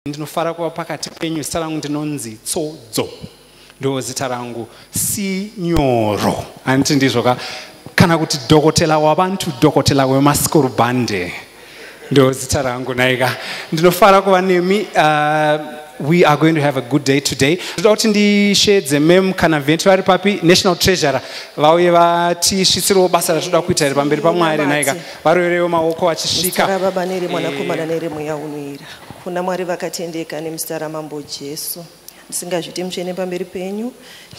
Ndinofara kuva pakati penyu. Zita rangu ndinonzi Tsodzo. Ndo zita rangu si nyoro. Anti ndizvo kana kuti dhokotela wabantu, dhokotela wemaskorubhande. Ndo zita rangu naika. Ndinofara kuva nemi. We are going to have a good day today. Ndoda kuti ndishedze mem kana vhenti vari papi National Treasurer vauye vatisvitsirawo basa ratoda kuita iri pamberi paMwari naika. Varoverewo maoko vachisvika. Muzita raBaba nereMwanakomana neremweya unoira. Kuna Mwari vakatendeka nemuzita raMambo Jesu. Ndisingazviti mutsvene pamberi penyu.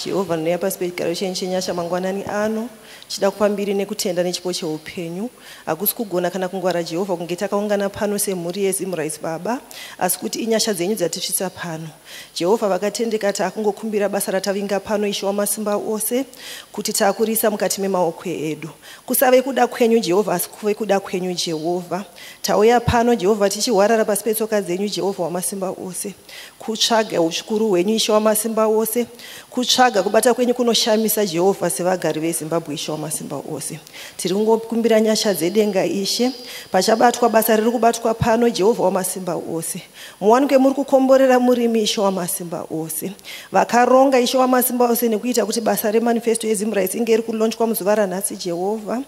Jehovha ndinouya pasi pechigaro chenyu chenyasha mangwanani ano. Chida kupambiri nekutenda nechipo cheupenyu. Hakusi kugona kana kungwara Jehovha kunge takaungana pano semhuri yeZimRights Baba, asi kuti inyasha dzenyu dzatisvitsa pano. Jehovha vakatendeka taakungokumbira basa ratavinga pano Ishe wamasimba ose kuti taakurisa mukati memaoko edu. Kusave kuda kwenyu Jehovha asi kuve kuda kwenyu Jehovha. Tauya pano Jehovha tichihwarara pasi petsoka dzenyu Jehovha wamasimba ose. Kutsvaga ushukuru hwenyu Ishe wamasimba ose. Kutsvaga kubata kwenyu kunoshamisa Jehovha sevagari veZimbabwe Ishe wamasimba ose. Tiri kungokumbira nyasha dzedenga Ishe. Pachabatwa basa riri kubatwa pano Jehovha wamasimba ose. Muwanikwe muri kukomborera murimi Ishe wamasimba ose. Vakaronga Ishe wamasimba ose nekuita kuti basa remanifesto yeZimRights inge iri kulonchwa muzuva ranhasi Jehovha.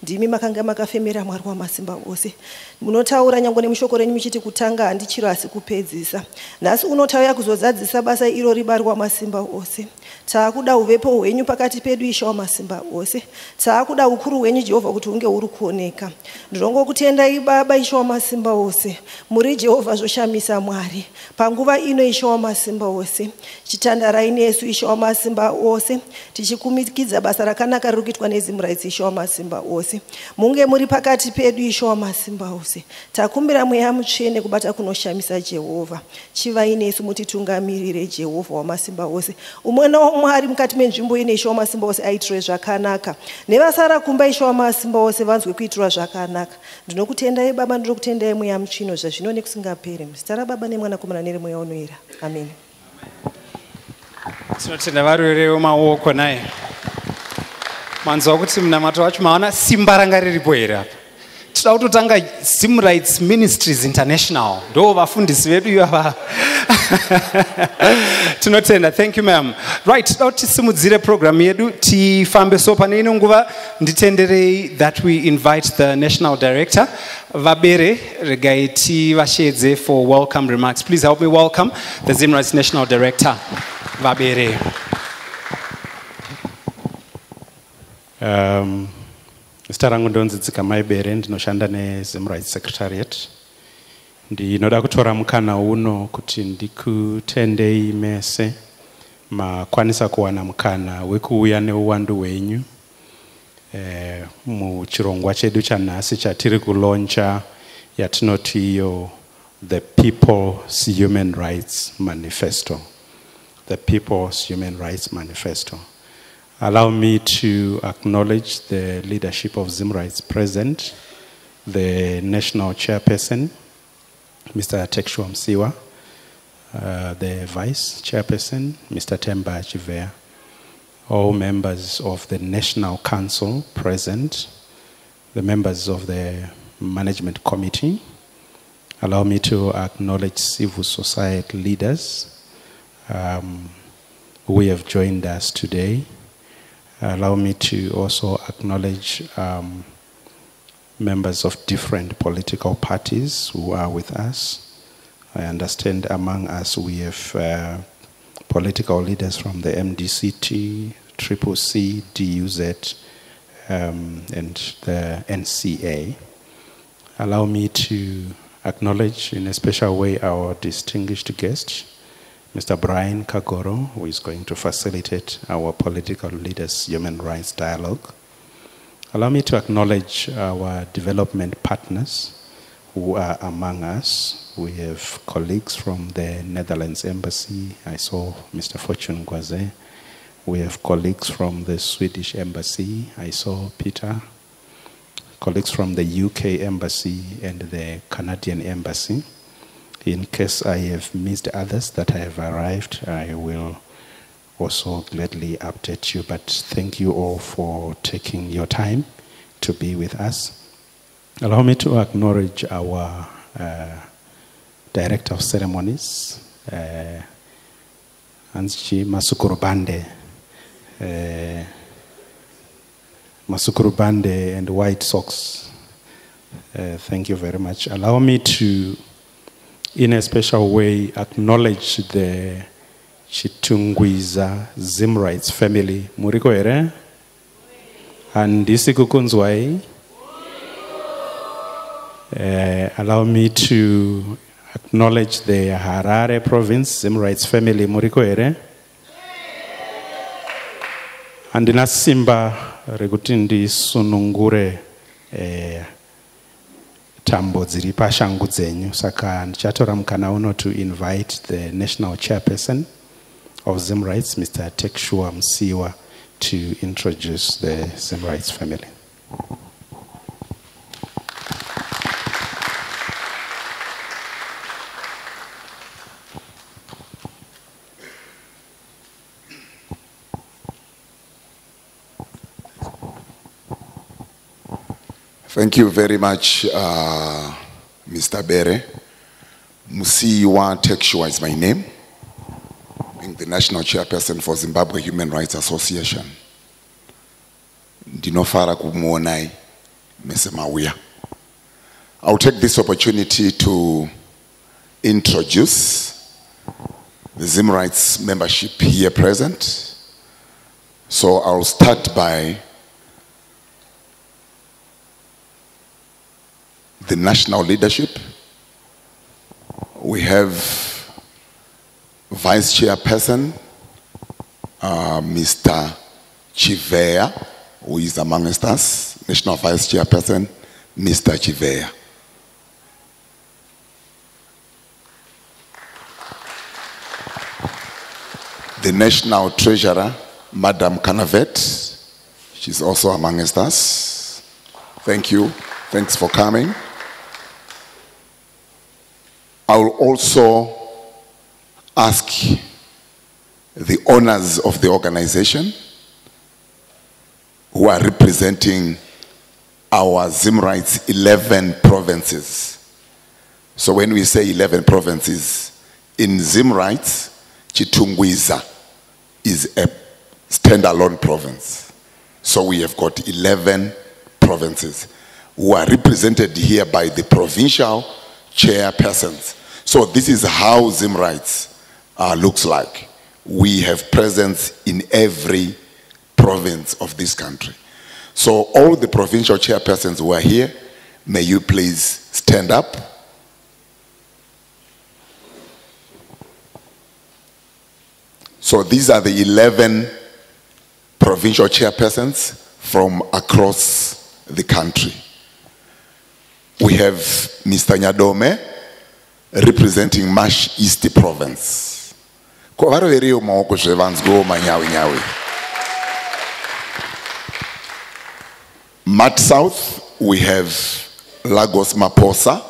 Ndimi makanga makafemera Mwari wamasimba ose. Munotaura nyange nemushoko renyu muchiti kutanga handichiro asi kupedzisa. Nhasi unotauya kuzozadzisa basa iro ribari wamasimba ose. Taakuda uvepo hwenyu pakati pedu Ishe wamasimba ose. Taakuda ukuru hwenyu Jehovha kuti unge uri kuoneka. Ndinongokutendai Baba Ishe wamasimba ose. Muri Jehovha zvoshamisa Mwari. Panguva ino Ishe wamasimba ose. Chitandarai nesu Ishe wamasimba ose. Tichikumikidza basa rakanaka riri kuitwa neZimRights Ishe wamasimba ose. Munge muri pakati pedu Ishe wamasimba ose. Takumbira mweya mutsvene kubata kunoshamisa Jehovha. Chivai nesu mutitungamirire Jehovha wamasimba ose. Umwe naumwe ari mukati menzvimbo ine Ishe wamasimba ose aitirwe zvakanaka. Nevasara kumba Ishe wamasimba ose vanzwe kuitirwa zvakanaka. Ndinokutendai Baba, ndinokutendai mweya mutsvene zvazvino nekusingaperi. Muzita raBaba neMwanakomana neremweya unoira. Amen. Tinotenda varoverewo maoko naye. Manzwa kuti munamato wacho maona simba ranga riripo here apa. Tinoda kutotanga ZimRights Ministries International. Ndo vafundisi vedu ivava. Tinotenda. Thank you ma'am. Right, tinoda kuti simudzire program yedu tifambe so pane ino nguva nditenderei that we invite the National Director Vabere regai tivashedze for welcome remarks. Please help me welcome the ZimRights National Director Vabere. Zita rangu ndonzi Dzikamai Bere, ndinoshanda neZimRights Secretariat. Ndinoda kutora mukana uno kuti ndikutendei mese makwanisa kuwana mukana wekuuya neuwandu hwenyu muchirongwa chedu chanhasi chatiri kuloncha yatinoti iyo The People's Human Rights Manifesto. The People's Human Rights Manifesto. Allow me to acknowledge the leadership of ZimRights present, the National Chairperson, Mr. Tekshua Msiwa, the Vice Chairperson, Mr. Temba Chivea, all members of the National Council present, the members of the Management Committee. Allow me to acknowledge civil society leaders who have joined us today. Allow me to also acknowledge members of different political parties who are with us. I understand among us we have political leaders from the MDCT, CCC, DUZ, and the NCA. Allow me to acknowledge in a special way our distinguished guest, Mr. Brian Kagoro, who is going to facilitate our political leaders' human rights dialogue. Allow me to acknowledge our development partners who are among us. We have colleagues from the Netherlands Embassy. I saw Mr. Fortune Gwaze. We have colleagues from the Swedish Embassy. I saw Peter. Colleagues from the UK Embassy and the Canadian Embassy. In case I have missed others that have arrived, I will also gladly update you. But thank you all for taking your time to be with us. Allow me to acknowledge our Director of Ceremonies, Anchi Masukurubande, Masukurubande and White Sox. Thank you very much. Allow me to, in a special way, acknowledge the Chitungwiza ZimRights family. Muriko ere? And Isikukunzwai. Allow me to acknowledge the Harare province ZimRights family. Muriko ere? And Nasimba Regutindi Sunungure Tambo dziri pashangu dzenyu. Saka ndichatora mukana uno to invite the national chairperson of ZimRights, Mr. Tekshua Msiwa, to introduce the ZimRights family. Thank you very much, Mr. Bere. Musiwa Tekshua is my name. Being the national chairperson for Zimbabwe Human Rights Association. Dinofara kumuonai mesema uya. I'll take this opportunity to introduce the ZimRights membership here present. So I'll start by the national leadership. We have Vice Chairperson, Mr. Chivea, who is amongst us, National Vice Chairperson, Mr. Chivea. The National Treasurer, Madam Kanavet, she's also amongst us. Thank you. Thanks for coming. I will also ask the owners of the organization who are representing our ZimRights 11 provinces. So when we say 11 provinces, in ZimRights, Chitungwiza is a standalone province. So we have got 11 provinces who are represented here by the provincial chairpersons. So this is how ZimRights looks like. We have presence in every province of this country. So all the provincial chairpersons who are here, may you please stand up. So these are the 11 provincial chairpersons from across the country. We have Mr. Nyadome representing Mash East Province. Mat South, we have Lagos Maposa.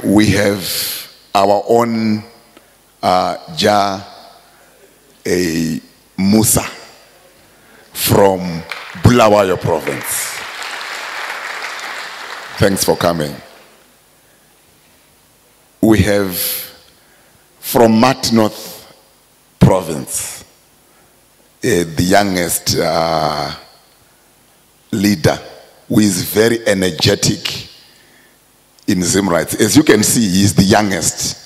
We have our own Musa from Bulawayo Province. Thanks for coming. We have from Mat North Province, the youngest leader who is very energetic in ZimRights. As you can see, he is the youngest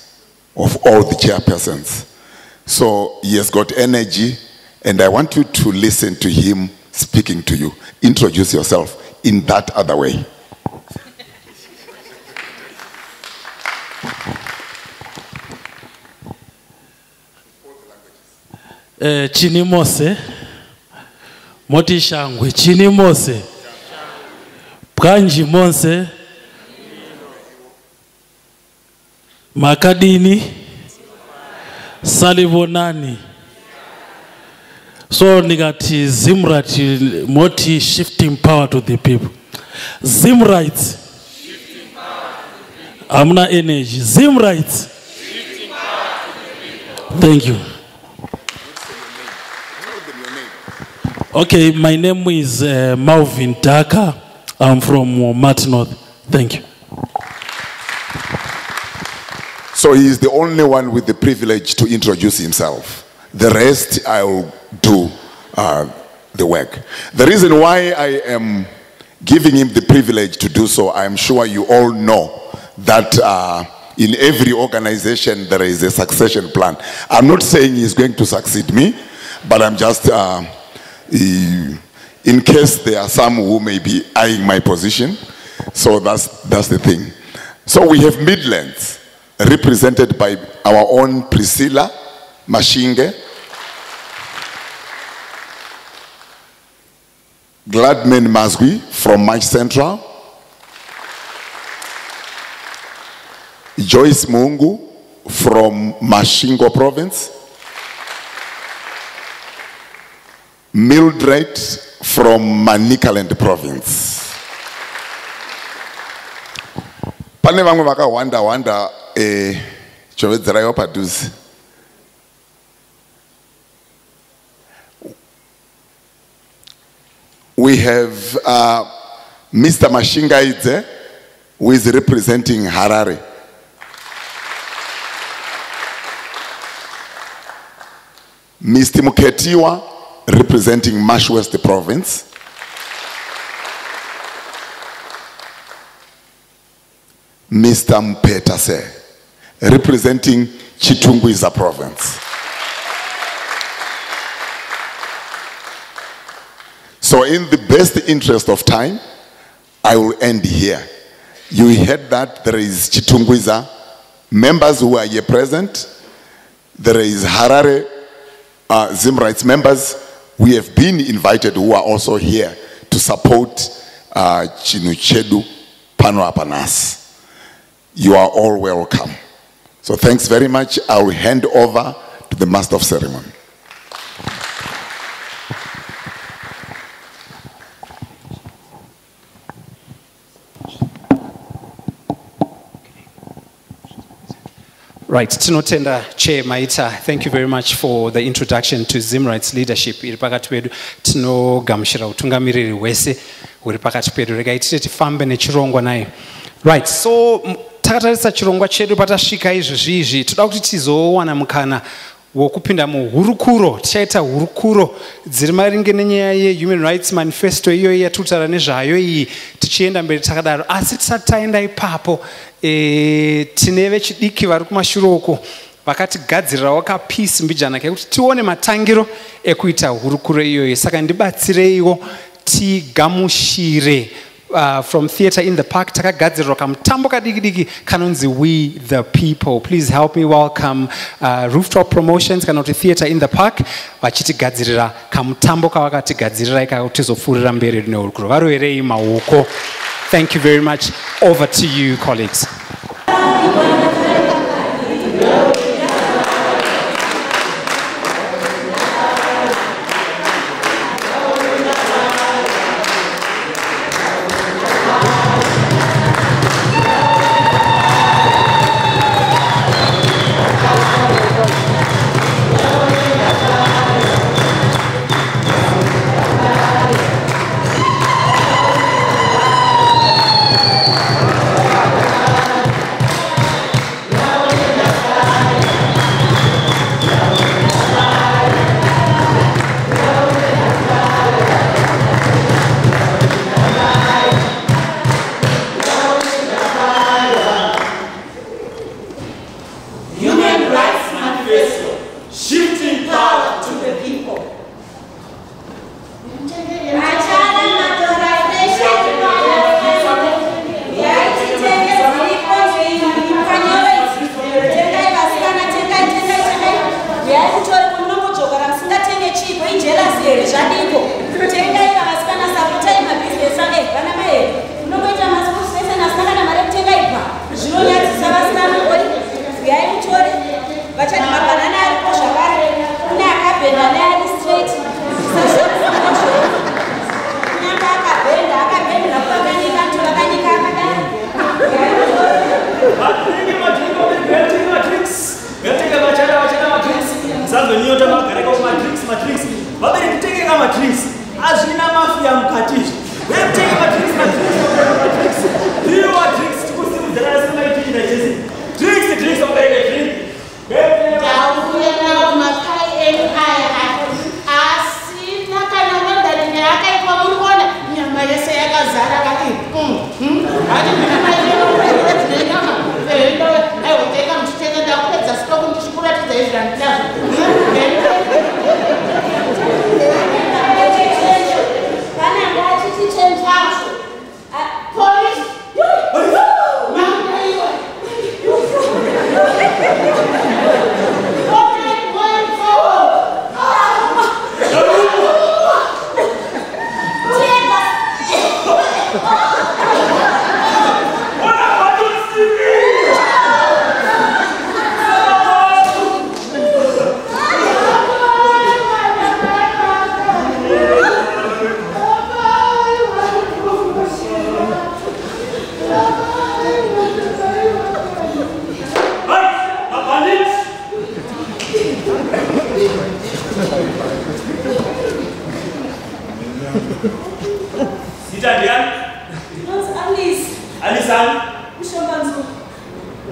of all the chairpersons. So he has got energy, and I want you to listen to him speaking to you. Introduce yourself in that other way. Chinimose, Motishangwe, Chinimose, Pkanji Monse, Makadini, Salivonani. So nigati ZimRights moti shifting power to the people. ZimRights shifting power to the people. Amna energy. ZimRights shifting power to the people. Thank you. Okay, my name is Malvin Daka. I'm from Mat North. Thank you. So he is the only one with the privilege to introduce himself. The rest, I will do the work. The reason why I am giving him the privilege to do so, I am sure you all know that in every organization there is a succession plan. I'm not saying he's going to succeed me, but I'm just, in case there are some who may be eyeing my position. So that's the thing. So we have Midlands, represented by our own Priscilla Mashinge, Gladman Mazgui from March Central, Joyce Mungu from Mashingo Province, Mildred from Manicaland Province. Pane vamwe vakawanda chovedzerayo padhuze. We have Mr. Mashingaidze, who is representing Harare. Mr. Muketiwa, representing Marsh West Province. Mr. Mpetase, representing Chitungwiza Province. So in the best interest of time, I will end here. You heard that there is Chitungwiza members who are here present. There is Harare ZimRights members. We have been invited who are also here to support Chinuchedu Pano Apanas. You are all welcome. So thanks very much. I will hand over to the Master of Ceremony. Right, tinotenda Chair Maita, thank you very much for the introduction to ZimRights leadership. Iri pakati pedu tinogamuchira utungamiriri hwese huri pakati pedu. Regai tite tifambe nechirongwa naye. Right, so takatarisa chirongwa chedu patasvika izvi toda kuti tizowana mukana wokupinda muhurukuro. Tichaita hurukuro dziri maringe nenyaya yeHuman Rights Manifesto iyoyi yatutaura nezvayo iyi tichienda mberi takadaro. Asi tisati taenda ipapo tine vechidiki vari kumashure uko vakatigadzirirawo kapeace mbijana kekuti tione matangiro ekuita hurukuro iyoyi. Saka ndibatsireiwo tigamushire from Theatre in the Park takagadzirirwa kamutambo kadiki kanonzi We the People. Please help me welcome Rooftop Promotions kana kuti Theatre in the Park vachitigadzirira kamutambo kavakatigadzirira ika kuti tizopfuurira mberi nehurukuro. Varoverei maoko. Thank you very much. Over to you, colleagues.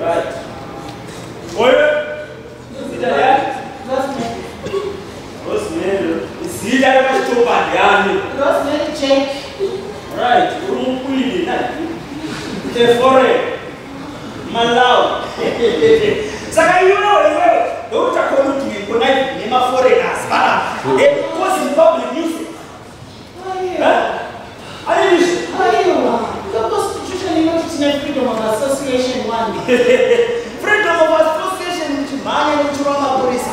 Right. Oye. Rosemary. Is he that was too bad? Rosemary Jake. Right. The foreign. Malau. Saka you know, don't talk about me. Connect me, my foreigners. It was in public music. The Constitution is not in freedom of association one. Freedom of association which man which Roma police.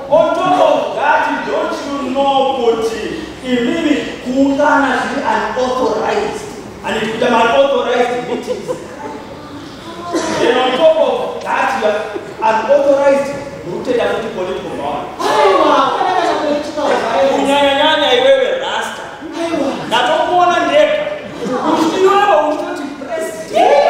On top of that, don't you know, Poti? If Kutana is unauthorized, and it would have unauthorized meetings. Then on top of that, you have unauthorized rooted and political power. Unyanyanya iwewe rasta. Na tokuona ndeka. Usiwewe usitoti president.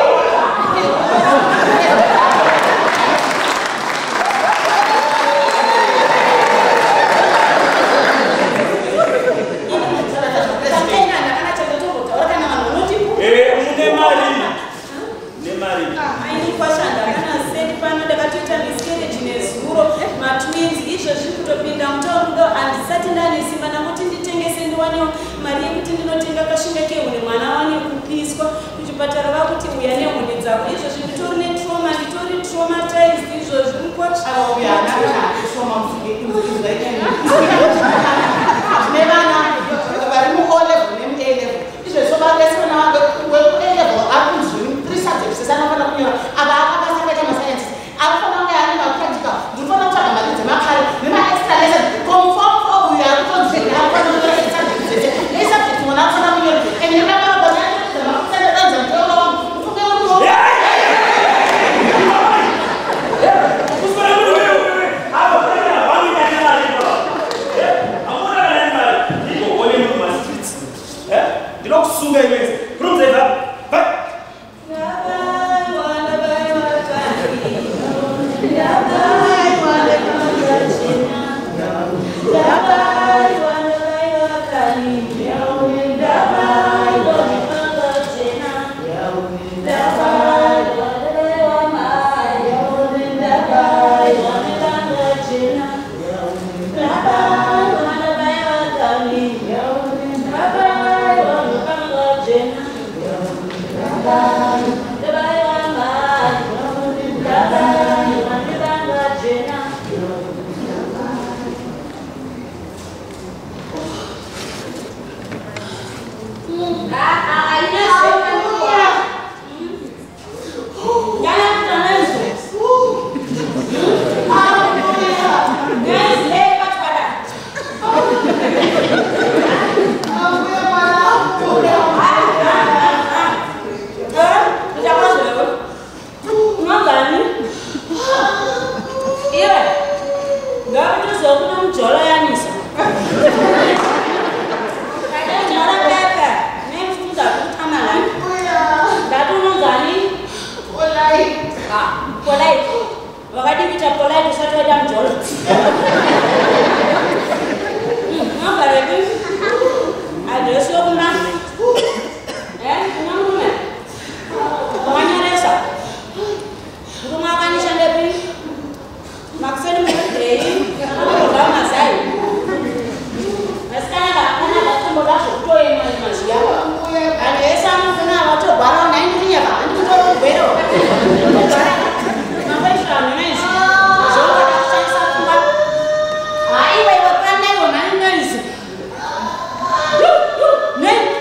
Name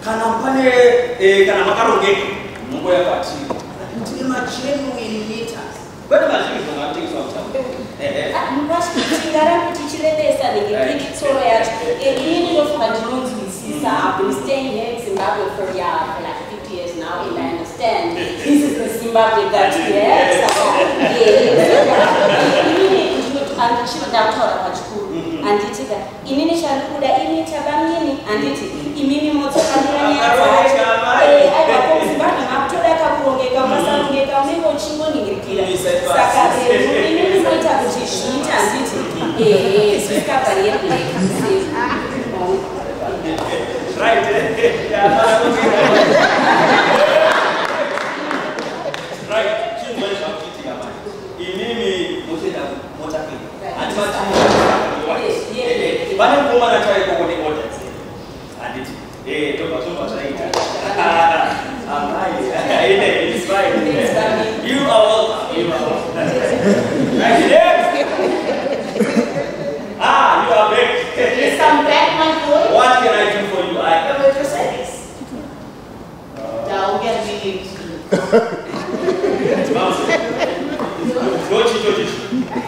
kana pane kana makarongeka mungo yakati tine magenuine meters kwete mazvinhu zvingatengeswa mutambo mukasvikatingara tichirevesa negepikitsoro yacho inini ndofunga ndinonzwisisa. I've been staying here in Zimbabwe for like 50 years now, and I understand this is the Zimbabwe that andichinodautaura pachikuru anditika inini chandikuda imi tabamini anditi imimi motsokaniranyaaaivakomuzimbabwe makutoda kakurongeka ukasarongeka unenge uchingoningirikira saka inini moita kuti zviita anditi zvikabhariyebheka right right chinzwa kuti inini motenda motapinda vane kukomana chaiko kune orders handiti tobva zvaita it's fine. You are welcome. You are welcome. Right next. You are back. Yes, I'm back, my boy. What can I do for you? I am at your service. Now get me. Georgie.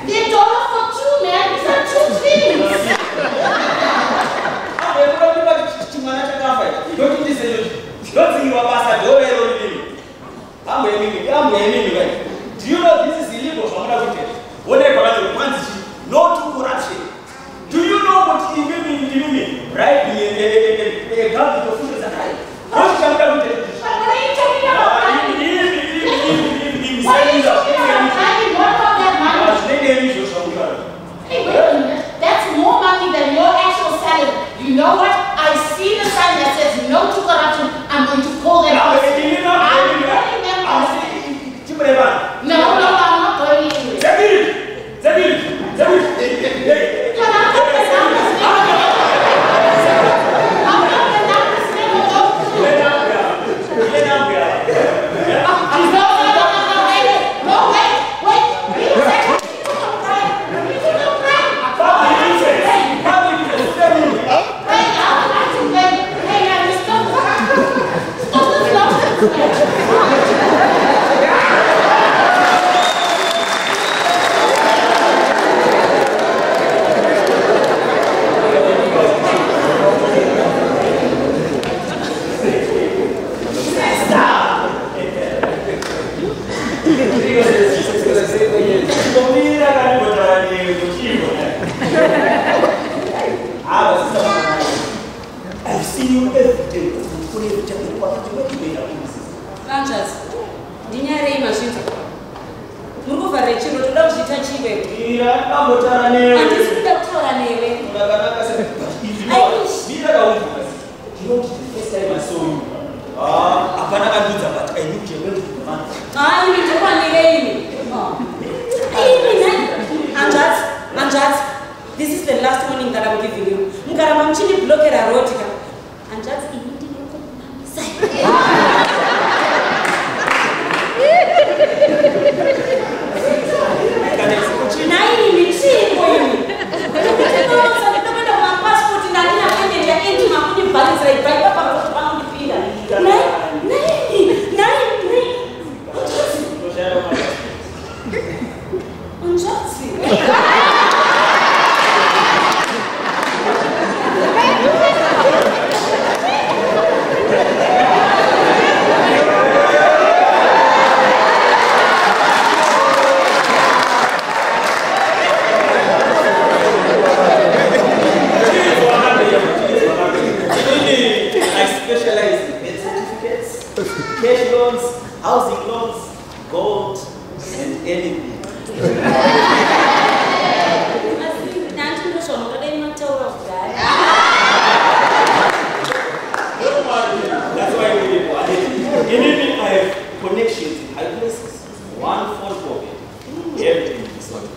They're $1 for two, man. These are two things. Do you know this is illegal? No to corruption. Do you know what it means? Right? Government officials are right. What are you talking about? What are you talking about? What about that money? Hey, wait a minute. That's more money than your actual salary. You know what? I see the sign that says no to corruption. I'm going to call them out. I'm calling them out. No, I'm not going anywhere. Zabir. I've seen you every day. Ranchers, dinyare mashito. Mungu farechiro toda kuchita chiwe. Andisikuda kutaura newe. This is the last warning that I'm giving you. Mukarama mchini blockera rotika. And just immediately cash loans, housing loans, gold, and anything. That's why we did one. Anything I have connections in high places, one phone call, everything is sorted.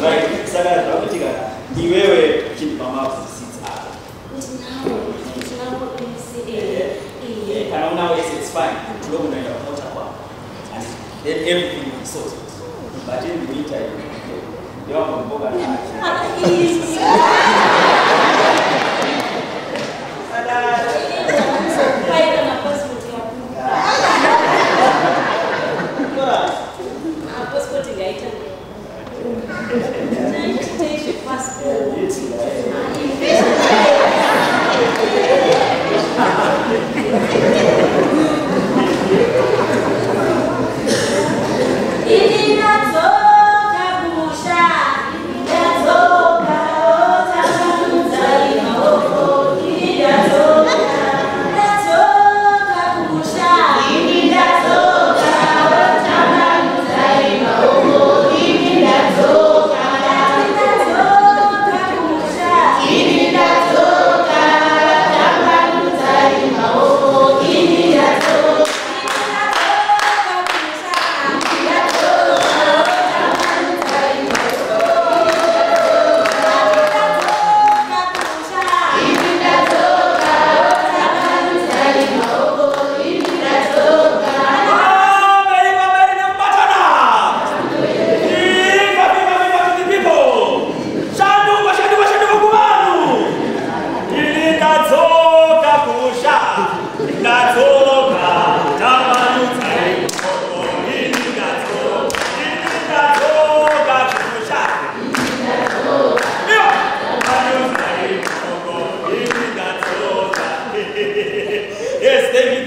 Right, Saga, Iwewe, keep my mouth seats up. Now it's fine. And then everything will be sorted. But in the meantime, you are going to go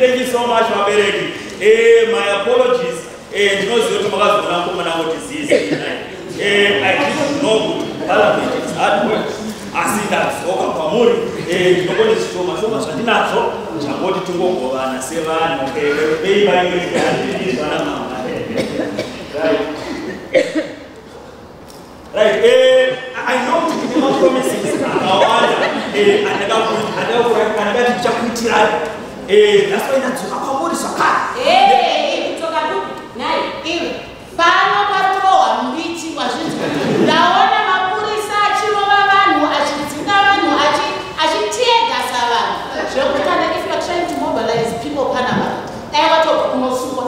Thank you so much, Mabereki. My apologies. Ndinoziva kuti makazona mukomana kuti disease. I didn't know good parliament is hard work. Asi ndazoka pamuri. Ndinokone zvishoma zvandinazo zvangoti tungogovana sevanhu. Beiba imwe zvandinizvana mama. Right. I know to give more promises. That's why that's what I'm Hey, kutoka kupi? Nai, iwe. Pano patoa mbichi wa zvitu. Ndaona mapurisa achirova vanhu, achidzinga vanhu, achitiega savanhu. Zvekutana if you are trying to mobilize people Panama. Dai watoka kunosungwa.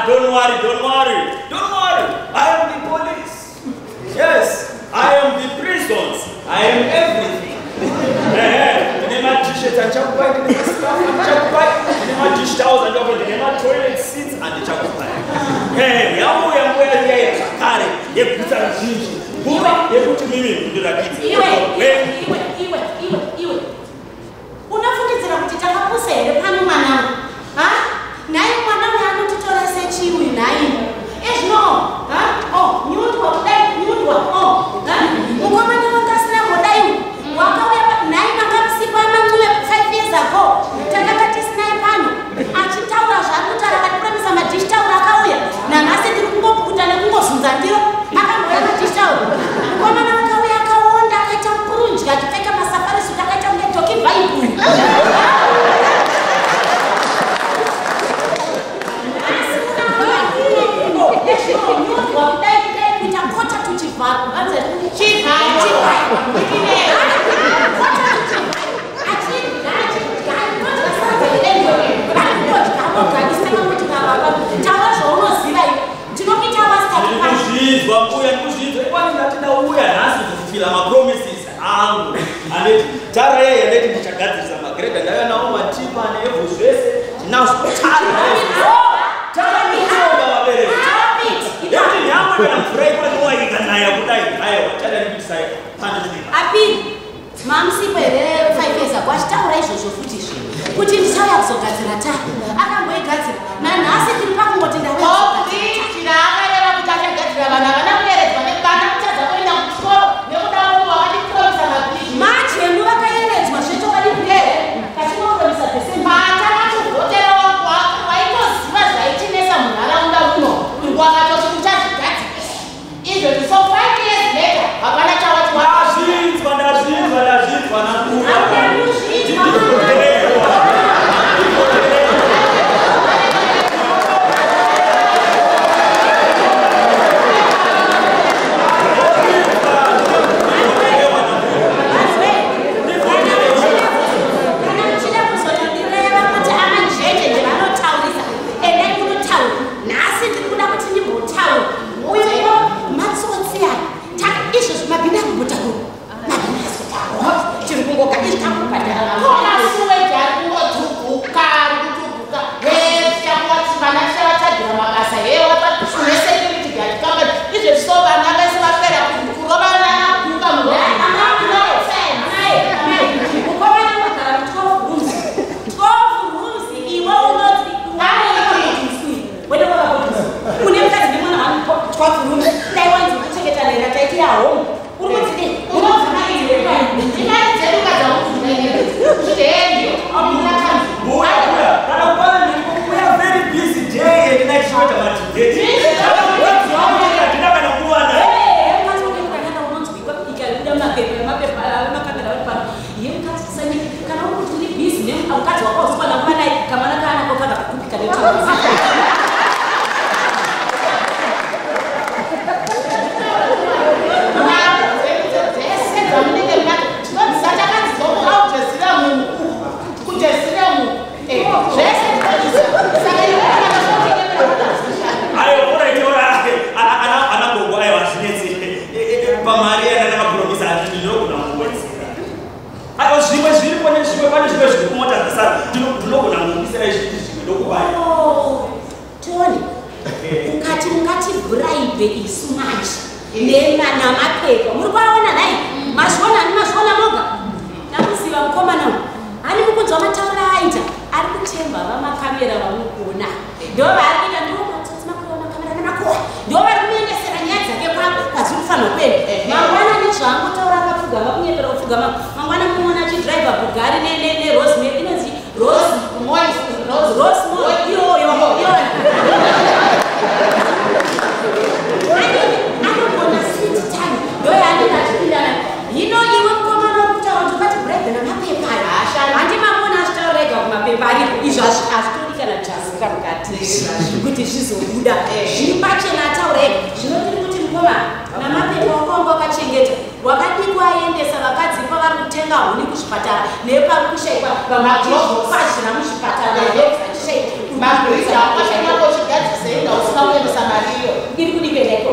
Don't worry. I am the police. Yes, I am the prisons. I am everything. T-shirts and chakupai, staff and chakupai, dish towels and toilet seats and the chakupai. Yamu ya shakari, ye puta rajiji. Buba, ye puti mimi kudura kiti. Iwe. Unafundizira kuti takapuse here pano mwanangu. Nai mwanangu anotitora sechiwi nai. Ezvino, nyundwa. Mukomana wakasina modai. Wakauya nai makamsipa mamwe 5 years ago. Takanga tisinaye pano. Achitaura zvaanotaura akatipromisa madish taura akauya. Nanhasi ndiri kungopukuta nekungozunza ndiro. Akamboya madish taura. Mukomana wakauya akaonda akaita mupurunji achipfeka masafari suit akaita kunge Toki Bible. Ari kutemba vamakamera gama mangwana muona chidriver Bugari ne Rosemary inonzi Rose yo anogona sweet time ndoyaanenge achipindana hino iwe mukomana wokutaura kuti ungati brebe namapepa handimamona achitaurega kumapepa aripo izvo hazvitori kana chasika mukati kuti zvizobuda zviri pachena ataurega zvinotiri kuti mukoma namapepa wakonga wakachengeta wakadikwa aendesa vakadzi pavari kutenga huni kuzvipatara nepari kushaikwa vamapazhira muzvipatara iri kudipendeko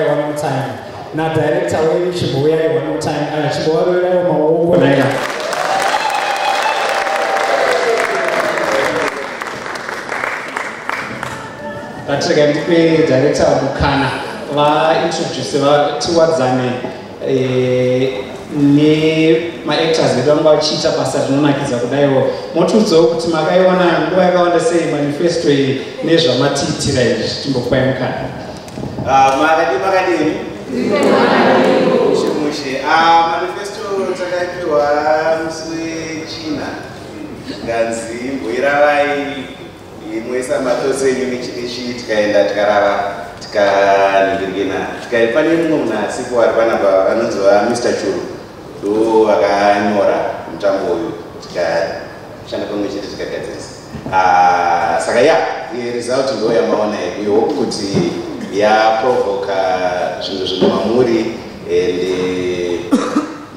one more time. Now director wewe chiboya one more time. Chiboya wewe maoko naika. Katika ndipe director Bukana va introduce va tiwadzane ne ma-actors vedu vanga vachiita basa rinonakiza kudaiwo motiudzawo kuti makaiwana nguva yakawanda sei manifesto iyi nezvamatiitira izvi timbokupai mukana. Makadini mushe manifesto takaipiwa musi wechina nganzi mboiravai moisa matose enyu michidishi tikaenda tikarava tikaningirigina pane mumwe munhu asipo ari panapa anonziva Mr. Churu ndo vakanyora mutambo uyu tikashanda pamwe chete tikagadzirisa saka result ndo yamaona we hope kuti yaprovoka zvinhu zvinomamuri and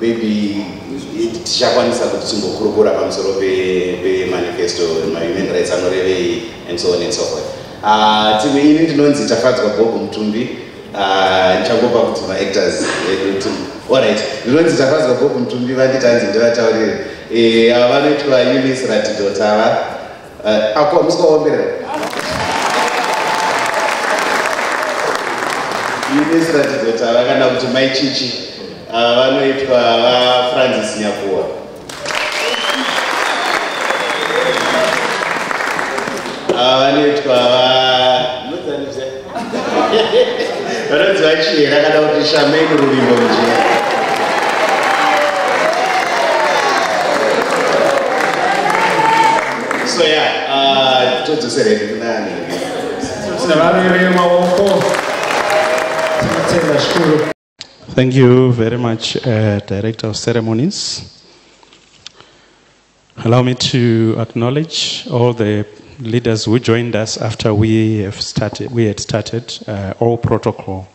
maybe tichakwanisa kuti timbokurukura pamusoro pemanifesto mahuman rights anorevei and so on and so forth. Timwe ini ndinonzi Tafadzwa Bob Mutumbi ndichangopa kuti maactors vedu alright ndinonzi Tafadzwa Bob Mutumbi vanditi hanzi ndivataurire ava vanoitwa Eunice Ratidotava ako musikaomberera Eunice Ratidotava kana kuti maichichi vanoitwa Francis Nyapuwa vanoitwa vanonzi vachiyera kana kuti Shamaine Ruvimbo Mujera so todzosereni kunani tina vareve maoko tinotenda zvikuru. Thank you very much, Director of Ceremonies. Allow me to acknowledge all the leaders who joined us after we had started, all protocol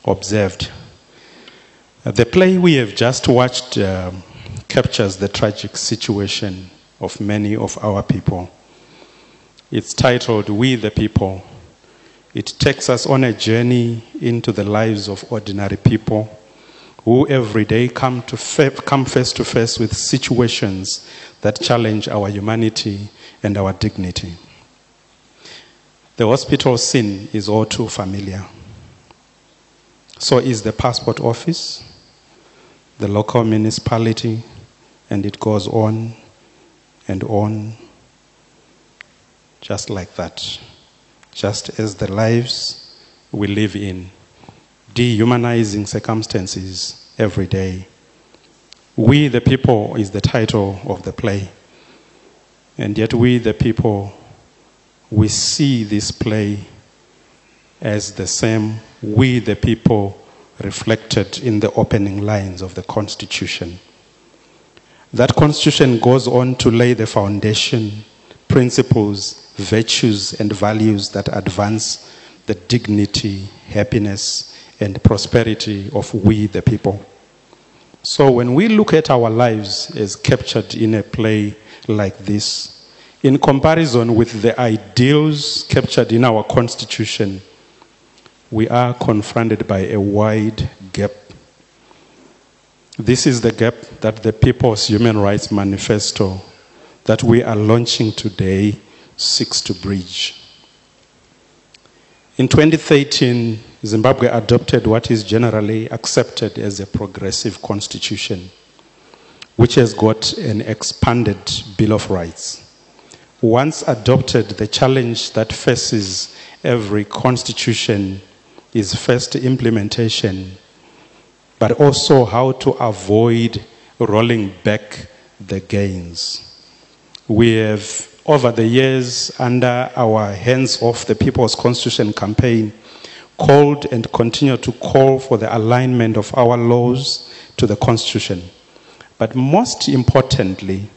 observed. The play we have just watched captures the tragic situation of many of our people. It's titled We the People. It takes us on a journey into the lives of ordinary people who every day come face to face with situations that challenge our humanity and our dignity. The hospital scene is all too familiar. So is the passport office, the local municipality, and it goes on and on, just like that. Just as the lives we live in, dehumanizing circumstances every day. We the people is the title of the play. And yet we the people, we see this play as the same we the people reflected in the opening lines of the Constitution. That Constitution goes on to lay the foundation, principles, virtues, and values that advance the dignity, happiness, and prosperity of we the people. So when we look at our lives as captured in a play like this, in comparison with the ideals captured in our Constitution, we are confronted by a wide gap. This is the gap that the People's Human Rights Manifesto that we are launching today seeks to bridge. In 2013, Zimbabwe adopted what is generally accepted as a progressive constitution, which has got an expanded Bill of Rights. Once adopted, the challenge that faces every constitution is first implementation, but also how to avoid rolling back the gains. We have, over the years, under our Hands Off the People's Constitution campaign, called and continue to call for the alignment of our laws to the Constitution. But most importantly,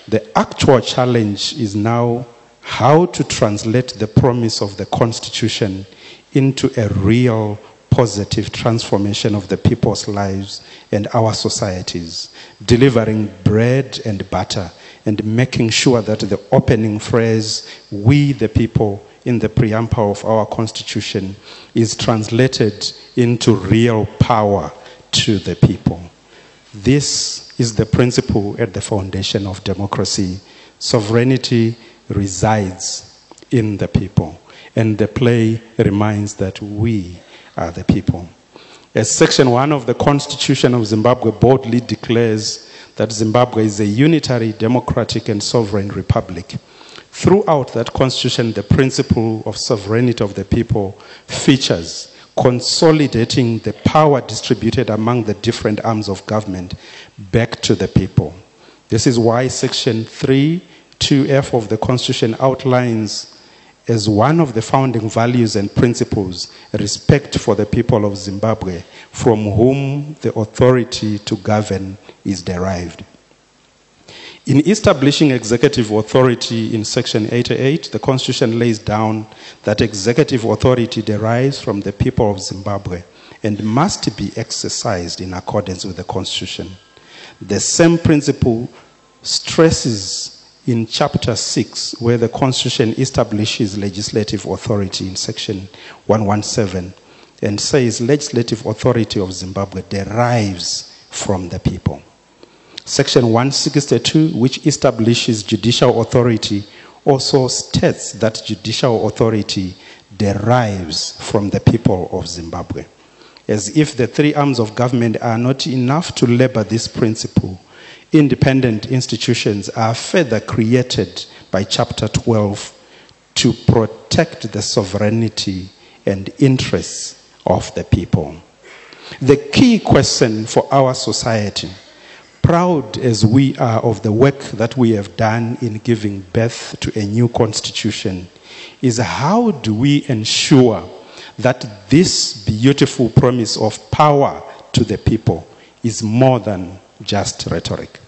the actual challenge is now how to translate the promise of the Constitution into a real positive transformation of the people's lives and our societies, delivering bread and butter and making sure that the opening phrase, we the people, in the preamble of our Constitution is translated into real power to the people. This is the principle at the foundation of democracy. Sovereignty resides in the people, and the play reminds that we are the people. As Section 1 of the Constitution of Zimbabwe boldly declares that Zimbabwe is a unitary, democratic, and sovereign republic. Throughout that constitution, the principle of sovereignty of the people features, consolidating the power distributed among the different arms of government back to the people. This is why Section 3(2)(f) of the Constitution outlines as one of the founding values and principles respect for the people of Zimbabwe, from whom the authority to govern is derived. In establishing executive authority in Section 88, the Constitution lays down that executive authority derives from the people of Zimbabwe and must be exercised in accordance with the Constitution. The same principle stresses in Chapter 6, where the Constitution establishes legislative authority in Section 117, and says legislative authority of Zimbabwe derives from the people. Section 162, which establishes judicial authority, also states that judicial authority derives from the people of Zimbabwe. As if the three arms of government are not enough to labor this principle, independent institutions are further created by Chapter 12 to protect the sovereignty and interests of the people. The key question for our society, proud as we are of the work that we have done in giving birth to a new constitution, is how do we ensure that this beautiful promise of power to the people is more than just rhetoric.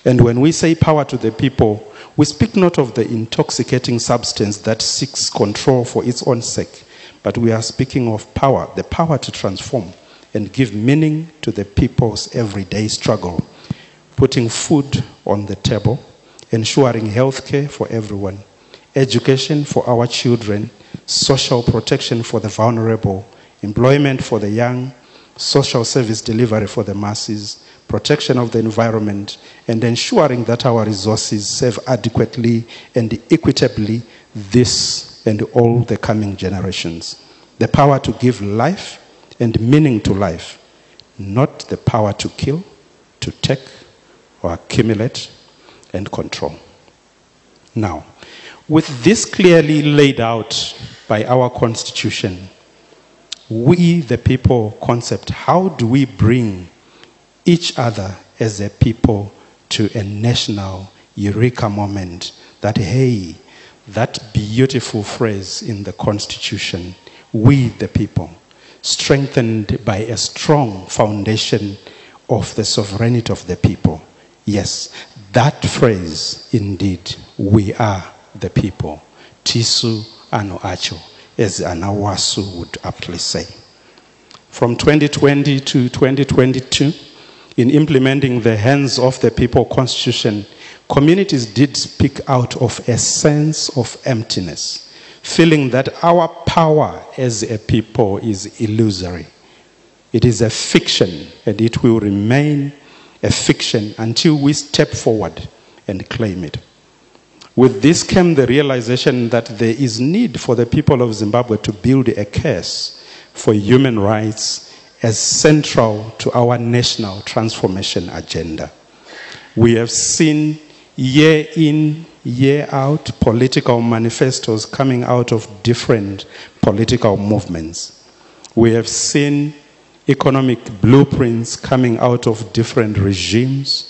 And when we say power to the people, we speak not of the intoxicating substance that seeks control for its own sake, but we are speaking of power, the power to transform and give meaning to the people's everyday struggle, putting food on the table, ensuring health care for everyone, education for our children, social protection for the vulnerable, employment for the young, social service delivery for the masses, protection of the environment, and ensuring that our resources serve adequately and equitably this and all the coming generations. The power to give life and meaning to life, not the power to kill, to take, or accumulate. and control. Now, with this clearly laid out by our constitution, we the people concept, how do we bring each other as a people to a national eureka moment that, hey, that beautiful phrase in the constitution, we the people, strengthened by a strong foundation of the sovereignty of the people. Yes, that phrase, indeed, we are the people. Tisu ano acho, as Anawasu would aptly say. From 2020 to 2022, in implementing the Hands of the People Constitution, communities did speak out of a sense of emptiness, feeling that our power as a people is illusory. It is a fiction, and it will remain a fiction until we step forward and claim it. With this came the realization that there is need for the people of Zimbabwe to build a case for human rights as central to our national transformation agenda. We have seen year in, year out political manifestos coming out of different political movements. We have seen economic blueprints coming out of different regimes.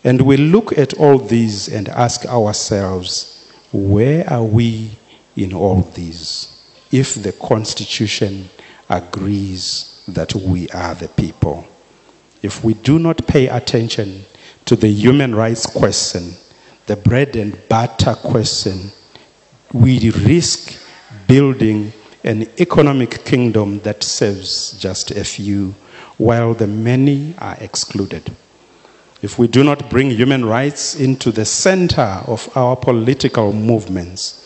And we look at all these and ask ourselves, where are we in all these? If the Constitution agrees that we are the people. If we do not pay attention to the human rights question, the bread and butter question, we risk building an economic kingdom that serves just a few, while the many are excluded. If we do not bring human rights into the center of our political movements,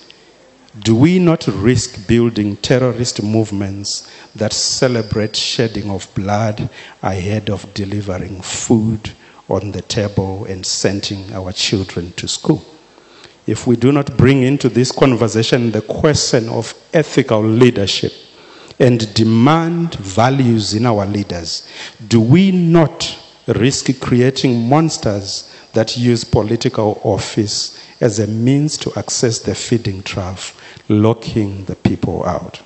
do we not risk building terrorist movements that celebrate shedding of blood ahead of delivering food on the table and sending our children to school? If we do not bring into this conversation the question of ethical leadership and demand values in our leaders, do we not risk creating monsters that use political office as a means to access the feeding trough, locking the people out?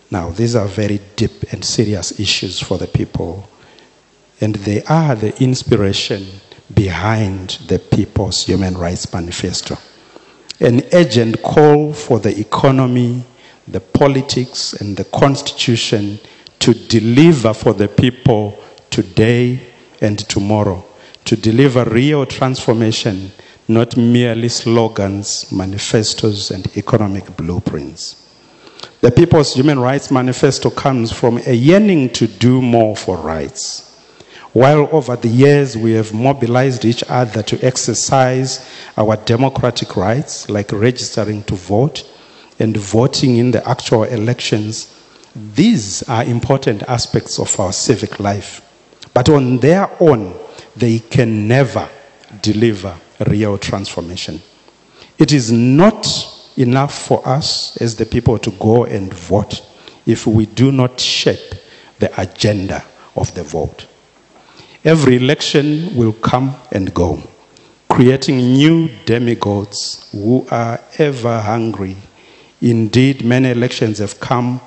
Now, these are very deep and serious issues for the people, and they are the inspiration behind the People's Human Rights Manifesto. An urgent call for the economy, the politics, and the constitution to deliver for the people today and tomorrow, to deliver real transformation, not merely slogans, manifestos, and economic blueprints. The People's Human Rights Manifesto comes from a yearning to do more for rights. While over the years we have mobilized each other to exercise our democratic rights, like registering to vote and voting in the actual elections, these are important aspects of our civic life. But on their own, they can never deliver real transformation. It is not enough for us as the people to go and vote if we do not shape the agenda of the vote. Every election will come and go, creating new demigods who are ever hungry. Indeed, many elections have come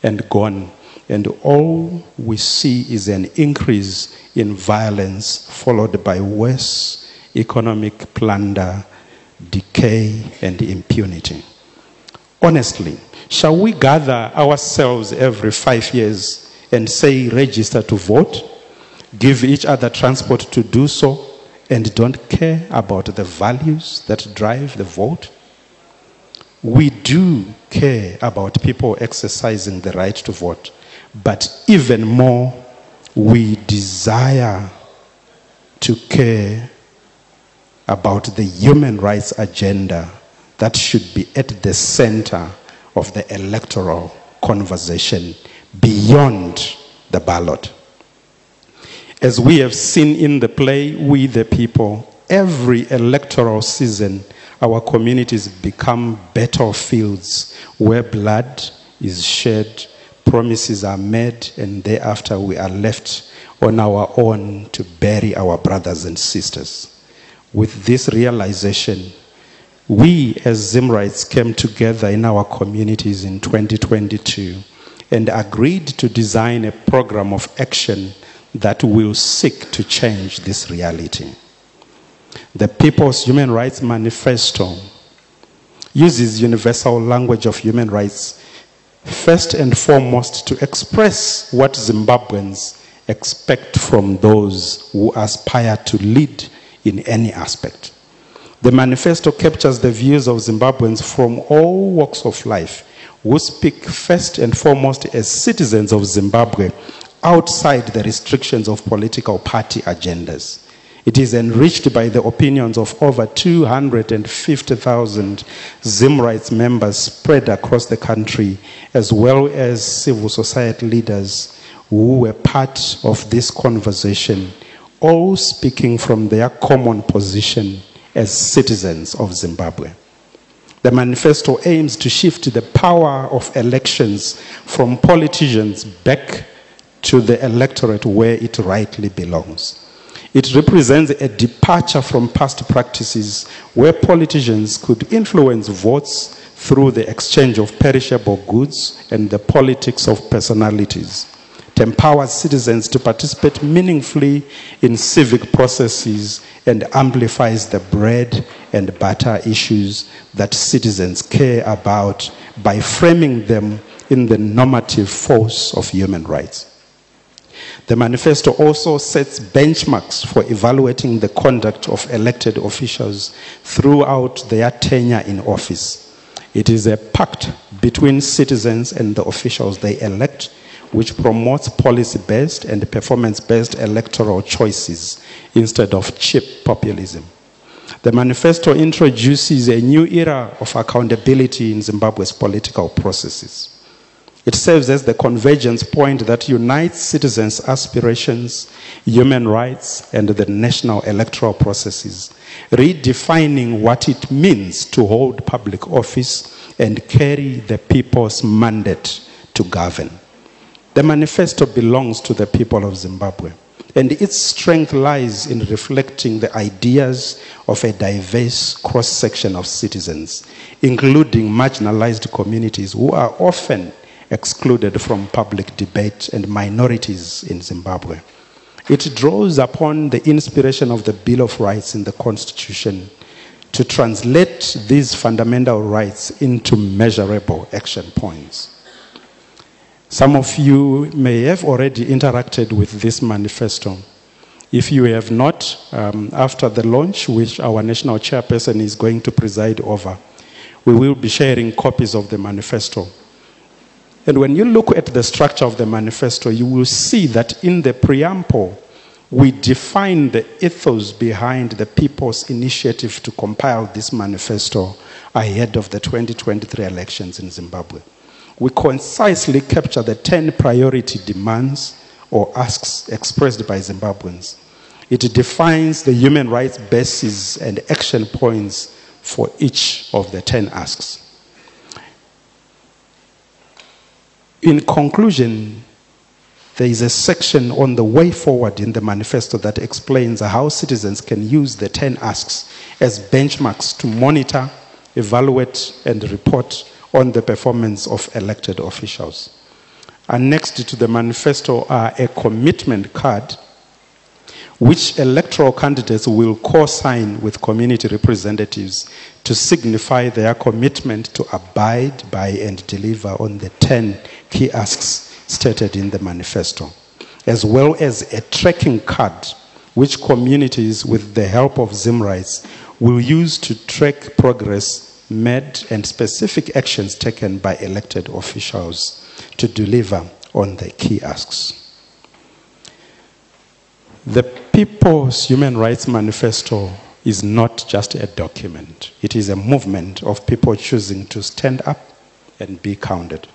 and gone, and all we see is an increase in violence followed by worse economic plunder, decay, and impunity. Honestly, shall we gather ourselves every 5 years and say register to vote, give each other transport to do so, and don't care about the values that drive the vote? We do care about people exercising the right to vote, but even more, we desire to care about the human rights agenda that should be at the center of the electoral conversation beyond the ballot. As we have seen in the play, We the People, every electoral season, our communities become battlefields where blood is shed, promises are made, and thereafter we are left on our own to bury our brothers and sisters. with this realization, we as ZimRights came together in our communities in 2022 and agreed to design a program of action that will seek to change this reality. The People's Human Rights Manifesto uses universal language of human rights first and foremost to express what Zimbabweans expect from those who aspire to lead in any aspect. The manifesto captures the views of Zimbabweans from all walks of life who speak first and foremost as citizens of Zimbabwe outside the restrictions of political party agendas. It is enriched by the opinions of over 250,000 ZimRights members spread across the country, as well as civil society leaders who were part of this conversation, all speaking from their common position as citizens of Zimbabwe. The manifesto aims to shift the power of elections from politicians back to the electorate where it rightly belongs. It represents a departure from past practices where politicians could influence votes through the exchange of perishable goods and the politics of personalities. It empowers citizens to participate meaningfully in civic processes and amplifies the bread and butter issues that citizens care about by framing them in the normative force of human rights. The manifesto also sets benchmarks for evaluating the conduct of elected officials throughout their tenure in office. It is a pact between citizens and the officials they elect, which promotes policy-based and performance-based electoral choices instead of cheap populism. The manifesto introduces a new era of accountability in Zimbabwe's political processes. It serves as the convergence point that unites citizens' aspirations, human rights, and the national electoral processes, redefining what it means to hold public office and carry the people's mandate to govern. The manifesto belongs to the people of Zimbabwe, and its strength lies in reflecting the ideas of a diverse cross-section of citizens, including marginalized communities who are often excluded from public debate and minorities in Zimbabwe. It draws upon the inspiration of the Bill of Rights in the Constitution to translate these fundamental rights into measurable action points. Some of you may have already interacted with this manifesto. If you have not, after the launch, which our national chairperson is going to preside over, we will be sharing copies of the manifesto. And when you look at the structure of the manifesto, you will see that in the preamble, we define the ethos behind the people's initiative to compile this manifesto ahead of the 2023 elections in Zimbabwe. We concisely capture the 10 priority demands or asks expressed by Zimbabweans. It defines the human rights bases and action points for each of the 10 asks. In conclusion, there is a section on the way forward in the manifesto that explains how citizens can use the 10 asks as benchmarks to monitor, evaluate, and report on the performance of elected officials. Annexed to the manifesto are a commitment card which electoral candidates will co-sign with community representatives to signify their commitment to abide by and deliver on the 10 key asks stated in the manifesto, as well as a tracking card which communities, with the help of ZimRights, will use to track progress made and specific actions taken by elected officials to deliver on the key asks. The People's Human Rights Manifesto is not just a document. It is a movement of people choosing to stand up and be counted.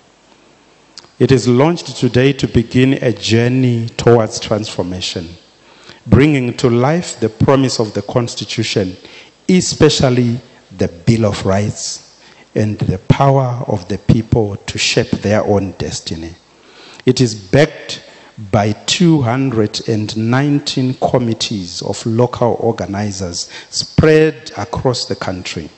It is launched today to begin a journey towards transformation, bringing to life the promise of the Constitution, especially the Bill of Rights, and the power of the people to shape their own destiny. It is backed by 219 committees of local organizers spread across the country.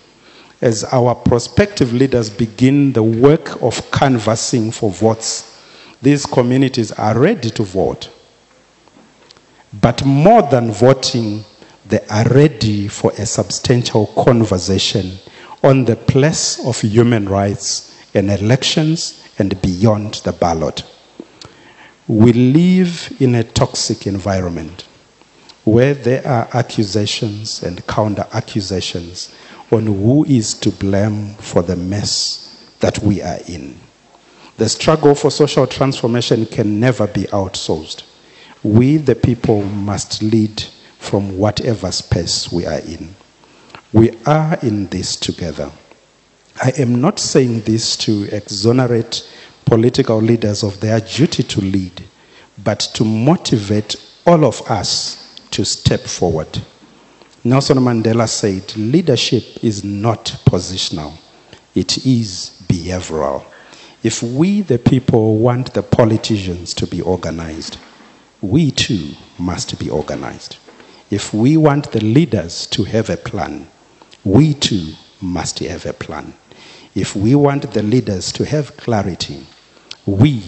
As our prospective leaders begin the work of canvassing for votes, these communities are ready to vote. But more than voting, they are ready for a substantial conversation on the place of human rights in elections and beyond the ballot. We live in a toxic environment where there are accusations and counter-accusations on who is to blame for the mess that we are in. The struggle for social transformation can never be outsourced. We, the people, must lead from whatever space we are in. We are in this together. I am not saying this to exonerate political leaders of their duty to lead, but to motivate all of us to step forward. Nelson Mandela said, leadership is not positional, it is behavioral. If we, the people, want the politicians to be organized, we too must be organized. If we want the leaders to have a plan, we too must have a plan. If we want the leaders to have clarity, we,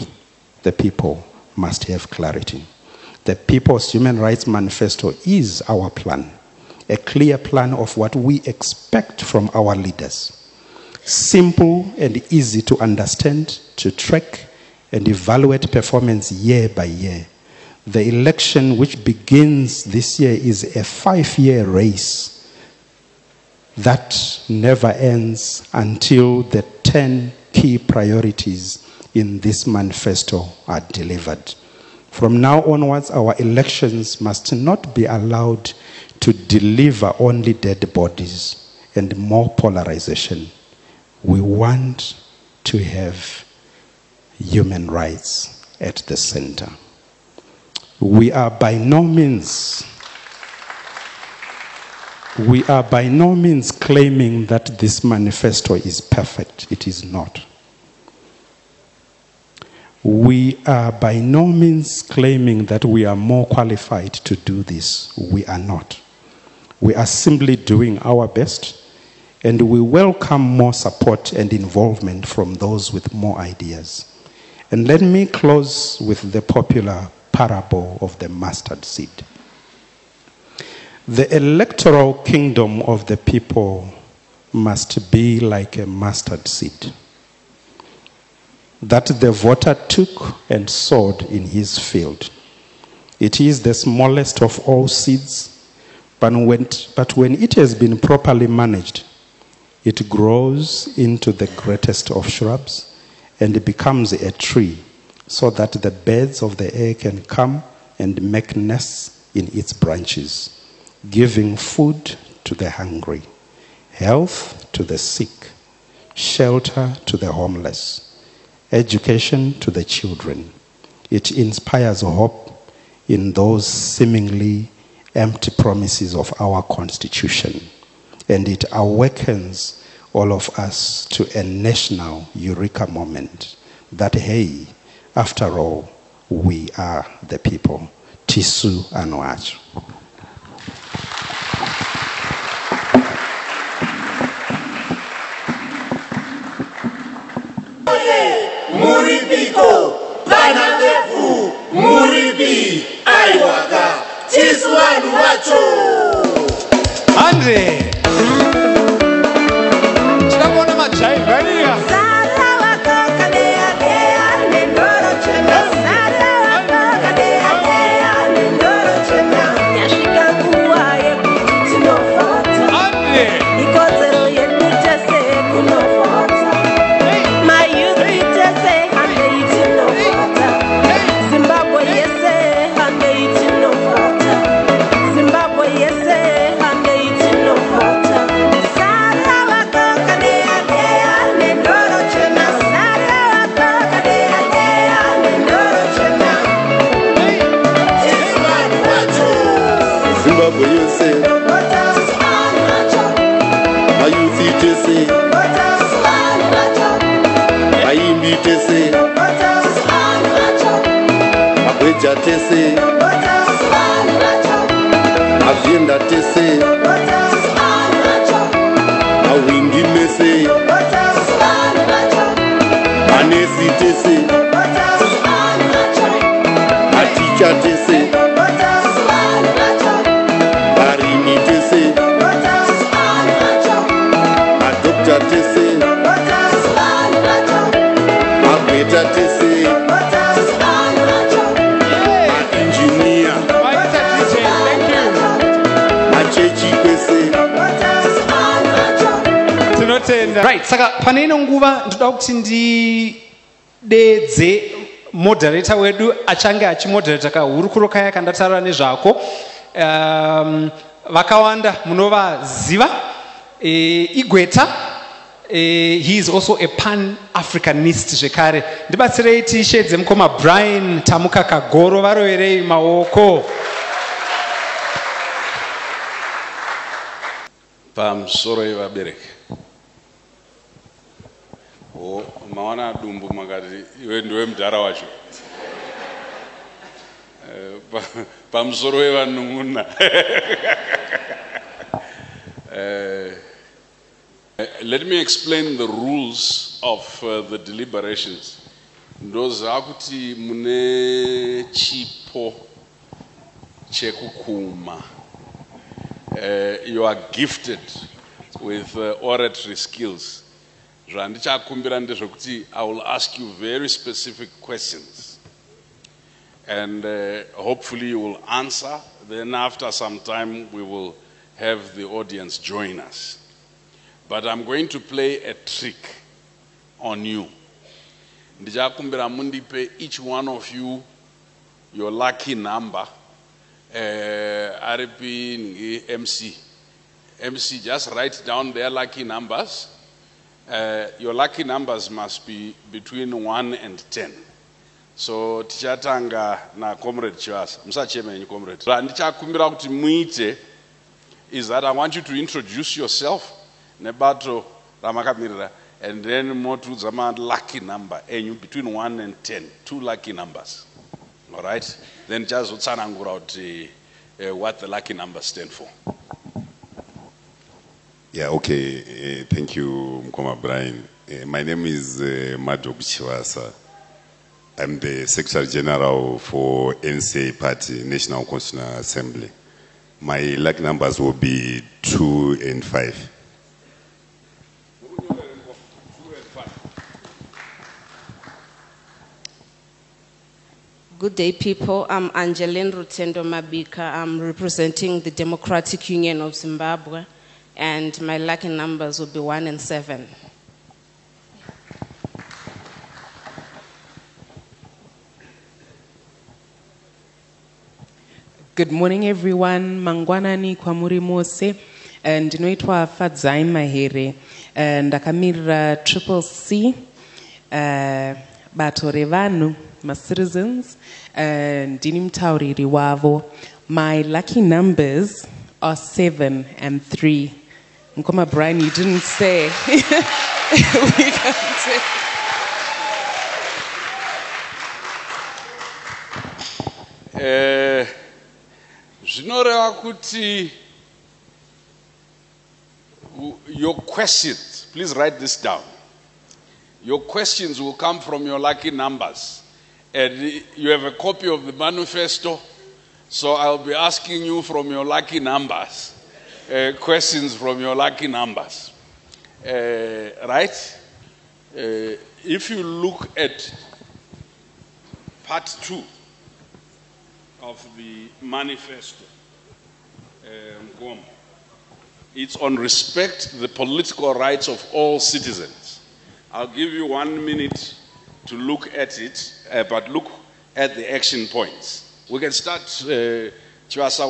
the people, must have clarity. The People's Human Rights Manifesto is our plan, a clear plan of what we expect from our leaders. Simple and easy to understand, to track and evaluate performance year by year. The election which begins this year is a 5-year race that never ends until the 10 key priorities in this manifesto are delivered. From now onwards, our elections must not be allowed to deliver only dead bodies and more polarization. We want to have human rights at the center. We are by no means claiming that this manifesto is perfect. It is not. We are by no means claiming that we are more qualified to do this. We are not. We are simply doing our best, and we welcome more support and involvement from those with more ideas. And let me close with the popular parable of the mustard seed. The electoral kingdom of the people must be like a mustard seed that the voter took and sowed in his field. It is the smallest of all seeds, but when it has been properly managed, it grows into the greatest of shrubs and it becomes a tree, so that the birds of the air can come and make nests in its branches, giving food to the hungry, health to the sick, shelter to the homeless, education to the children. It inspires hope in those seemingly empty promises of our Constitution, and it awakens all of us to a national eureka moment that, hey, after all, we are the people. Tisu Anuachu. Muripiko, Panadefu, Muribi, Aiwaga, Tisu Anuachu. Andre. Chakona machai varia. Maticha tese, Avienda tese, Awingi mese, Anesi tese, Aticha tese, Barini tese, Adokta tese, Agbeta tese, Engineer, Achechi tese. Right, saka pane ino nguva ndoda kuti ndidedze moderator wedu achange achimoderata kahurukuro kaya kandataura nezvako. Vakawanda munovaziva. Igweta, he is also a pan-Africanist zvekare. Ndibatsirei tishedze mukoma Brian Tamuka Kagoro, varoverei maoko. Pamusoro yevabereki. Mawana dumbu makati iwe ndiwe mudhara wacho. Pamusoro yevanun'una. Let me explain the rules of the deliberations. Ndoza kuti mune chipo chekukuma. You are gifted with oratory skills. I will ask you very specific questions. And hopefully you will answer. Then after some time we will have the audience join us. But I'm going to play a trick on you. Each one of you your lucky number. RP MC. MC, just write down their lucky numbers. Your lucky numbers must be between 1 and 10. So tichatanga na comrade Chivasa. Musacheme comrade. Ndichakumbira kuti muite is that I want you to introduce yourself nebato ramakamirira and then motu zama lucky number and between 1 and 10. 2 lucky numbers. All right? Then just utsanangura kuti what the lucky numbers stand for. Yeah, okay. Thank you, Mkoma Brian. My name is Madhok Chivasa. I'm the Secretary General for NCA Party, National Constitutional Assembly. My lucky numbers will be 2 and 5. Good day, people. I'm Angeline Rutendo Mabika. I'm representing the Democratic Union of Zimbabwe. And my lucky numbers will be 1 and 7. Good morning, everyone. Mangwanani Kwamuri Mose. And ndinoitwa Fadzai Mahere. Ndakamira Triple C. Bato revanu, my citizens. Ndini mtauriri wavo. My lucky numbers are 7 and 3. Nkoma Brian, you didn't say. We can't say. Zvinoreva kuti your questions, please write this down. Your questions will come from your lucky numbers. And you have a copy of the manifesto, so I'll be asking you from your lucky numbers. Questions from your lucky numbers. Right? If you look at part 2 of the manifesto, it's on respect the political rights of all citizens. I'll give you 1 minute to look at it, but look at the action points. We can start. Chivasa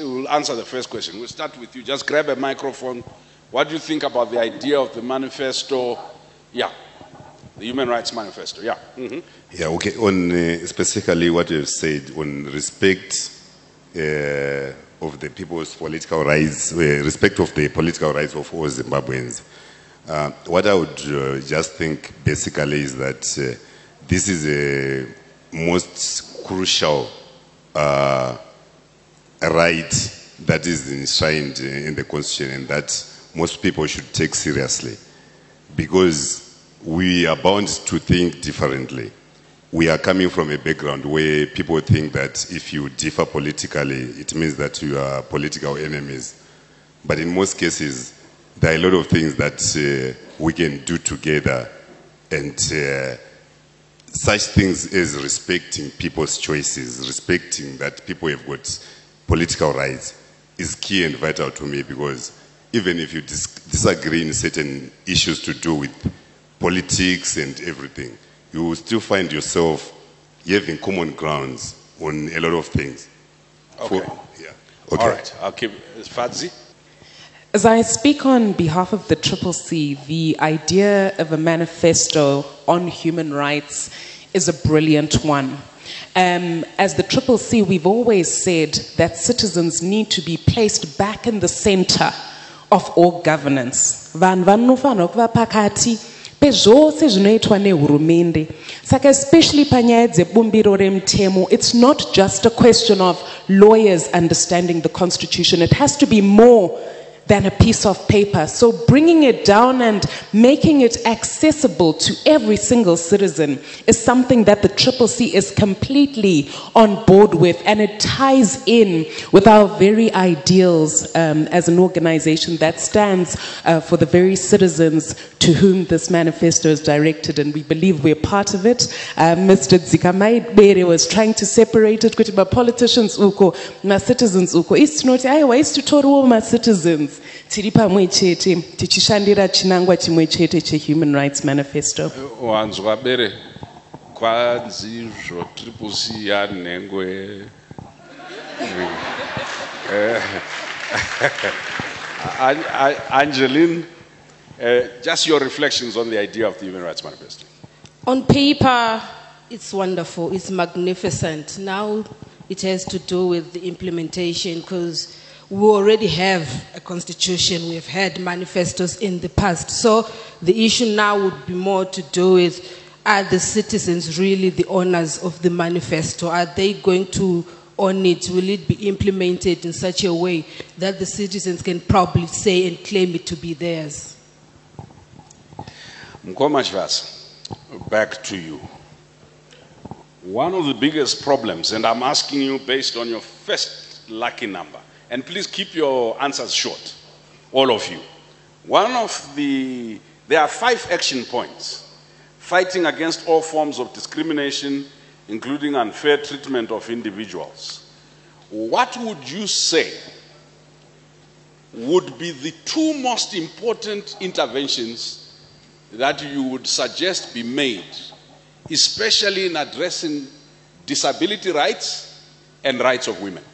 will answer the first question. We'll start with you. Just grab a microphone. What do you think about the idea of the manifesto? Yeah, the Human Rights Manifesto. Yeah. Mm-hmm. Yeah. Okay. On specifically what you've said on respect of the people's political rights, respect of the political rights of all Zimbabweans. What I would just think basically is that this is a most crucial right that is enshrined in the Constitution and that most people should take seriously, because we are bound to think differently. We are coming from a background where people think that if you differ politically, it means that you are political enemies. But in most cases, there are a lot of things that we can do together, and such things as respecting people's choices, respecting that people have got political rights, is key and vital to me, because even if you disagree in certain issues to do with politics and everything, you will still find yourself having common grounds on a lot of things. Okay. Okay. All right. I'll keep Fadzi. As I speak on behalf of the CCC, the idea of a manifesto on human rights is a brilliant one. As the CCC, we've always said that citizens need to be placed back in the center of all governance. Pezvose zvinoitwa nehurumende. Saka especially panyaya dzebumbiro remutemo, it's not just a question of lawyers understanding the Constitution. It has to be more than a piece of paper. So bringing it down and making it accessible to every single citizen is something that the CCC is completely on board with, and it ties in with our very ideals as an organization that stands for the very citizens to whom this manifesto is directed, and we believe we're part of it. Mr. Dzikamaibere was trying to separate it with politicians uko, ma citizens uko. It's not, I used to talk all my citizens. Tiripa mwechete, tichishandira chinangwa chimwechete che Human Rights Manifesto. Wanzwa bere kwanzi zvo CCC yanengwe. Angeline, just your reflections on the idea of the Human Rights Manifesto. On paper, it's wonderful, it's magnificent. Now it has to do with the implementation, because we already have a constitution, we've had manifestos in the past. So the issue now would be more to do with, are the citizens really the owners of the manifesto? Are they going to own it? Will it be implemented in such a way that the citizens can probably say and claim it to be theirs? Mkoma Shivasa, back to you. One of the biggest problems, and I'm asking you based on your first lucky number, and please keep your answers short, all of you. There are 5 action points: fighting against all forms of discrimination, including unfair treatment of individuals. What would you say would be the 2 most important interventions that you would suggest be made, especially in addressing disability rights and rights of women?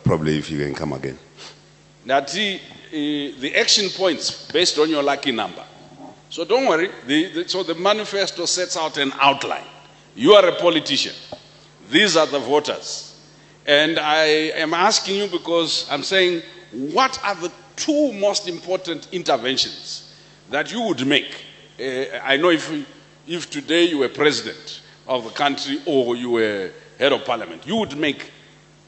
Probably if you can come again. That the action points based on your lucky number. So don't worry, so the manifesto sets out an outline. You are a politician. These are the voters. And I am asking you because I'm saying, what are the 2 most important interventions that you would make? I know if today you were president of the country or you were head of parliament, you would make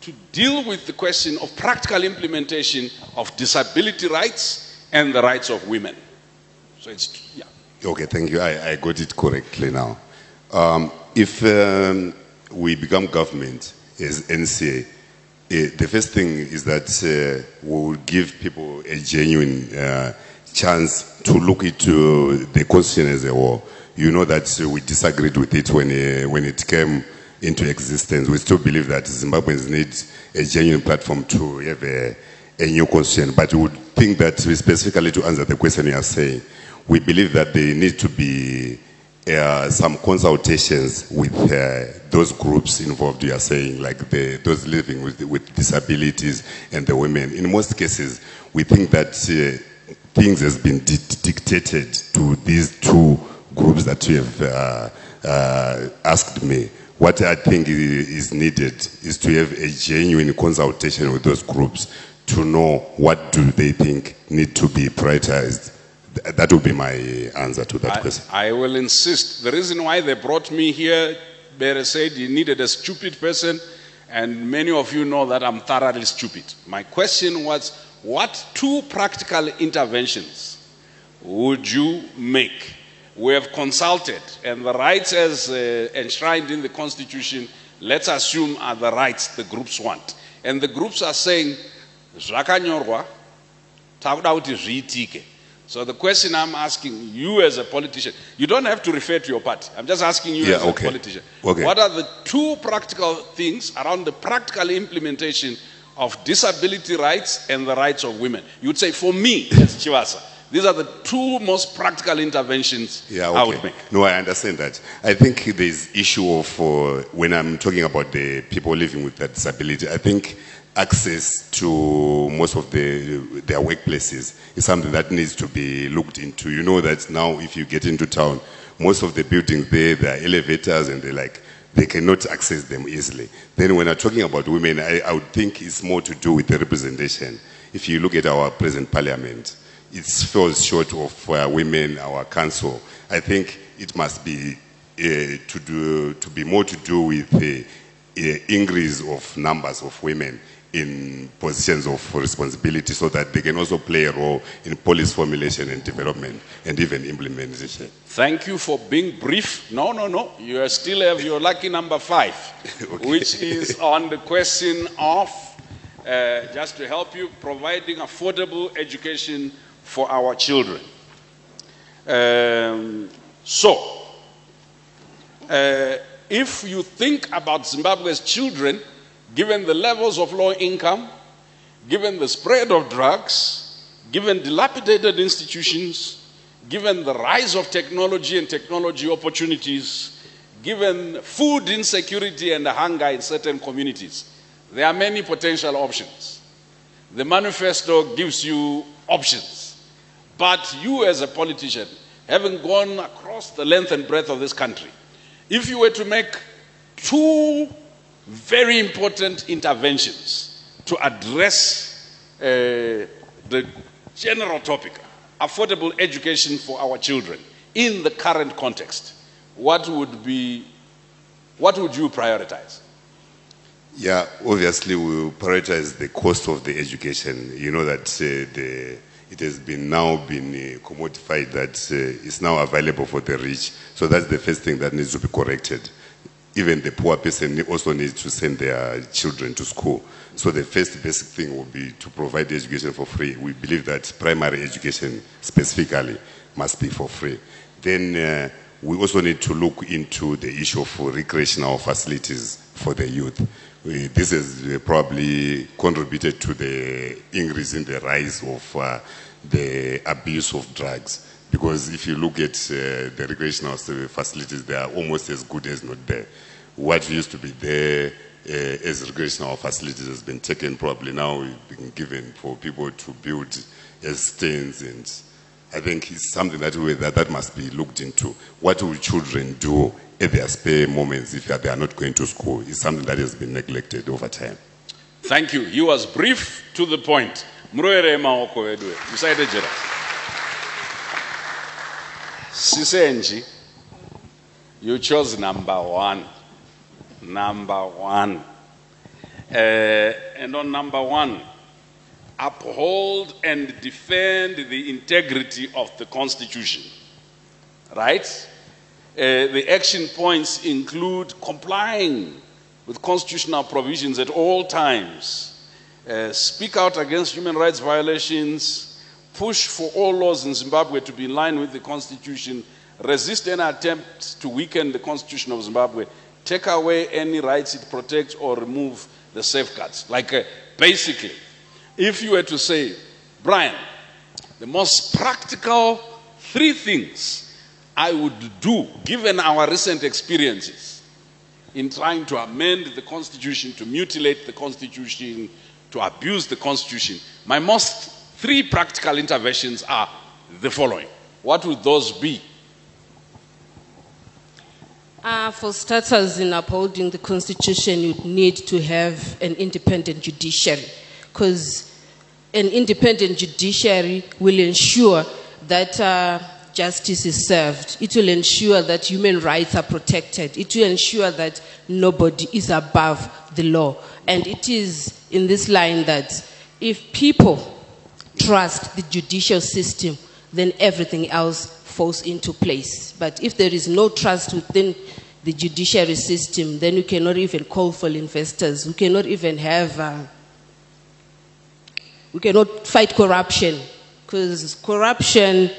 to deal with the question of practical implementation of disability rights and the rights of women. So it's, yeah. Okay, thank you. I got it correctly now. If we become government as NCA, the first thing is that we will give people a genuine chance to look into the Constitution as a whole. You know that we disagreed with it when it came into existence. We still believe that Zimbabweans need a genuine platform to have a new constitution. But we would think that specifically to answer the question you are saying, we believe that there need to be some consultations with those groups involved, you are saying, like those living with disabilities and the women. In most cases, we think that things has been dictated to these 2 groups that you have asked me. What I think is needed is to have a genuine consultation with those groups to know what do they think need to be prioritized. That would be my answer to that question. I will insist. The reason why they brought me here Bere said he needed a stupid person, and many of you know that I'm thoroughly stupid. My question was, what 2 practical interventions would you make? We have consulted, and the rights as enshrined in the Constitution, let's assume, are the rights the groups want. And the groups are saying, zvakanyorwa, takuda kuti zviitike. So the question I'm asking you as a politician, you don't have to refer to your party. I'm just asking you as a politician. What are the 2 practical things around the practical implementation of disability rights and the rights of women? You would say, for me, as Chivasa, these are the 2 most practical interventions I would make. No, I understand that. I think there's issue of, when I'm talking about the people living with that disability, I think access to most of their workplaces is something that needs to be looked into. You know that now if you get into town, most of the buildings there are elevators and they cannot access them easily. Then when I'm talking about women, I would think it's more to do with the representation. If you look at our present parliament, it falls short of women, our council. I think it must be to be more to do with the increase of numbers of women in positions of responsibility, so that they can also play a role in policy formulation and development and even implementation. Thank you for being brief. No. You still have your lucky number 5, which is on the question of, just to help you, providing affordable education for our children. If you think about Zimbabwe's children, given the levels of low income, given the spread of drugs, given dilapidated institutions, given the rise of technology and technology opportunities, given food insecurity and hunger in certain communities, there are many potential options. The manifesto gives you options. But you as a politician, having gone across the length and breadth of this country, if you were to make 2 very important interventions to address the general topic, affordable education for our children, in the current context, what would you prioritize? Yeah, obviously we will prioritize the cost of the education. You know that it has been commodified, that it's now available for the rich. So that's the first thing that needs to be corrected. Even the poor person also needs to send their children to school. So the first basic thing will be to provide education for free. We believe that primary education specifically must be for free. Then we also need to look into the issue of recreational facilities for the youth. This has probably contributed to the increase in the rise of the abuse of drugs. Because if you look at the recreational facilities, they are almost as good as not there. What used to be there as recreational facilities has been taken, probably now been given for people to build as stands, and I think it's something that must be looked into. What will children do at their spare moments if they are not going to school? Is something that has been neglected over time. Thank you. He was brief, to the point. Sisenji, you chose number 1. Number 1. And on number 1, uphold and defend the integrity of the Constitution. Right? The action points include complying with constitutional provisions at all times, speak out against human rights violations, push for all laws in Zimbabwe to be in line with the Constitution, resist any attempt to weaken the Constitution of Zimbabwe, take away any rights it protects, or remove the safeguards. Basically, if you were to say, Brian, the most practical 3 things I would do, given our recent experiences in trying to amend the Constitution, to mutilate the Constitution, to abuse the Constitution, my most 3 practical interventions are the following. What would those be? For starters, in upholding the Constitution, you need to have an independent judiciary, because an independent judiciary will ensure that justice is served. It will ensure that human rights are protected. It will ensure that nobody is above the law. And it is in this line that if people trust the judicial system, then everything else falls into place. But if there is no trust within the judiciary system, then we cannot even call for investors. We cannot even have, we cannot fight corruption, because corruption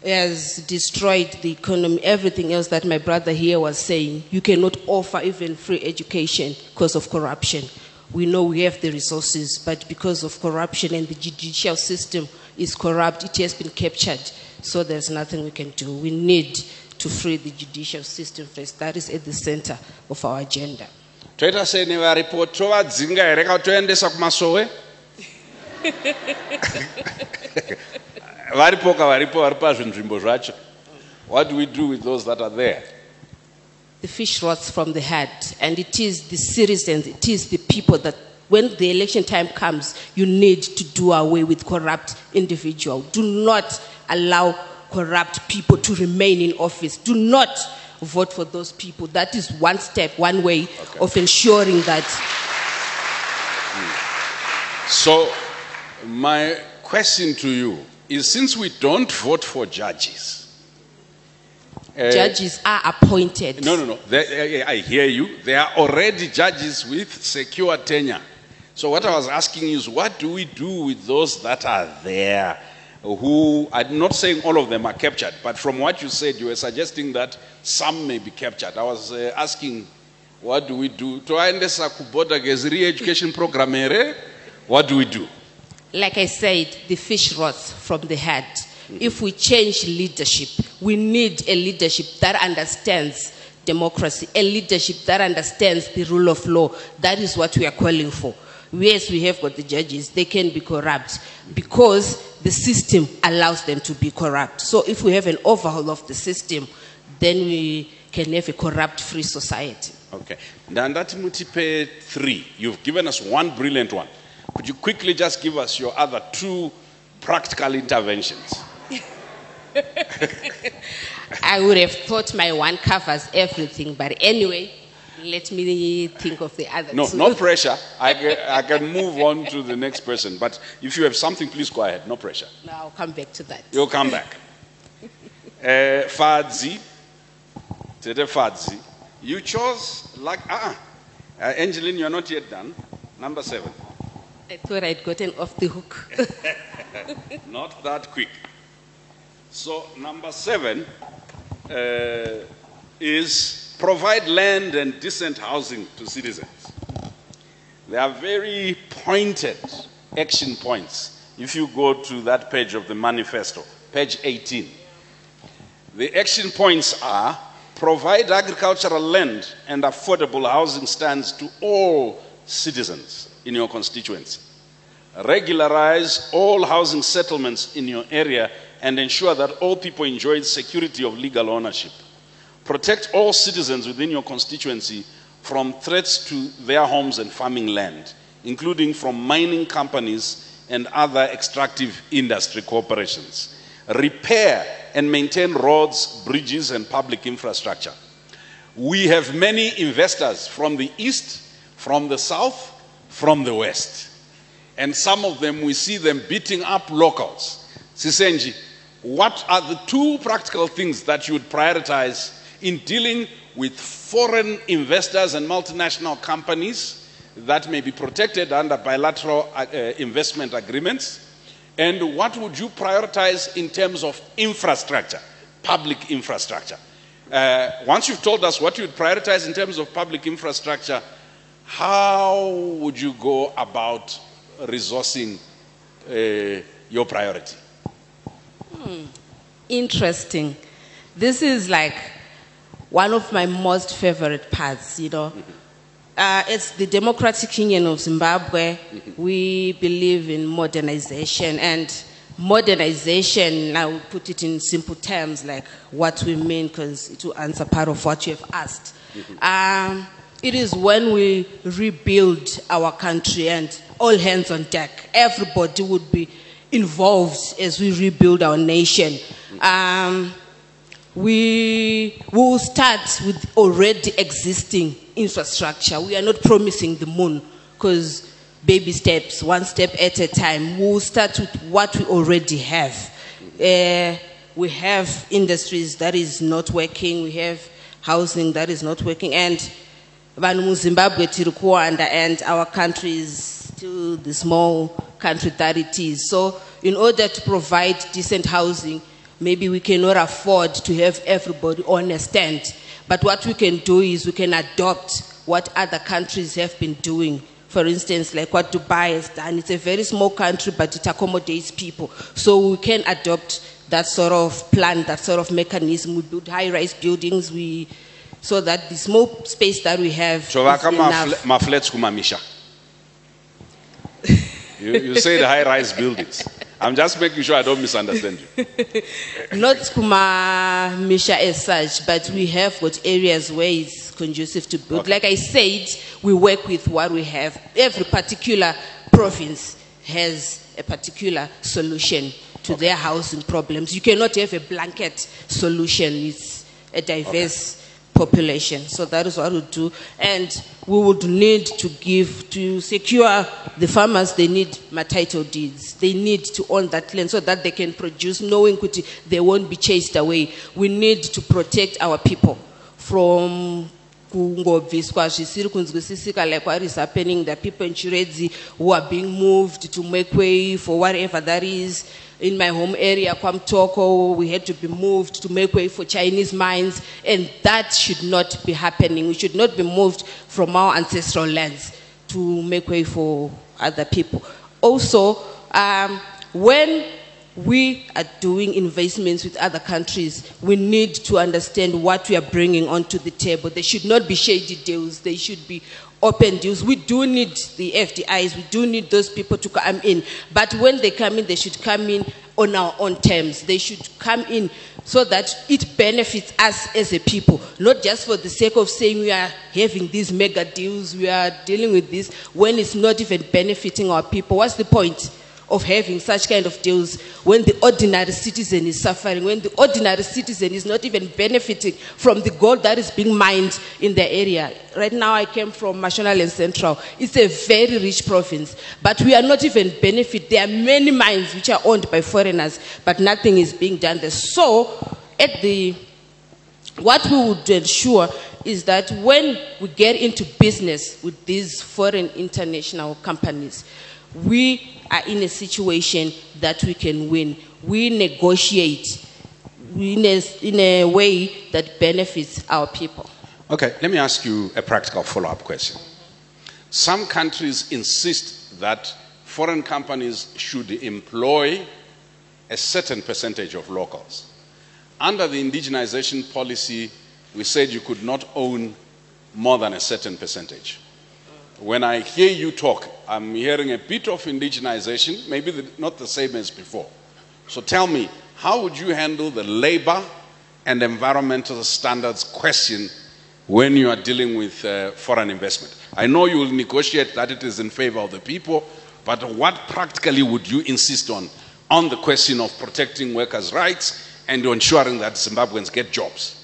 has destroyed the economy. Everything else that my brother here was saying, you cannot offer even free education because of corruption. We know we have the resources, but because of corruption and the judicial system is corrupt, it has been captured. So there's nothing we can do. We need to free the judicial system first. That is at the center of our agenda. Toita se ne varipo tova dzinga ereka toendesa kumasowe. Varipo zvinzvimbo zvacho. What do we do with those that are there? The fish rots from the head, and it is the citizens, it is the people that when the election time comes, you need to do away with corrupt individuals. Do not allow corrupt people to remain in office. Do not vote for those people. That is one step, one way of ensuring that. So, my question to you is, since we don't vote for judges, judges are appointed. No. I hear you. There are already judges with secure tenure. So what I was asking is, what do we do with those that are there who, I'm not saying all of them are captured, but from what you said, you were suggesting that some may be captured. I was asking, what do we do? Education program, what do we do? Like I said, the fish rots from the head. If we change leadership, we need a leadership that understands democracy, a leadership that understands the rule of law. That is what we are calling for. Yes, we have got the judges, they can be corrupt because the system allows them to be corrupt. So if we have an overhaul of the system, then we can have a corrupt-free society. Okay. Ndandati mutipe 3. You've given us one brilliant one. Could you quickly just give us your other 2 practical interventions? I would have thought my one covers everything, but anyway, let me think of the other 2. No pressure. I can move on to the next person. But if you have something, please go ahead. No pressure. No, I'll come back to that. You'll come back. Fadzi. Tete Fadzi. You chose like, Angeline, you're not yet done. Number 7. I thought I'd gotten off the hook. Not that quick. So number 7 is provide land and decent housing to citizens. They are very pointed action points. If you go to that page of the manifesto, page 18, the action points are provide agricultural land and affordable housing standards to all citizens in your constituency. Regularize all housing settlements in your area and ensure that all people enjoy the security of legal ownership. Protect all citizens within your constituency from threats to their homes and farming land, including from mining companies and other extractive industry corporations. Repair and maintain roads, bridges, and public infrastructure. We have many investors from the east, from the south, from the west. And some of them, we see them beating up locals. Sisenji, what are the 2 practical things that you would prioritize in dealing with foreign investors and multinational companies that may be protected under bilateral investment agreements? And what would you prioritize in terms of infrastructure, public infrastructure? Once you've told us what you would prioritize in terms of public infrastructure, how would you go about resourcing your priority? Interesting. This is like one of my most favorite parts, you know. It's the Democratic Union of Zimbabwe. We believe in modernization, and modernization, I will put it in simple terms, like what we mean, because it will answer part of what you have asked. It is when we rebuild our country and all hands on deck. Everybody would be involved as we rebuild our nation. We will start with already existing infrastructure. We are not promising the moon, because baby steps, one step at a time. We'll start with what we already have. We have industries that is not working. We have housing that is not working. And Zimbabwe and our country is still the small country that it is. So in order to provide decent housing, maybe we cannot afford to have everybody on a stand. But what we can do is we can adopt what other countries have been doing. For instance, like what Dubai has done. It's a very small country, but it accommodates people. So we can adopt that sort of plan, that sort of mechanism. We build high-rise buildings, so that the small space that we have is enough. You say the high-rise buildings. I'm just making sure I don't misunderstand you. Not Kuma Misha as such, but we have got areas where it's conducive to build. Okay. Like I said, we work with what we have. Every particular province has a particular solution to their housing problems. You cannot have a blanket solution. It's a diverse population. So that is what we do. And we would need to secure the farmers, they need my title deeds. They need to own that land so that they can produce, knowing they won't be chased away. We need to protect our people from like what is happening, the people in Chiredzi who are being moved to make way for whatever that is. In my home area, Kwamtoko, we had to be moved to make way for Chinese mines, and that should not be happening. We should not be moved from our ancestral lands to make way for other people. Also, when we are doing investments with other countries, we need to understand what we are bringing onto the table. There should not be shady deals. They should be open deals. We do need the FDIs. We do need those people to come in. But when they come in, they should come in on our own terms. They should come in so that it benefits us as a people, not just for the sake of saying we are having these mega deals, we are dealing with this, when it's not even benefiting our people. What's the point of having such kind of deals when the ordinary citizen is suffering, when the ordinary citizen is not even benefiting from the gold that is being mined in the area? Right now I came from National and Central. It's a very rich province, but we are not even benefit. There are many mines which are owned by foreigners, but nothing is being done there. So what we would ensure is that when we get into business with these foreign international companies, we are in a situation that we can win. We negotiate in a way that benefits our people. Okay, let me ask you a practical follow-up question. Some countries insist that foreign companies should employ a certain percentage of locals. Under the indigenization policy, we said you could not own more than a certain percentage. When I hear you talk, I'm hearing a bit of indigenization, maybe not the same as before. So tell me, how would you handle the labor and environmental standards question when you are dealing with foreign investment? I know you will negotiate that it is in favor of the people, but what practically would you insist on the question of protecting workers' rights and ensuring that Zimbabweans get jobs?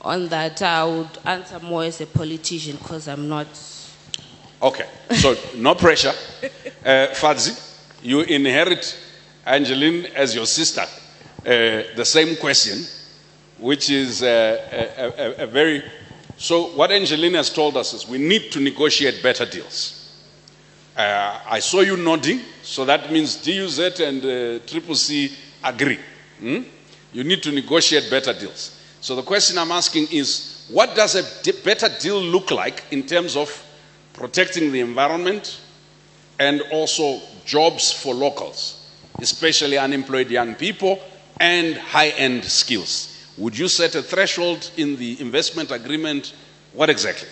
On that, I would answer more as a politician because I'm not. Okay, so no pressure. Fadzi, you inherit Angeline as your sister. The same question, which is a very... So what Angeline has told us is we need to negotiate better deals. I saw you nodding, so that means DUZ and CCC agree. You need to negotiate better deals. So the question I'm asking is, what does a better deal look like in terms of protecting the environment and also jobs for locals, especially unemployed young people and high-end skills? Would you set a threshold in the investment agreement? What exactly?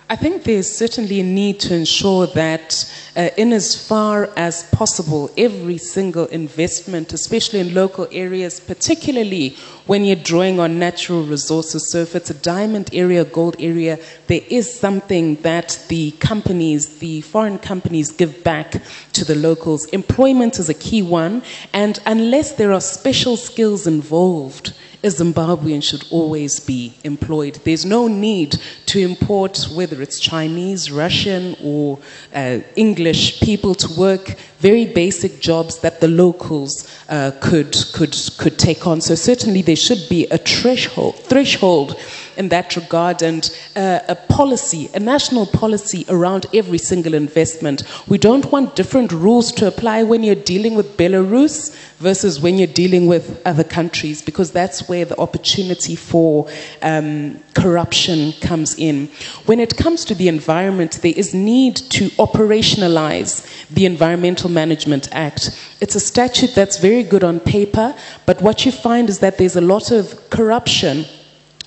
I think there's certainly a need to ensure that in as far as possible, every single investment, especially in local areas, particularly when you're drawing on natural resources, so if it's a diamond area, gold area, there is something that the companies, the foreign companies give back to the locals. Employment is a key one, and unless there are special skills involved, a Zimbabwean should always be employed. There's no need to import, whether it's Chinese, Russian, or English people to work very basic jobs that the locals could take on. So certainly there should be a threshold in that regard, and a policy, a national policy around every single investment. We don't want different rules to apply when you're dealing with Belarus versus when you're dealing with other countries, because that's where the opportunity for corruption comes in. When it comes to the environment, there is need to operationalize the Environmental Management Act. It's a statute that's very good on paper, but what you find is that there's a lot of corruption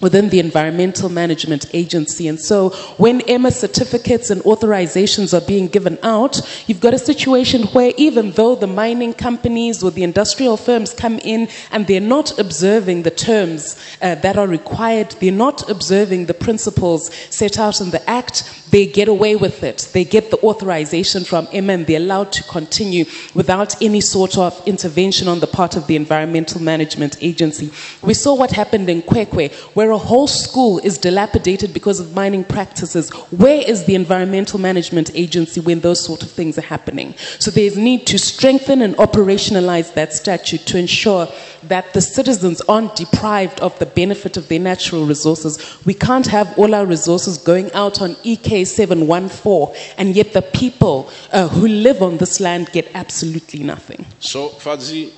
within the Environmental Management Agency. And so when EMA certificates and authorizations are being given out, you've got a situation where even though the mining companies or the industrial firms come in and they're not observing the terms that are required, they're not observing the principles set out in the Act, they get away with it. They get the authorization from EMA and they're allowed to continue without any sort of intervention on the part of the Environmental Management Agency. We saw what happened in Kwekwe, where a whole school is dilapidated because of mining practices. Where is the Environmental Management Agency when those sort of things are happening? So there's need to strengthen and operationalize that statute to ensure that the citizens aren't deprived of the benefit of their natural resources. We can't have all our resources going out on EK 714, and yet the people who live on this land get absolutely nothing. So, Fadzi,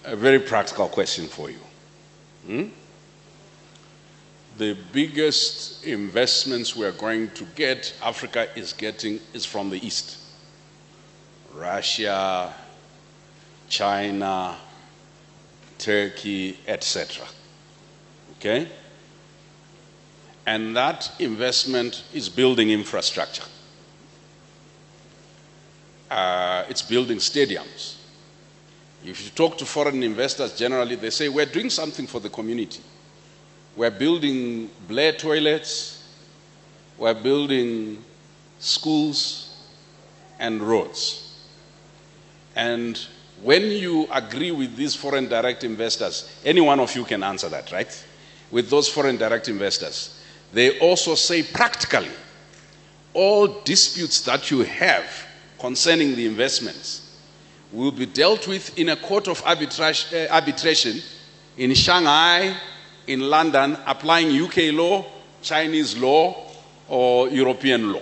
a very practical question for you. The biggest investments we are going to get, Africa is getting, is from the East. Russia, China, Turkey, etc. Okay? And that investment is building infrastructure. It's building stadiums. If you talk to foreign investors generally, they say, we're doing something for the community. We're building Blair toilets, we're building schools and roads. And when you agree with these foreign direct investors, any one of you can answer that, right? With those foreign direct investors, they also say practically, all disputes that you have concerning the investments will be dealt with in a court of arbitration in Shanghai, in London, applying UK law, Chinese law, or European law.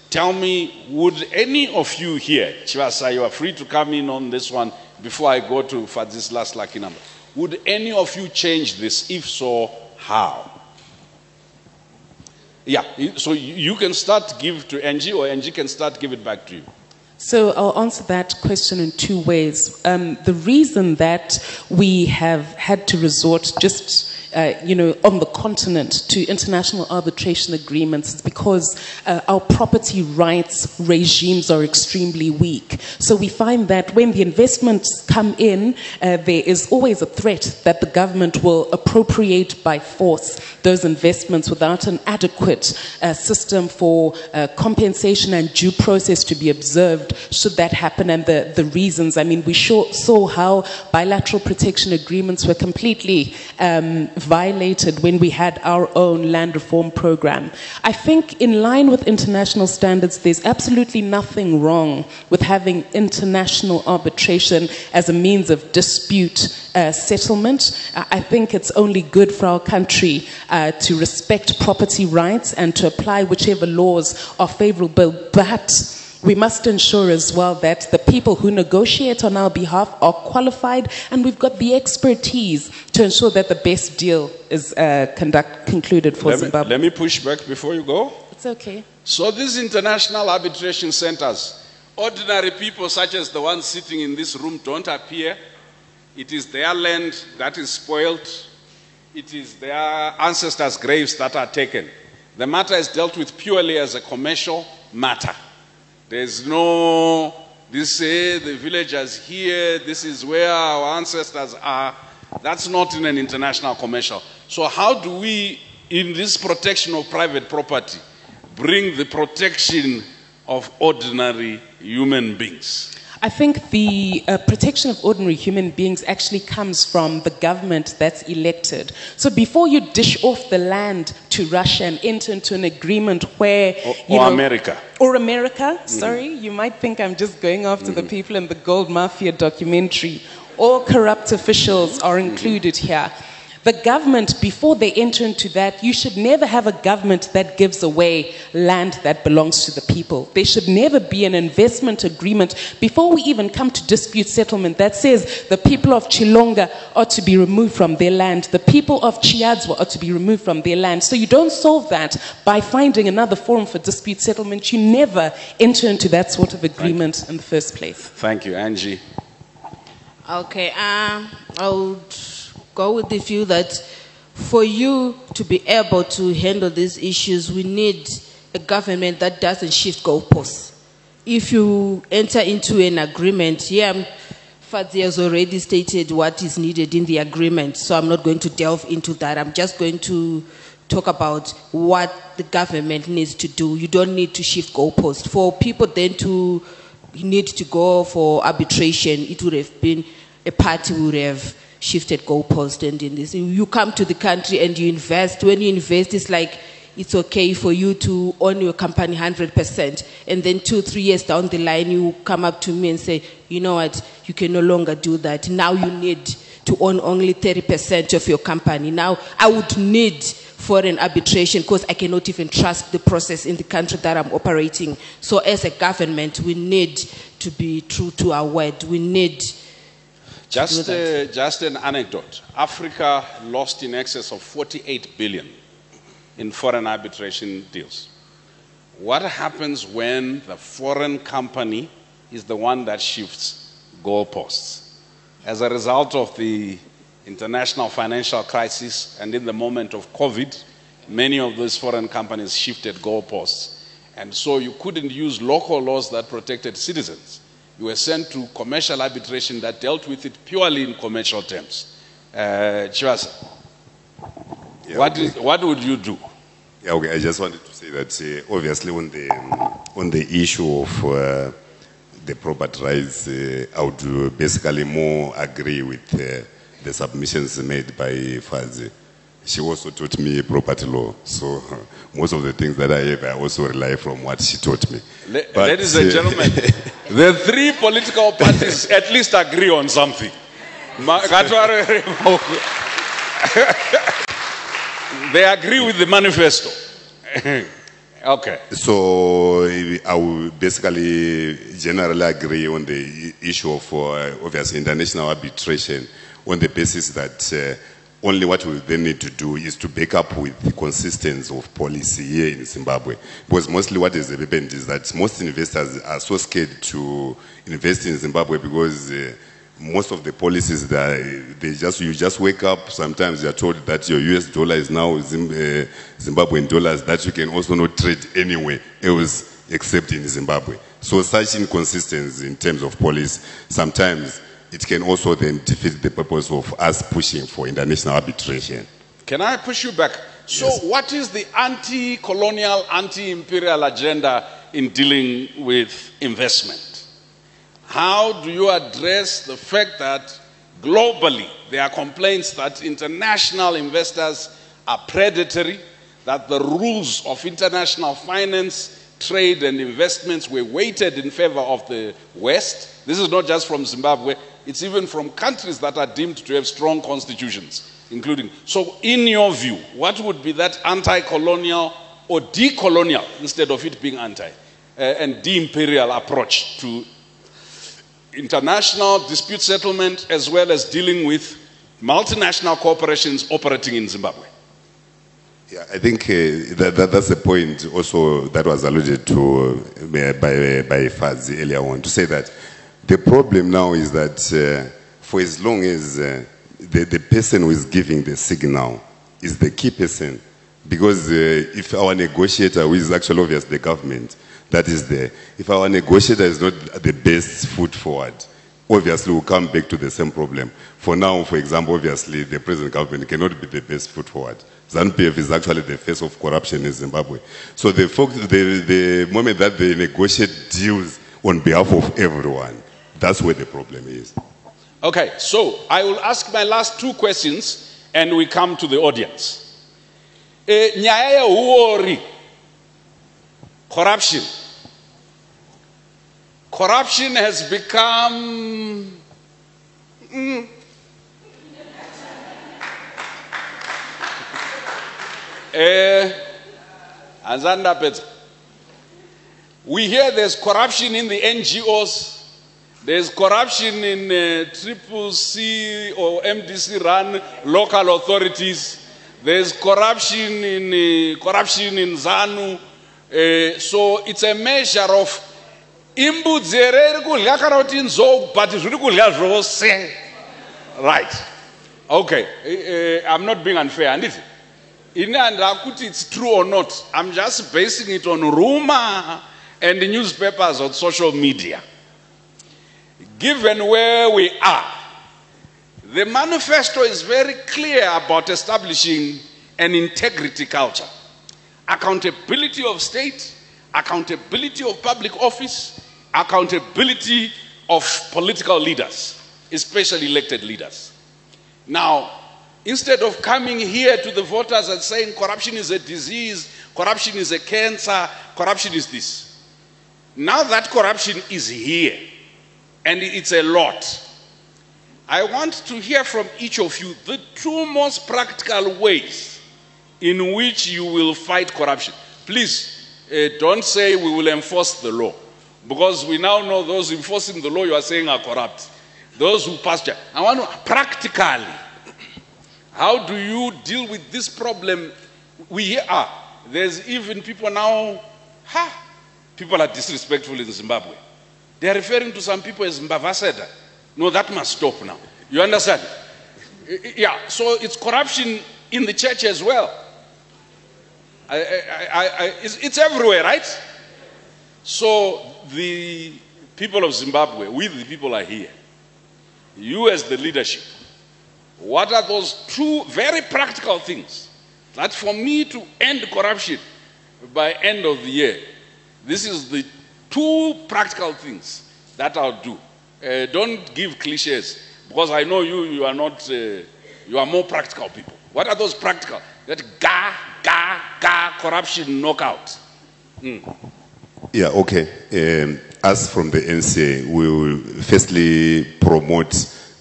Tell me, would any of you here, Chivasa, you are free to come in on this one before I go to for this last lucky number. Would any of you change this? If so, how? Yeah, so you can start give to Angie, or Angie can start give it back to you. So I'll answer that question in two ways. The reason that we have had to resort just on the continent to international arbitration agreements is because our property rights regimes are extremely weak. So we find that when the investments come in, there is always a threat that the government will appropriate by force those investments without an adequate system for compensation and due process to be observed should that happen, and the reasons. I mean, we saw how bilateral protection agreements were completely violated when we had our own land reform program. I think in line with international standards, there's absolutely nothing wrong with having international arbitration as a means of dispute settlement. I think it's only good for our country to respect property rights and to apply whichever laws are favorable, but we must ensure as well that the people who negotiate on our behalf are qualified, and we've got the expertise to ensure that the best deal is concluded for Zimbabwe. Let me push back before you go. It's okay. So these international arbitration centers, ordinary people such as the ones sitting in this room don't appear It is their land that is spoiled. It is their ancestors' graves that are taken. The matter is dealt with purely as a commercial matter. There's no, the villagers here, this is where our ancestors are. That's not in an international commercial. So how do we, in this protection of private property, bring the protection of ordinary human beings? I think the protection of ordinary human beings actually comes from the government that's elected. So before you dish off the land to Russia and enter into an agreement where... America. Or America, sorry. You might think I'm just going after the people in the Gold Mafia documentary. All corrupt officials are included here. The government, before they enter into that, you should never have a government that gives away land that belongs to the people. There should never be an investment agreement before we even come to dispute settlement that says the people of Chilonga ought to be removed from their land, the people of Chiadzwa ought to be removed from their land. So you don't solve that by finding another forum for dispute settlement. You never enter into that sort of agreement in the first place. Thank you. Angie. Okay, I would go with the view that for you to be able to handle these issues, we need a government that doesn't shift goalposts. If you enter into an agreement, Fadzi has already stated what is needed in the agreement, so I'm not going to delve into that. I'm just going to talk about what the government needs to do. You don't need to shift goalposts. For people then to need to go for arbitration, it would have been a party would have shifted goalposts, and in this, you come to the country and you invest. When you invest, it's like it's okay for you to own your company 100%, and then 2-3 years down the line, you come up to me and say, you know what, you can no longer do that. Now you need to own only 30% of your company. Now I would need for an arbitration because I cannot even trust the process in the country that I'm operating. So as a government, we need to be true to our word. We need just an anecdote. Africa lost in excess of 48 billion in foreign arbitration deals. What happens when the foreign company is the one that shifts goalposts? As a result of the international financial crisis and in the moment of COVID, many of those foreign companies shifted goalposts. And so you couldn't use local laws that protected citizens. You were sent to commercial arbitration that dealt with it purely in commercial terms. Chivasa, what would you do? Yeah, okay. I just wanted to say that obviously on the issue of the property rights, I would basically more agree with the submissions made by Fadzi. She also taught me property law, so most of the things that I have, I also rely from what she taught me. Ladies and gentlemen, the three political parties at least agree on something. They agree with the manifesto. Okay. So I will basically generally agree on the issue of obviously international arbitration on the basis that only what we then need to do is to back up with the consistency of policy here in Zimbabwe. Because mostly what has happened is that most investors are so scared to invest in Zimbabwe because most of the policies that you just wake up, sometimes you are told that your US dollar is now Zimbabwean dollars, that you can also not trade anywhere else except in Zimbabwe. So such inconsistency in terms of policy, sometimes it can also then defeat the purpose of us pushing for international arbitration. Can I push you back? So yes. What is the anti-colonial, anti-imperial agenda in dealing with investment? How do you address the fact that globally there are complaints that international investors are predatory, that the rules of international finance, trade and investments were weighted in favor of the West? This is not just from Zimbabwe, it's even from countries that are deemed to have strong constitutions, including. So in your view, what would be that anti-colonial or decolonial, instead of it being anti, and de-imperial approach to international dispute settlement as well as dealing with multinational corporations operating in Zimbabwe? Yeah, I think that's the point also that was alluded to by Fadzi earlier on, to say that the problem now is that for as long as the person who is giving the signal is the key person. Because if our negotiator, who is actually obviously the government, that is there, if our negotiator is not the best foot forward, obviously we'll come back to the same problem. For now, for example, obviously the present government cannot be the best foot forward. ZANU-PF is actually the face of corruption in Zimbabwe. So the moment that they negotiate deals on behalf of everyone, that's where the problem is. Okay, so I will ask my last two questions and we come to the audience. Nyaya huori, corruption. Corruption has become we hear there's corruption in the NGOs, there's corruption in Triple C or MDC run local authorities, there's corruption in ZANU. So it's a measure of right. Okay, I'm not being unfair, and it's true or not. I'm just basing it on rumor and the newspapers or social media. Given where we are, the manifesto is very clear about establishing an integrity culture, accountability of state, accountability of public office, accountability of political leaders, especially elected leaders. Now, instead of coming here to the voters and saying corruption is a disease, corruption is a cancer, corruption is this. Now that corruption is here, and it's a lot, I want to hear from each of you the two most practical ways in which you will fight corruption. Please, don't say we will enforce the law, because we now know those enforcing the law you are saying are corrupt. Those who pass. I want to practically, how do you deal with this problem? There's even people now, people are disrespectful in Zimbabwe. They are referring to some people as Mbavaseda. No, that must stop now. You understand? Yeah, so it's corruption in the church as well. It's everywhere, right? So the people of Zimbabwe, we the people are here. You as the leadership, what are those two very practical things that for me to end corruption by end of the year? This is the two practical things that I'll do. Don't give cliches, because I know you are not, you are more practical people. What are those practical? That corruption knockout. Yeah, okay. Us from the NCA, we will firstly promote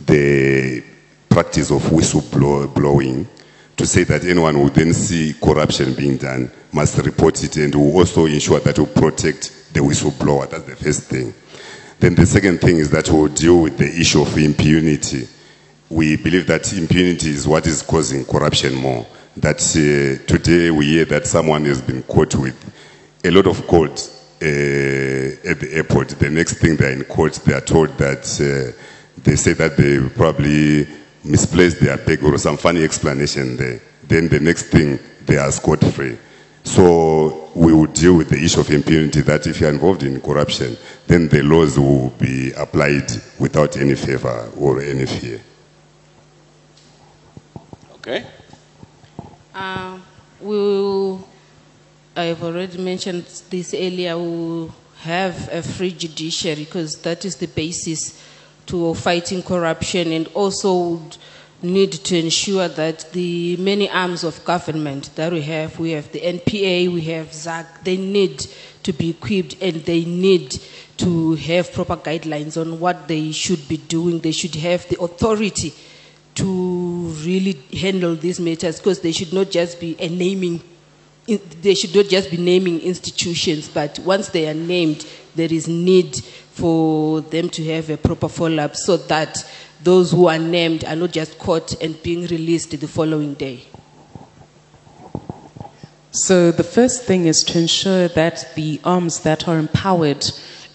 the practice of whistleblowing, to say that anyone who then see corruption being done must report it, and will also ensure that we protect the whistleblower. That's the first thing. Then the second thing is that we'll deal with the issue of impunity. We believe that impunity is what is causing corruption more. That today we hear that someone has been caught with a lot of court at the airport. The next thing they're in court, they are told that they say that they probably misplaced their bag or some funny explanation there. Then the next thing, they are scot-free. So we will deal with the issue of impunity, that if you're involved in corruption, then the laws will be applied without any favor or any fear. Okay. I've already mentioned this earlier, we will have a free judiciary, because that is the basis to fighting corruption, and also would need to ensure that the many arms of government that we have the NPA, we have ZAC, they need to be equipped, and they need to have proper guidelines on what they should be doing. They should have the authority to really handle these matters, because they should not just be naming institutions, but once they are named, there is need for them to have a proper follow-up, so that those who are named are not just caught and being released the following day. So the first thing is to ensure that the arms that are empowered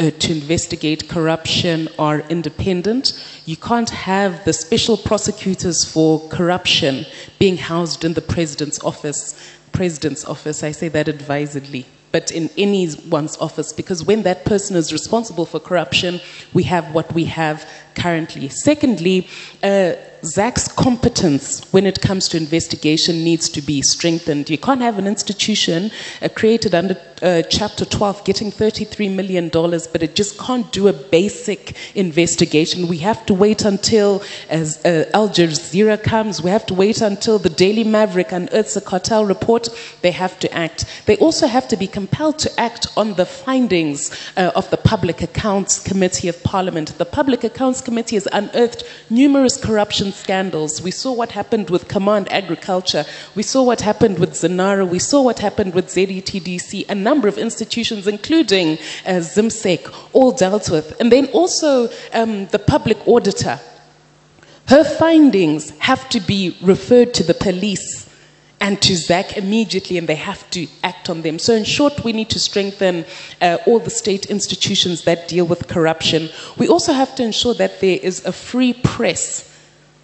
to investigate corruption are independent. You can't have the special prosecutors for corruption being housed in the president's office. I say that advisedly, but in anyone's office, because when that person is responsible for corruption, we have what we have currently. Secondly, ZAC's competence when it comes to investigation needs to be strengthened. You can't have an institution created under Chapter 12 getting $33 million, but it just can't do a basic investigation. We have to wait until Al Jazeera comes. We have to wait until the Daily Maverick unearths a cartel report. They have to act. They also have to be compelled to act on the findings of the Public Accounts Committee of Parliament. The Public Accounts Committee has unearthed numerous corruption scandals. We saw what happened with Command Agriculture. We saw what happened with Zenara. We saw what happened with ZETDC. A number of institutions, including ZimSec, all dealt with. And then also the public auditor. Her findings have to be referred to the police and to ZAC immediately, and they have to act on them. So in short, we need to strengthen all the state institutions that deal with corruption. We also have to ensure that there is a free press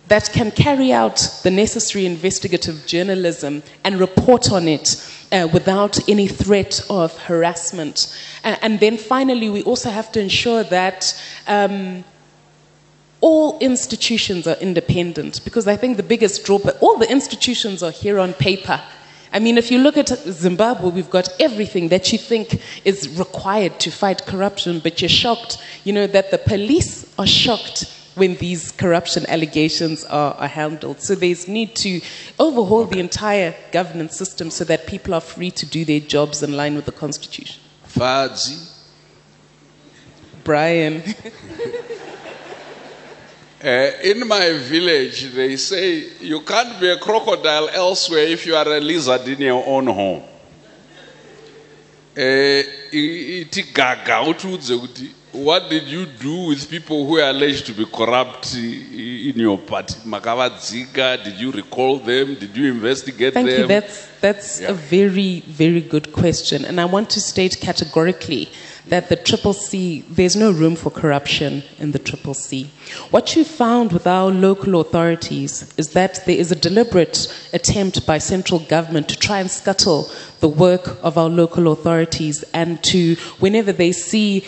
that can carry out the necessary investigative journalism and report on it without any threat of harassment. And then finally, we also have to ensure that all institutions are independent, because I think the biggest drawback, all the institutions are here on paper. I mean, if you look at Zimbabwe, we've got everything that you think is required to fight corruption, but you're shocked, that the police are shocked when these corruption allegations are handled. So there's need to overhaul the entire governance system so that people are free to do their jobs in line with the Constitution. Fadzi. Brian. In my village, they say you can't be a crocodile elsewhere if you are a lizard in your own home. What did you do with people who are alleged to be corrupt in your party? Makavadzika, did you recall them? Did you investigate them? Thank you. That's a very, very good question. And I want to state categorically that the CCC, there's no room for corruption in the CCC. What you found with our local authorities is that there is a deliberate attempt by central government to try and scuttle the work of our local authorities, and to, whenever they see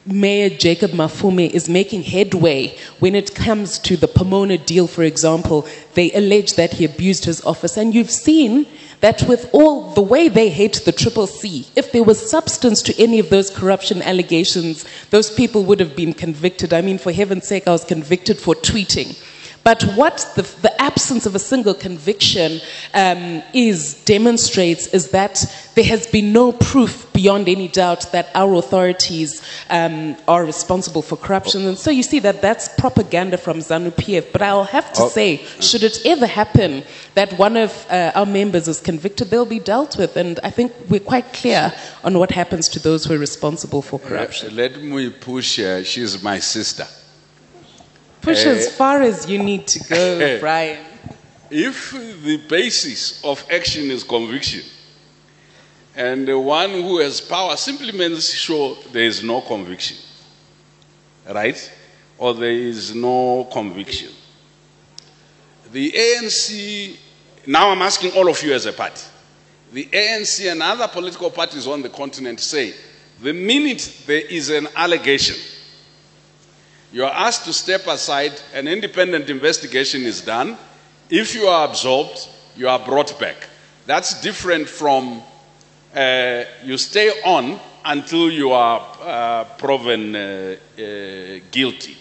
Mayor Jacob Mafume is making headway when it comes to the Pomona deal, for example, they allege that he abused his office. And you've seen that with all the way they hate the CCC, if there was substance to any of those corruption allegations, those people would have been convicted. I mean, for heaven's sake, I was convicted for tweeting. But what the absence of a single conviction demonstrates is that there has been no proof beyond any doubt that our authorities are responsible for corruption. And so you see that that's propaganda from ZANU-PF. But I'll have to say, should it ever happen that one of our members is convicted, they'll be dealt with. And I think we're quite clear on what happens to those who are responsible for corruption. Let me push her. She's my sister. Push as far as you need to go, Brian. If the basis of action is conviction, and the one who has power simply makes sure there is no conviction, right? Or there is no conviction. The ANC, now I'm asking all of you as a party, the ANC and other political parties on the continent say, the minute there is an allegation, you are asked to step aside, an independent investigation is done. If you are absolved, you are brought back. That's different from you stay on until you are proven guilty.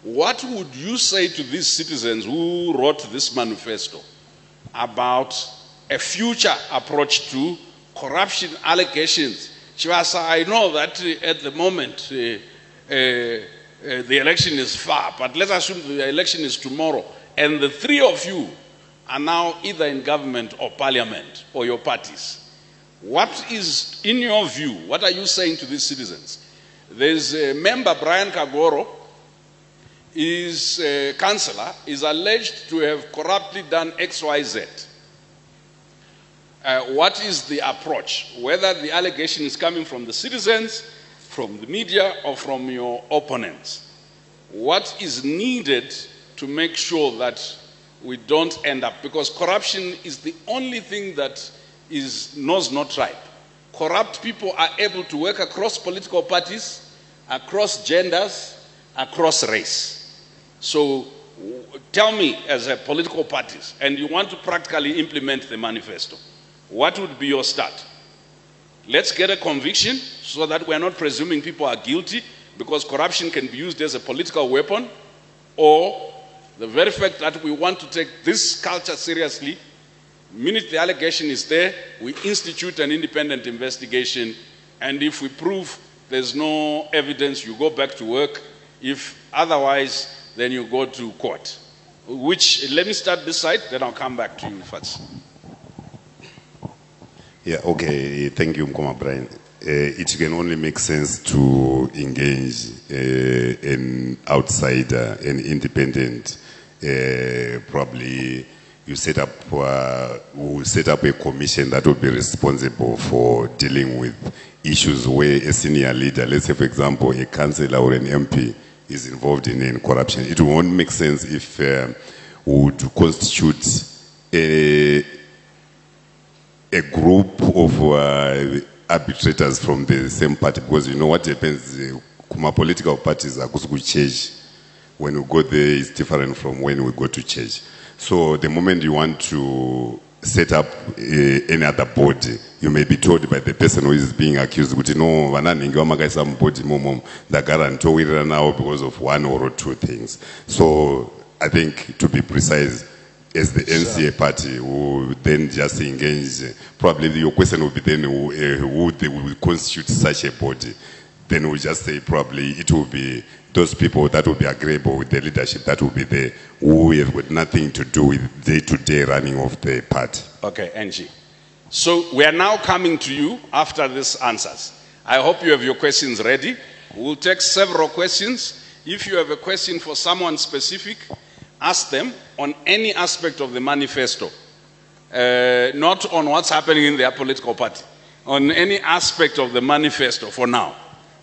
What would you say to these citizens who wrote this manifesto about a future approach to corruption allegations? Chivasa, I know that at the moment the election is far, but let's assume the election is tomorrow, and the three of you are now either in government or parliament or your parties. What is, in your view, what are you saying to these citizens? There's a member, Brian Kagoro, is a councillor, is alleged to have corruptly done XYZ. What is the approach? Whether the allegation is coming from the citizens from the media or from your opponents. What is needed to make sure that we don't end up, because corruption is the only thing that knows no tribe. Corrupt people are able to work across political parties, across genders, across race. So tell me, as a political parties, and you want to practically implement the manifesto, what would be your start? Let's get a conviction so that we're not presuming people are guilty, because corruption can be used as a political weapon, or the very fact that we want to take this culture seriously. The minute the allegation is there, we institute an independent investigation, and if we prove there's no evidence, you go back to work. If otherwise, then you go to court. Let me start this side, then I'll come back to you first. Yeah, okay, thank you, Mkoma Brian. It can only make sense to engage an outsider, an independent, probably you set up, we'll set up a commission that will be responsible for dealing with issues where a senior leader, let's say for example, a councillor or an MP is involved in corruption. It won't make sense if we would constitute a group of arbitrators from the same party, because you know what happens, political parties are going to change. When we go there, it's different from when we go to church. So the moment you want to set up any other body, you may be told by the person who is being accused, but you know, the guarantee now because of one or two things. So I think, to be precise, as the NCA party who then just engage, probably your question will be then who they will constitute such a body. Then we just say probably it will be those people that will be agreeable with the leadership that will be there, who have got nothing to do with day-to-day running of the party. Okay, Angie. So we are now coming to you after these answers. I hope you have your questions ready. We'll take several questions. If you have a question for someone specific, ask them on any aspect of the manifesto, not on what's happening in their political party, on any aspect of the manifesto for now.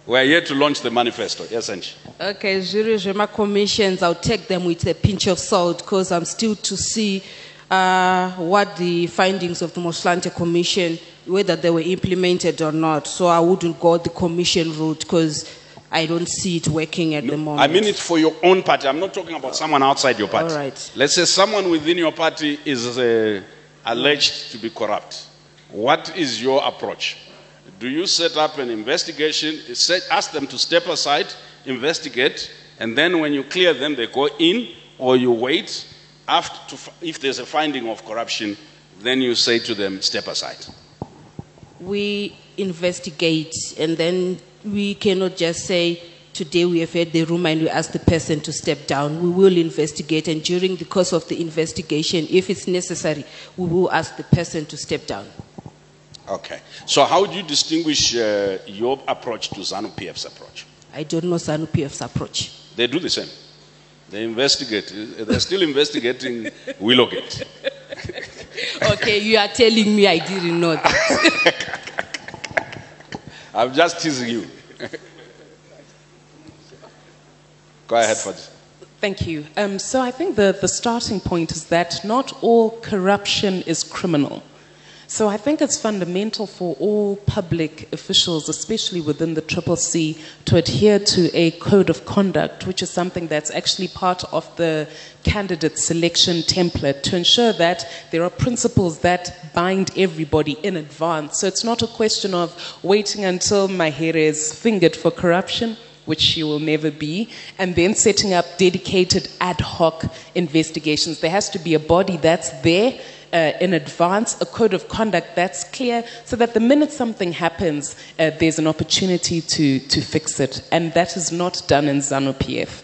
We're here to launch the manifesto. Yes, Angie. Okay, jury commissions, I'll take them with a pinch of salt, because I'm still to see what the findings of the Moslante Commission, whether they were implemented or not. So I wouldn't go the commission route, because I don't see it working at the moment. I mean it for your own party. I'm not talking about someone outside your party. All right. Let's say someone within your party is alleged to be corrupt. What is your approach? Do you set up an investigation, ask them to step aside, investigate, and then when you clear them, they go in, or you wait, if there's a finding of corruption, then you say to them, step aside? We investigate, and then we cannot just say, today we have had the rumor and we ask the person to step down. We will investigate, and during the course of the investigation, if it's necessary, we will ask the person to step down. Okay. So how do you distinguish your approach to ZANU-PF's approach? I don't know ZANU-PF's approach. They do the same. They investigate. They're still investigating Willowgate. Okay, you are telling me I didn't know that. I'm just teasing you. Go ahead, Fadzi. Thank you. So I think the starting point is that not all corruption is criminal. So I think it's fundamental for all public officials, especially within the CCC, to adhere to a code of conduct, which is something that's actually part of the candidate selection template, to ensure that there are principles that bind everybody in advance. So it's not a question of waiting until Mahere is fingered for corruption, which she will never be, and then setting up dedicated ad hoc investigations. There has to be a body that's there in advance, a code of conduct that's clear, so that the minute something happens, there's an opportunity to fix it. And that is not done in ZANU-PF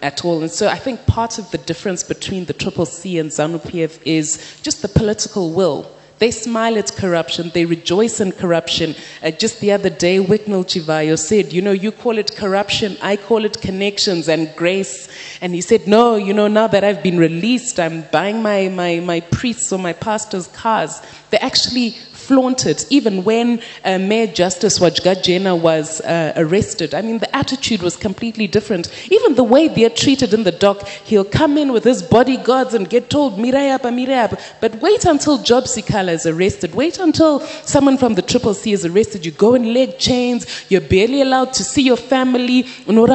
at all. And so I think part of the difference between the CCC and ZANU-PF is just the political will. They smile at corruption. They rejoice in corruption. Just the other day, Wicknell Chivayo said, you call it corruption, I call it connections and grace. And he said, no, now that I've been released, I'm buying my priests or my pastors' cars. They actually flaunt it. Even when Mayor Justice Wajgajena was arrested, I mean, the attitude was completely different. Even the way they're treated in the dock, he'll come in with his bodyguards and get told, Mirayapa. But wait until Job Sikala is arrested. Wait until someone from the CCC is arrested. You go in leg chains. You're barely allowed to see your family. All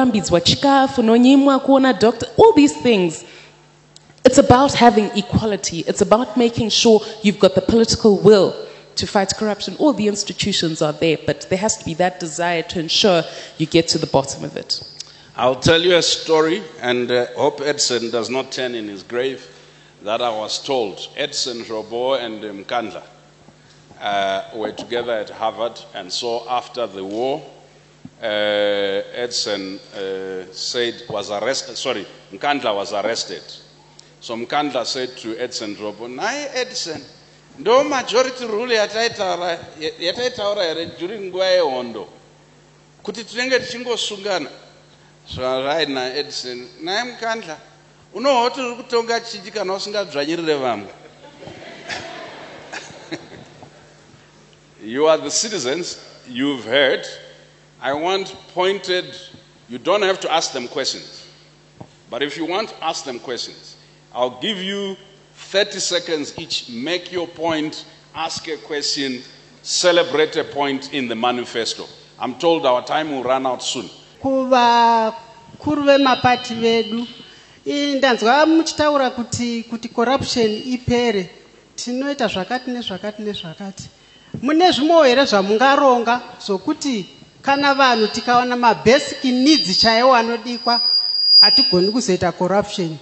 these things. It's about having equality. It's about making sure you've got the political will to fight corruption. All the institutions are there, but there has to be that desire to ensure you get to the bottom of it. I'll tell you a story, and hope Edson does not turn in his grave, that I was told. Edson, Robo, and Mkandla were together at Harvard, and so after the war, Edson Mkandla was arrested. So Mkandla said to Edson Robo, "Nai Edson, no majority rule yataitaura during nguva yehondo kuti tinenge tichingosungana." So right now Edson, "Nai Mkandla, unohoti uri kutonga chiji kana usingadzvanyirire vamwe." You are the citizens, you've heard. I want pointed, you don't have to ask them questions. But if you want to ask them questions, I'll give you 30 seconds each. Make your point, ask a question, celebrate a point in the manifesto. I'm told our time will run out soon. Kuva kuruve mapati vedu ndanzwa muchitaura kuti corruption ipere tinoita zvakati nezvakati. Mune zvimwe here zvamungaronga zvokuti kana vanhu tikawana mabasic needs chaiwo anodikwa hatigoni kuzoita corruption.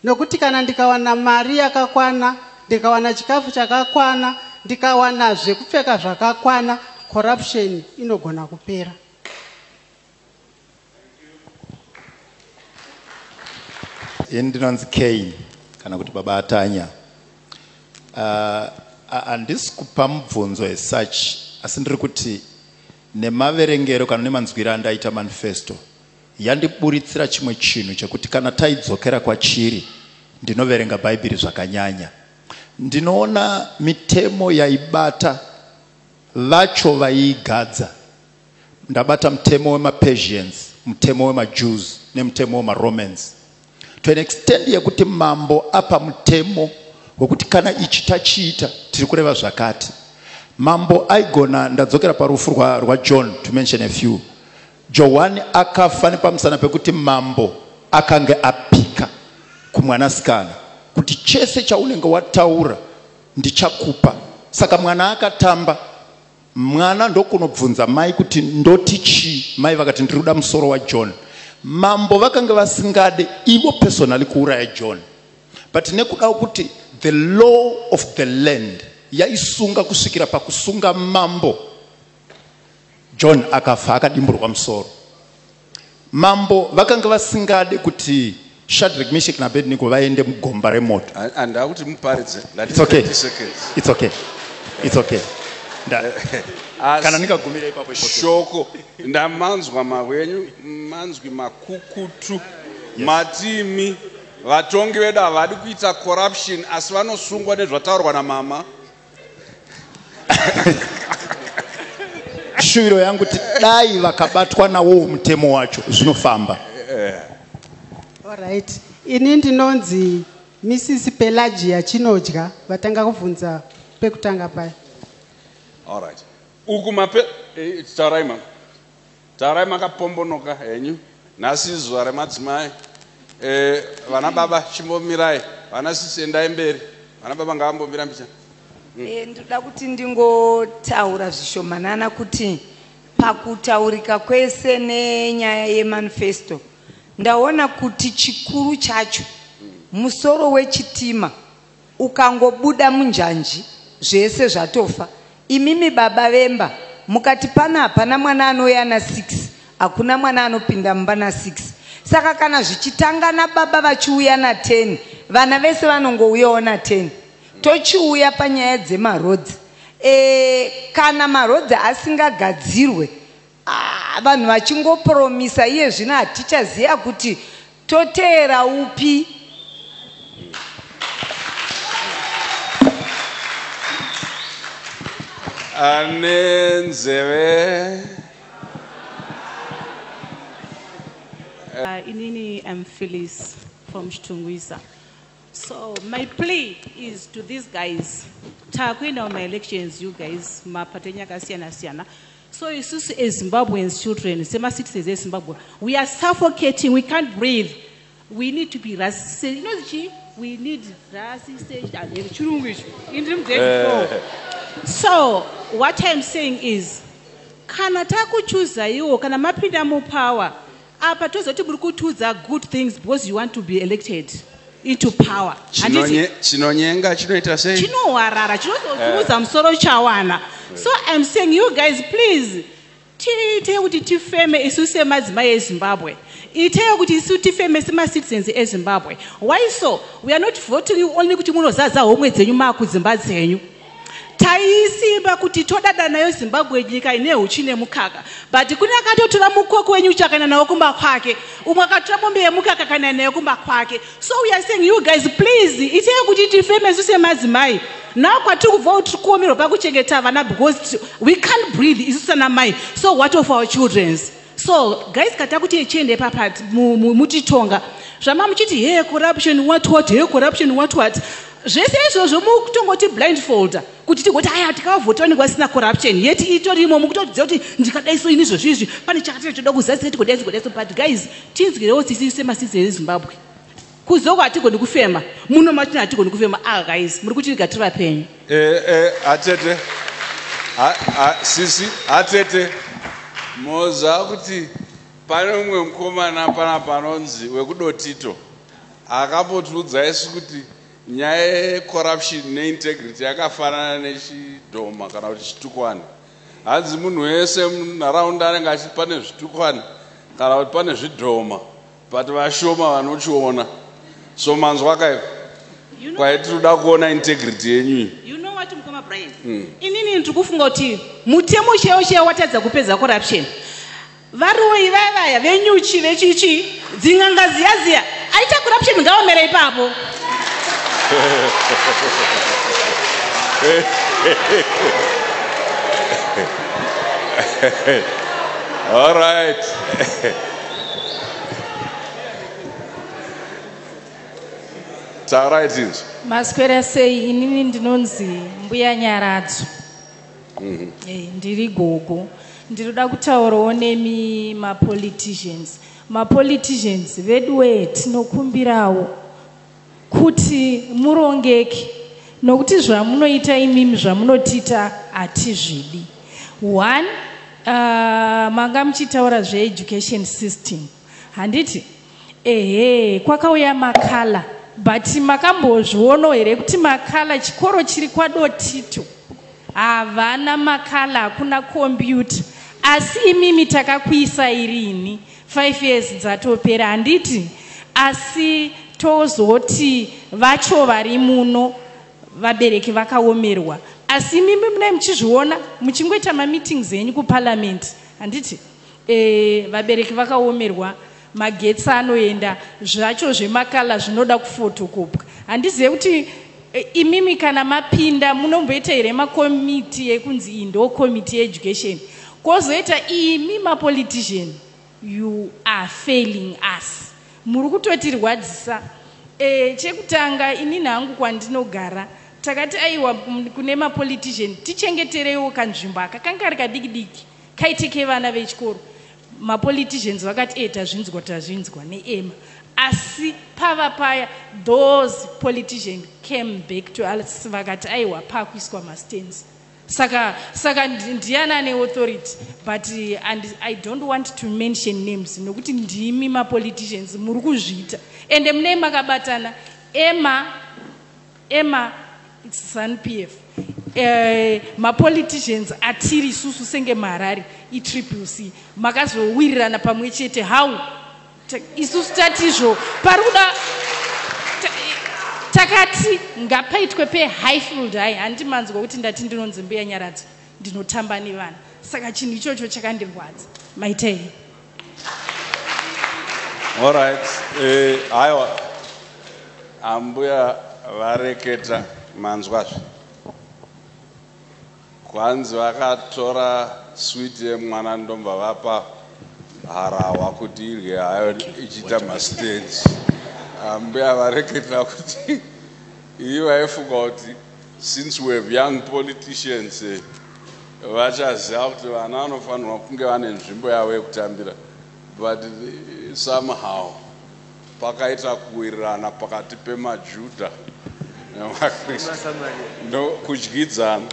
Nokuti kana ndikawana mari yakakwana, ndikawana chikafu chakakwana, ndikawana zvekupfeka zvakakwana, corruption inogona kupera. Ndinonzi K kana kuti baba atanya. Handisi kupa mubvunzo as such, asi ndiri kuti nemaverengero kana nemanzwiro andaita manifesto yandiburitsira chimwe chinhu chekuti kana taidzokera kwachiri ndinoverenga bhaibheri zvakanyanya. Ndinoona mitemo yaibata vacho vaiigadza. Ndabata mutemo wemaPersians, mutemo wemaJews nemutemo wemaRomans. To an extent yekuti mambo apa mutemo wekuti kana ichi tachiita tiri kureva zvakati. Mambo aigona, ndadzokera parufu rwa John to mention a few. John akafa nepamusana pekuti mambo akange apika kumwanasikana kuti chese chaunenge wataura ndichakupa. Saka mwana akatamba, mwana ndokunobvunza mai kuti ndoti chi, mai vakati ndiruda musoro wa John. Mambo vakange vasingade ivo personally kuuraya John, but nekuda kuti the law of the land yaisunga kusvikira pakusunga mambo, John akafa akadimburwa musoro. Mambo vakanga vasingade kuti Shadrach, Meshach naAbednego vaende mugomba remoto. And I would muparidze. It's okay. It's okay. It's okay. Kana nikagumira ipapo shoko ndamanzwa mahwenyu, manzwi makukutu, matimi, vatongi vedu havadi kuita corruption asi vanosungwa nezvataurwa namama. Shuviro yangu kuti dai vakabatwa nawo mutemo wacho zvinofamba. All right. Ini ndinonzi Mrs. Pelagia Chinodya vatanga kuvunza pekutanga paya. All right. Taraima kapombonoka henyu nasi zuva remadzimai. Vana baba chimbomirai, vana sisi endai mberi, vana baba ngavambombira mbichana. Ndoda kuti ndingotaura zvishomanana kuti pakutaurika kwese nenyaya yemanifesto ndaona kuti chikuru chacho musoro wechitima ukangobuda munjanji zvese zvatofa. Imimi baba vemba mukati pana hapana mwana anouya na6, hakuna mwana anopinda mumba na6. Saka kana zvichitanga nababa vachiuya na10, vana vese vanongouyawo na10. tochiuya panyaya dzemarodzi. Kana marodzi asingagadzirwe, vanhu vachingopromisa iye zvino hatichaziva kuti toteera upi. Anenzeve. Inini, I'm Phyllis from Chitungwisa. So my plea is to these guys. Takwenda my elections, you guys, mapatenya kasiyana siyana. So as Zimbabweans children, same citizens in Zimbabwe, we are suffocating. We can't breathe. We need to be racist. You know, we need racist. So what I'm saying is, kana takuchuza iwo kana mapinda mu power. Apa tozoti muri kutuza good things because you want to be elected into power. Chinonyenga chinoita sei? Chinowarara, chinozokuza musoro chawana. So I'm saying you guys please tiite kuti tifeme isu semadzimai eZimbabwe. Ite kuti isu tifeme sema citizens eZimbabwe. Why so? We are not voting you only kuti munozaza homwe dzenyu makudzimba dzenyu. Taisimba kuti todada nayo Zimbabwe nyika ine uchine mukaka. But kuna katotora mukoko wenyu chakana nawo kumba kwake. Umwe akatora mombe yemukaka kana nayo kumba kwake. So we are saying you guys please ite kuti tifeme isu semadzimai. Now kwatiri vote kuomero pakuchengeta vana because we can't breathe isu sana mai. So what of our children's? So guys kata kuti echende papati mutitonga. Zvama muchiti hey corruption what hey corruption what. Zvese izvozvo mukutongoti blindfold kuti tigoti aya tikavhota nekuva sina corruption yeti itorimo mukutodziva kuti ndikadaiso ini izvozvizvi pane chakati toda kuzadzisa tigodaiso but guys tinzwirewo sisi semasisi eZimbabwe kuzoko hatigoni kufema muno matini hatigoni kufema guys muri kuti rigatira penyu atete sisi atete moza kuti pane umwe mukomana pana panonzi wekudotito akapotiudza isu kuti nyaya corruption neintegrity yakafanana nechidhoma kana kuti chitukwane. Hanzi munhu wese munharaunda anenge achiti pane zvitukwane kana kuti pane zvidhoma but vashoma vanochiona. So manzwa kaipo kwaitinoda kuona integrity yenyu. You know what Mukoma Brian? Inini ndiri kufunga kuti mutemo cheo watadza kupedza corruption. Varoi vaya venyuchi vechichi dzinganga ziyaziya aita corruption ngaomera ipapo. All right. Tauraitinzo. Maswera sei inini ndinonzi mbuya Nyaradzo. Ndiri gogo. Ndiroda kutaurawo nemi mapoliticians. Mapoliticians vedu tinokumbirawo kuti murongeke nokuti zvamunoita imimi zvamunotiita hatizvidi. One, manga muchitaura zveeducation system. Handiti kwakauya makala but makambozvionawo here kuti makala chikoro chiri kwadotito havana makala hakuna computer asi imimi takakuisa irini 5 years dzatopera. Handiti asi tozoti vacho vari muno vabereki vakaomerwa asi mimi mune muchizviona muchingoita mameetings enyu kuparliament. Handiti vabereki vakaomerwa magetsi anoenda zvacho zvemakala zvinoda kufotokopwa. Handizive kuti imimi kana mapinda munomboita here makomiti ekunzi iyi ndo komiti yeeducation kwozoita imi mapolitician you are failing us. Muri kutotirwadzisa. Chekutanga inini hangu kwandinogara takati aiwa kune mapolitician tichengeterewo kanzvimbo aka kanga kari kadiki kaiteke vana vechikoro. Mapoliticians vakati tazvinzwa neema asi pava paya those politicians came back to us vakati aiwa pakuiswa mastands. Saka ndiana neauthority but and I don't want to mention names nokuti ndimi mapoliticians muri kuzviita ende mune makabatana Emma it's ZANU-PF. Mapoliticians atiri isusu senge marari iCCC makazowirirana pamwe chete how isusu tatizvo parikuda akati ngapaitwe pe-Highfield hai handimanzwa kuti ndati ndinonzi mbuya Nyaradzi ndinotamba nevana saka chinhu ichocho chakandirwadza maitei. All right. Aiwa ambuya vareketa manzwazve kwanzi vakatora switi yemwana ndomba vapa harawa kuti irye hayo ichiita mastage. Ambuya vareketa kuti ivo vaifunga kuti since we have young politicians vachaziva kuti vana vanofanirwa kunge vane nzvimbo yavo yekutambira, but somehow pakaita kuwirirana pakati pemaJudha nemaKristu kudyidzana.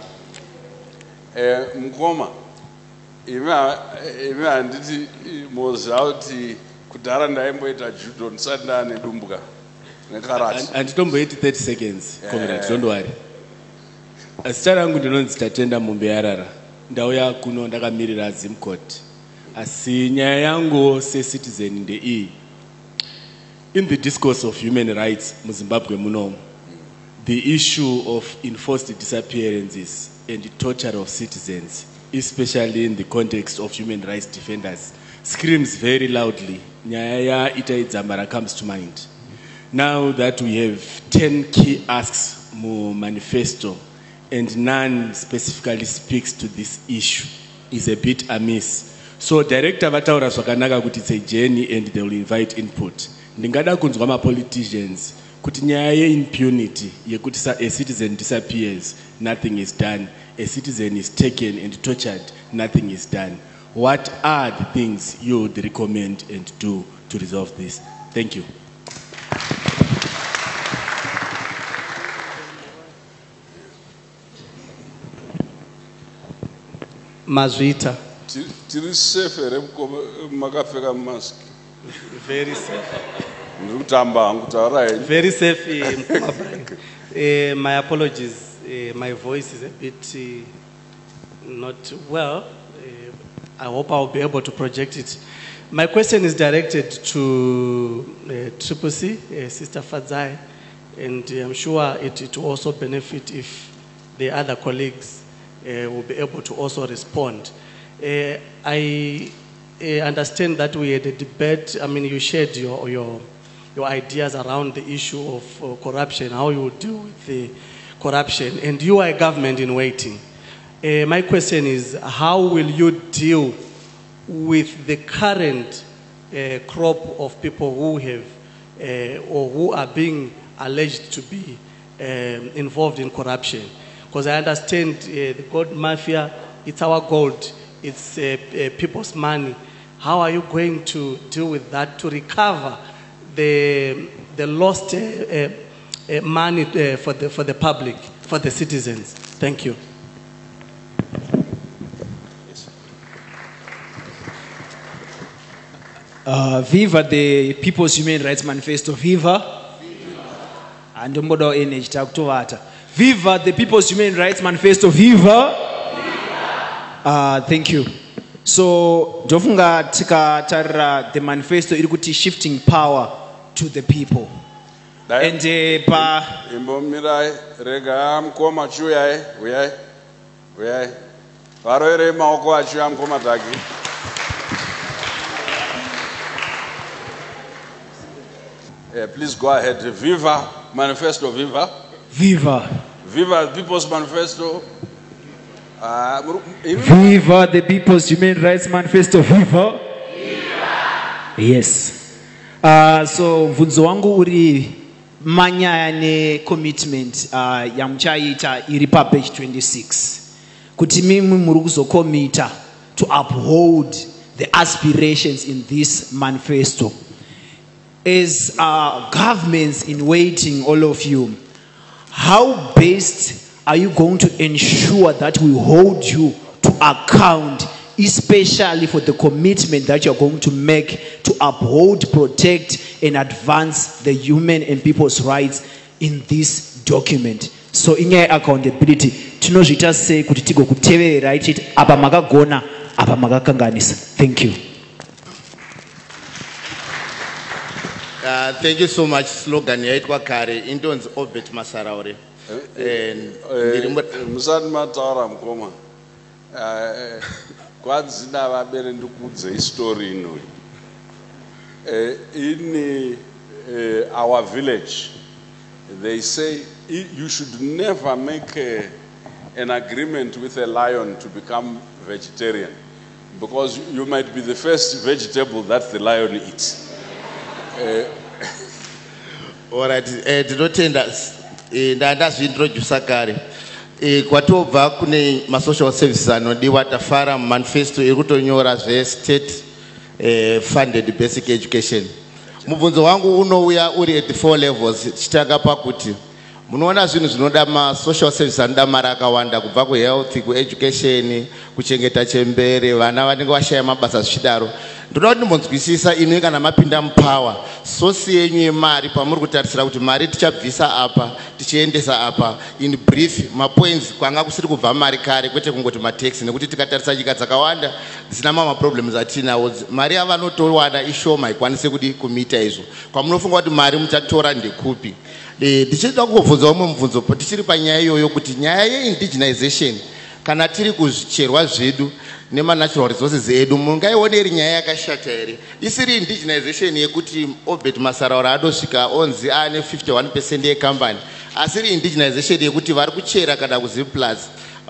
Mukoma, imi handiti moziva kuti kudhara ndaimboita judo ndisati ndane dumbuka nekarati. Handitomboiti 30 seconds, comrade, don't worry. Zita rangu ndinonzi Tatenda Mumbeyarara, ndauya kuno ndakamirira ZimCourt. Asi nyaya yangu se-citizen ndeiyi. In the discourse of human rights mu Zimbabwe muno, the issue of enforced disappearances and the torture of citizens, especially in the context of human rights defenders, screams very loudly. Nyaya Itai Dzamara comes to mind. Now that we have 10 key asks mu manifesto and none specifically speaks to this issue, is a bit amiss. So director vataura zvakanaka kuti it's a journey and they will invite input. Ndingada kunzwa ma politicians kuti nyaya ye-impunity yekuti a citizen disappears, nothing is done. A citizen is taken and tortured, nothing is done. What are the things you would recommend and do to resolve this? Thank you. Mazvita. Tiri safe here makapfeka mask. Very safe. Ndikutamba hangu taura henyu. Very safe. My apologies. My voice is a bit not well. I hope I'll be able to project it. My question is directed to Triple C, Sister Fadzai, and I'm sure it will also benefit if the other colleagues will be able to also respond. I understand that we had a debate. I mean, you shared your ideas around the issue of corruption, how you deal with the corruption, and you are a government in waiting. My question is, how will you deal with the current crop of people who have or who are being alleged to be involved in corruption? Because I understand the gold mafia, it's our gold, it's people's money. How are you going to deal with that to recover the lost money for the public, for the citizens? Thank you. Viva the People's Human Rights Manifesto. Viva. And energy Viva the People's Human Rights Manifesto. Viva. Thank you. So Dofunga Tika the manifesto irikuti shifting power to the people. And pa Imbomirai rega mkoma chuya uyai varoere maoko achuya mkoma taki. Please go ahead. Viva Manifesto. Viva. Viva. Viva People's Manifesto. Viva the People's Human Rights Manifesto. Viva. Viva. Yes. So mvunzo wangu uri manyaya ne commitment ya mchaita iri pa page 26. Kuti mimi muri kuzokomita to uphold the aspirations in this manifesto. As governments in waiting, all of you, how best are you going to ensure that we hold you to account, especially for the commitment that you're going to make to uphold, protect, and advance the human and people's rights in this document? So in your accountability, tinozvita sei kuti tigo kuteverera ichiti apa makagona apa makakanganisa. Thank you. Thank you so much. Slogan yaitwa kare indonzi Obet Masaraure. Musati mataura mukoma. Kwadzina vabere ndikudze story inoi. In our village, they say you should never make an agreement with a lion to become vegetarian, because you might be the first vegetable that the lion eats. All right, tinotenda ndandazviintrodusa kare. Kwatobva kune ma-social services anodiwa tafara manifesto irikutonyora zve-state funded basic education. Mubvunzo wangu unouya uri at 4 levels. Chitanga pakuti munoona zvinhu zvinoda ma-social services anoda mari akawanda, kubva kuhealth, kueducation, kuchengeta chembere, vana vanenge vashaya mabasa zvichidaro. Ndoda kuti ndimbonzwisisa inui kana mapinda mupower, sosi yenyu yemari pamuri kutarisira kuti mari tichabvisa apa tichiendesa apa, in brief mapoints kwanga kusiri kubva mari kare kwete kungoti matax, nekuti tikatarisa nyika dzakawanda dzisina maproblems atinawo, mari yavanotowana ishoma haikwanisi kudi kumita izvo. Kwamunofunga kuti mari muchatora ndekupi? Ndichida kungobvunza umwe mubvunzo tichiri panyaya iyoyo kuti nyaya ye-indigenization kana tiri kuzvicherwa zvedu nema-natural resources edu mungaione nyaya yakashata here? Isiri indigenization yekuti Obet Masaraura adosvika onzi ane 51% yekambani, asiri indigenization yekuti vari kuchera kana kuZimPlus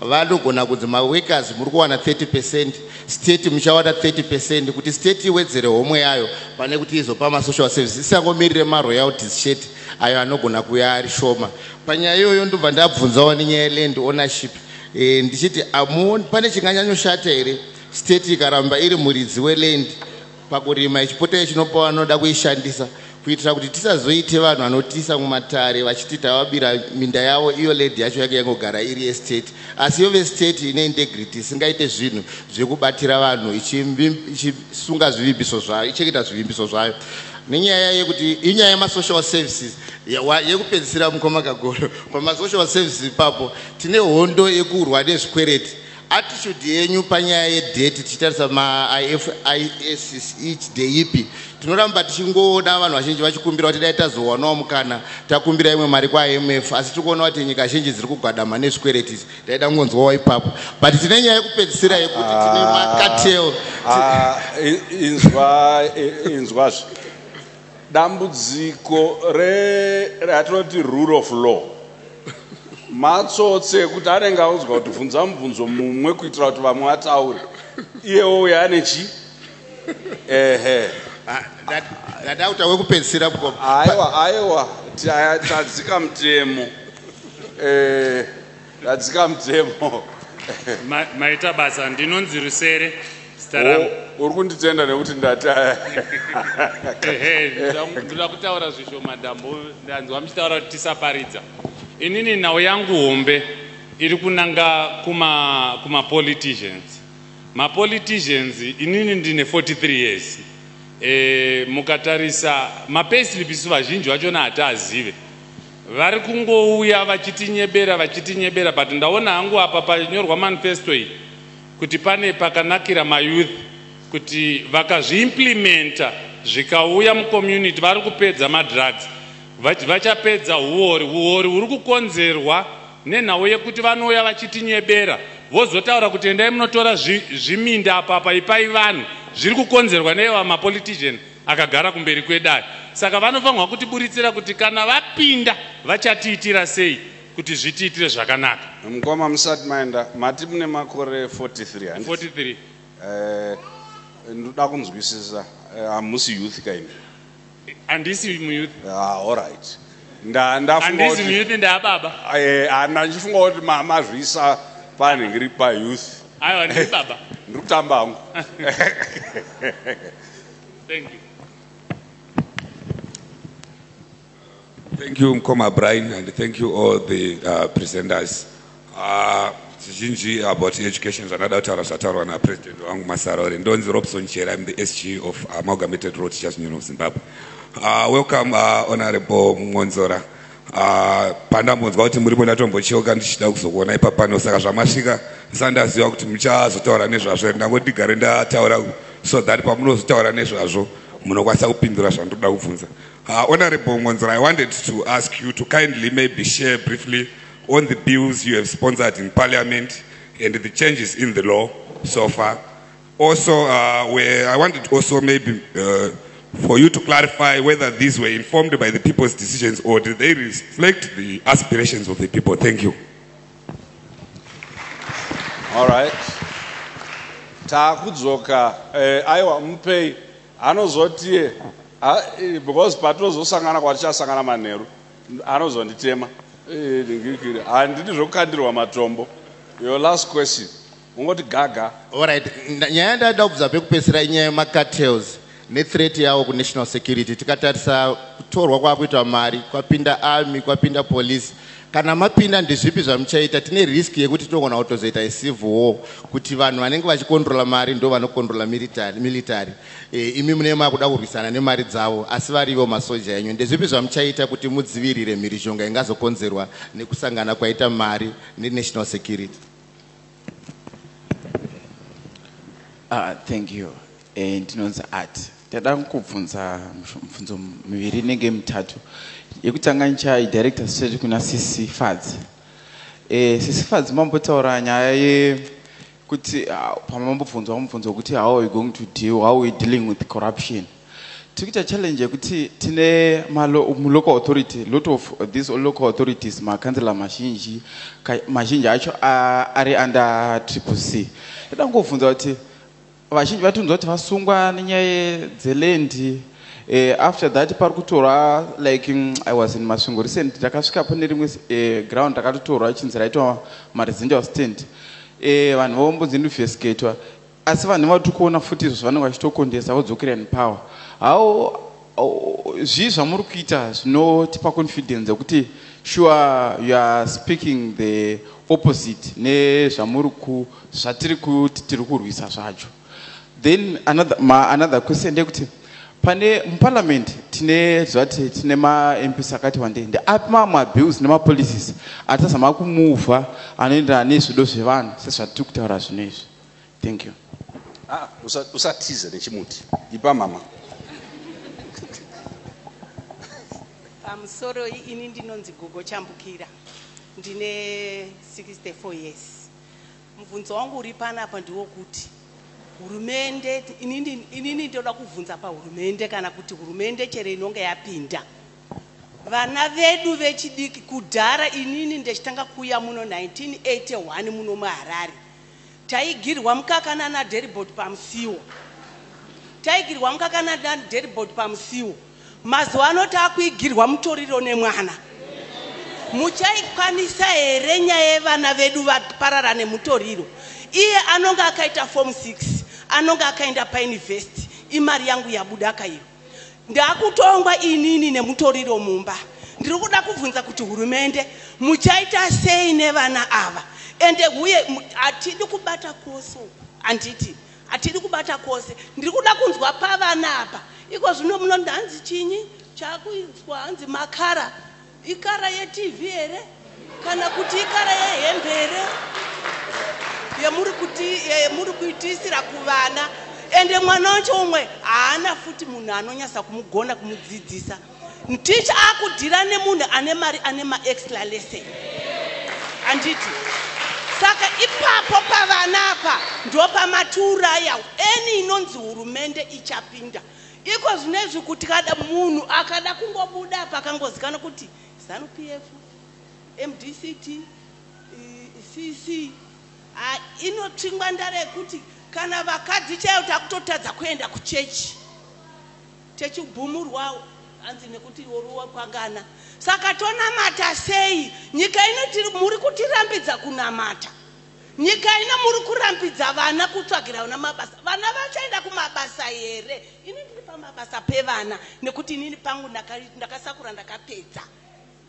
vanogona kunzi maworkers muri kuwana 30%, state muchawana 30%, kuti state iwedzere homwe yayo pane kuti izopa ma-social services, isangomirire ma-royalties chete ayo anogona kuya ari shoma. Panyaya iyoyo ndobva ndabvunzawo nenyaya yeland ownership. Ndichiti pane chinganyanyoshata here state ikaramba iri muridzi weland pakurima ichipota ichinopa vanoda kuishandisa, kuitira kuti tisazoite vanhu vanotisa mumatare vachiti tavabira minda yavo iyo land yacho yake yangogara iri estate, asi yove state ine integrity isingaite zvinhu zvekubatira vanhu ichisunga zvivimbiso zvayo, ichengeta zvivimbiso zvayo. Nenyaya yekuti inyaya yema-social services yekupedzisira mukoma kagoro pama-social services ipapo tine hondo yekurwa nezvikwereti. Attitude yenyu panyaya yedebti tichitarisa ma-IFIS each day ipi, tinoramba tichingoona vanhu vazhinji vachikumbira kuti dai tazowanawo mukana takumbira imwe mari kwa-IMF, asi tikuona kuti nyika zhinji dziri kugwadama nezvikwereti, daida kungonzwawo ipapo. But tine nyaya yekupedzisira yekuti tine makatel. Inzwazve dambudziko ratinoti rule of law, matsotse kuti anenge audzwa kuti bvunza mubvunzo mumwe kuitira kuti vamwe vataure, iyewo uye ane chi ndadauta wekupedzisira. Aiwa tadzika mutemo, tadzika mutemo. Maita basa ndinonzi Rusere. Uri kunditenda nekuti ndata ndinoda kutaura zvishoma dambo, ndanzwa muchitaura kuti tisaparidza. Inini nhau yangu hombe iri kunanga kuma-politicians. Ma-politicians inini ndine 43 years. Mukatarisa ma-payslip isu vazhinji vachona hataazive, vari kungouya vachitinyebera, but ndaona hangu apa panyorwa manifesto iyi kuti pane pakanakira mayouth kuti vakazviimplementa zvikauya mucommunity vari kupedza madrugs, vachapedza uori huri kukonzerwa nenhau yekuti vanouya vachitinyebera vozotaura kuti endai munotora zviminda apa ipai vanhu, zviri kukonzerwa neva mapolitician akagara kumberi kwedai. Saka vanofanirwa kutiburitsira kuti kana vapinda vachatiitira sei kuti zvitiitire zvakanaka. Mukoma musati maenda mati mune makore 43. Ndoda kunzwisisa hamusi youth kaini? Handisi muyouth. All right. Handisi muyouth ndababa. Ndichifunga kuti mazvisa pani ngiri pa-youth. Aiwa ndiri baba. Ndiri kutamba hangu. Thank you. Thank you, Mkoma Brian, and thank you all the presenters. Zhinji about education, another Tarasatarwa and President Wangu Masaraure, and Donzi Robson Chair, I'm the SG of Amalgamated Road Teachers Union of Zimbabwe. Welcome, Honorable Monzora. Panda munzwa kuti muri bona tombochoka ndichida kuzokuona ipapano saka zvamasvika sandaziva kuti muchazotaura nezvazvo ndangotigare ndataura so that pamunozotaura nezvazvo munokwanisa kupindura zvandoda kubvunza. Honorable Monzra, I wanted to ask you to kindly maybe share briefly on the bills you have sponsored in Parliament and the changes in the law so far. Also, where I wanted also maybe for you to clarify whether these were informed by the people's decisions or did they reflect the aspirations of the people. Thank you. All right. Takudzoka aiwa mpei anozotie because patrozo sangana kwacha sangana manheru anozonditema ndingikira handiti zvokandirwa matombo. Your last question. Ungoti gaga. All right. Nyaya ndada kubva pekupesera inyaya yemacartels nethreat yawo kunational security. Tikatarisa kutorwa kwakuitwa mari kwapinda army kwapinda police. Kana mapinda ndezvipi zvamuchaita tine risk yekuti tinogona kutozoita civil war kuti vanhu vanenge vachikontrola mari ndo vanokontrola military imi mune makuda kurwisana nemari dzavo asi varivo masoja enyu ndezvipi zvamuchaita kuti mudzivirire mhirizhonga ingazokonzerwa nekusangana kwaita mari nenational security? Thank you. Ndinonzi art ndada kubvunza mibvunzo miviri nenge mitatu. Yekutanga ndichaidirector straight kuna CC Fads. CC Fads mambotaura nyaya yekuti pamambobvunzwa mubvunzo wekuti how are we going to deal, how are we dealing with corruption. Tikuita challenge yekuti tine local authority, lot of these local authorities makansela mazhinji acho ari under CCC. Ndada ngovhunza kuti vazhinji vatunzwa kuti vasungwa nenyaya dzeland. After that parikutora like I was in Masungo recent takasvika pane rimwe ground takatotorwa chinzi raitwa maresidential stand vanhu vombodzinvestigatwa asi vanhu vari kuona futi izvo vanenge vachitokondesa vodzokera in power. How zvii zvamuri kuita zvinotipa confidence yekuti sure you are speaking the opposite nezvatiri kuti tiri kurwisa zvacho. Then another question ndekuti pane muparliament tine zvati tine MPs akati wandei api mabills nemapolicies atazama kumuvha anoenderana nezvido zvevanhu sezvatiri kutaura zvino izvi. Thank you. Usatize nechimuti ipa mama. Pamusoro ini ndinonzi Gogo Chambukira ndine 64 years. Mubvunzo wangu uri panapa ndewokuti hurumende inini ndoda kubvunza pahurumende kana kuti hurumende chero inonge yapinda vana vedu vechidiki kudhara inini ndechitanga kuya muno 1981 muno muHarare taigirwa mukakana naDeribot pamusiwo mazuva ano takuigirwa mutoriro nemwana. Muchaikwanisa here nyaya yevana vedu vaparara nemutoriro? Iye anonga akaita form 6 anonga akaenda pauniversity imari yangu yabuda kairo ndakutongwa inini nemutoriro mumba. Ndiri kuda kubvunza kuti hurumende muchaita sei nevana ava ende huye atidi kubata koso anditi atidi kubata kose. Ndiri kuda kunzwa pavana apa iko zvino munonda hanzi chinyi chakuizwa hanzi makara ikara yeTV here kana kuti ikara yehembe here yemuri kuitisira kuvana ende mwana wacho umwe haana futi munhu anonyasa kumugona kumudzidzisa. Ticha akudhira nemunhu ane mari ane maextra lesson anditi saka ipapo pavana apa ndopamatiuraya eni inonzi hurumende ichapinda. Iko zvinezvi kuti kada munhu akada kungobuda pakangozikana kuti ZANU-PF MDCT CC inotsvingwa ndare yekuti kana vakadzi chaivo takutotadza kuenda kuchechi techibhumurwawo hanzi nekuti woruwa kwangana. Saka tonamata sei? Nyika ino muri kutirambidza kunamata, nyika ino muri kurambidza vana kutsvagira vana mabasa. Vana vachaenda kumabasa here? Ini ndiri pamabasa pevana nekuti inini pangu ndakasakura ndakapedza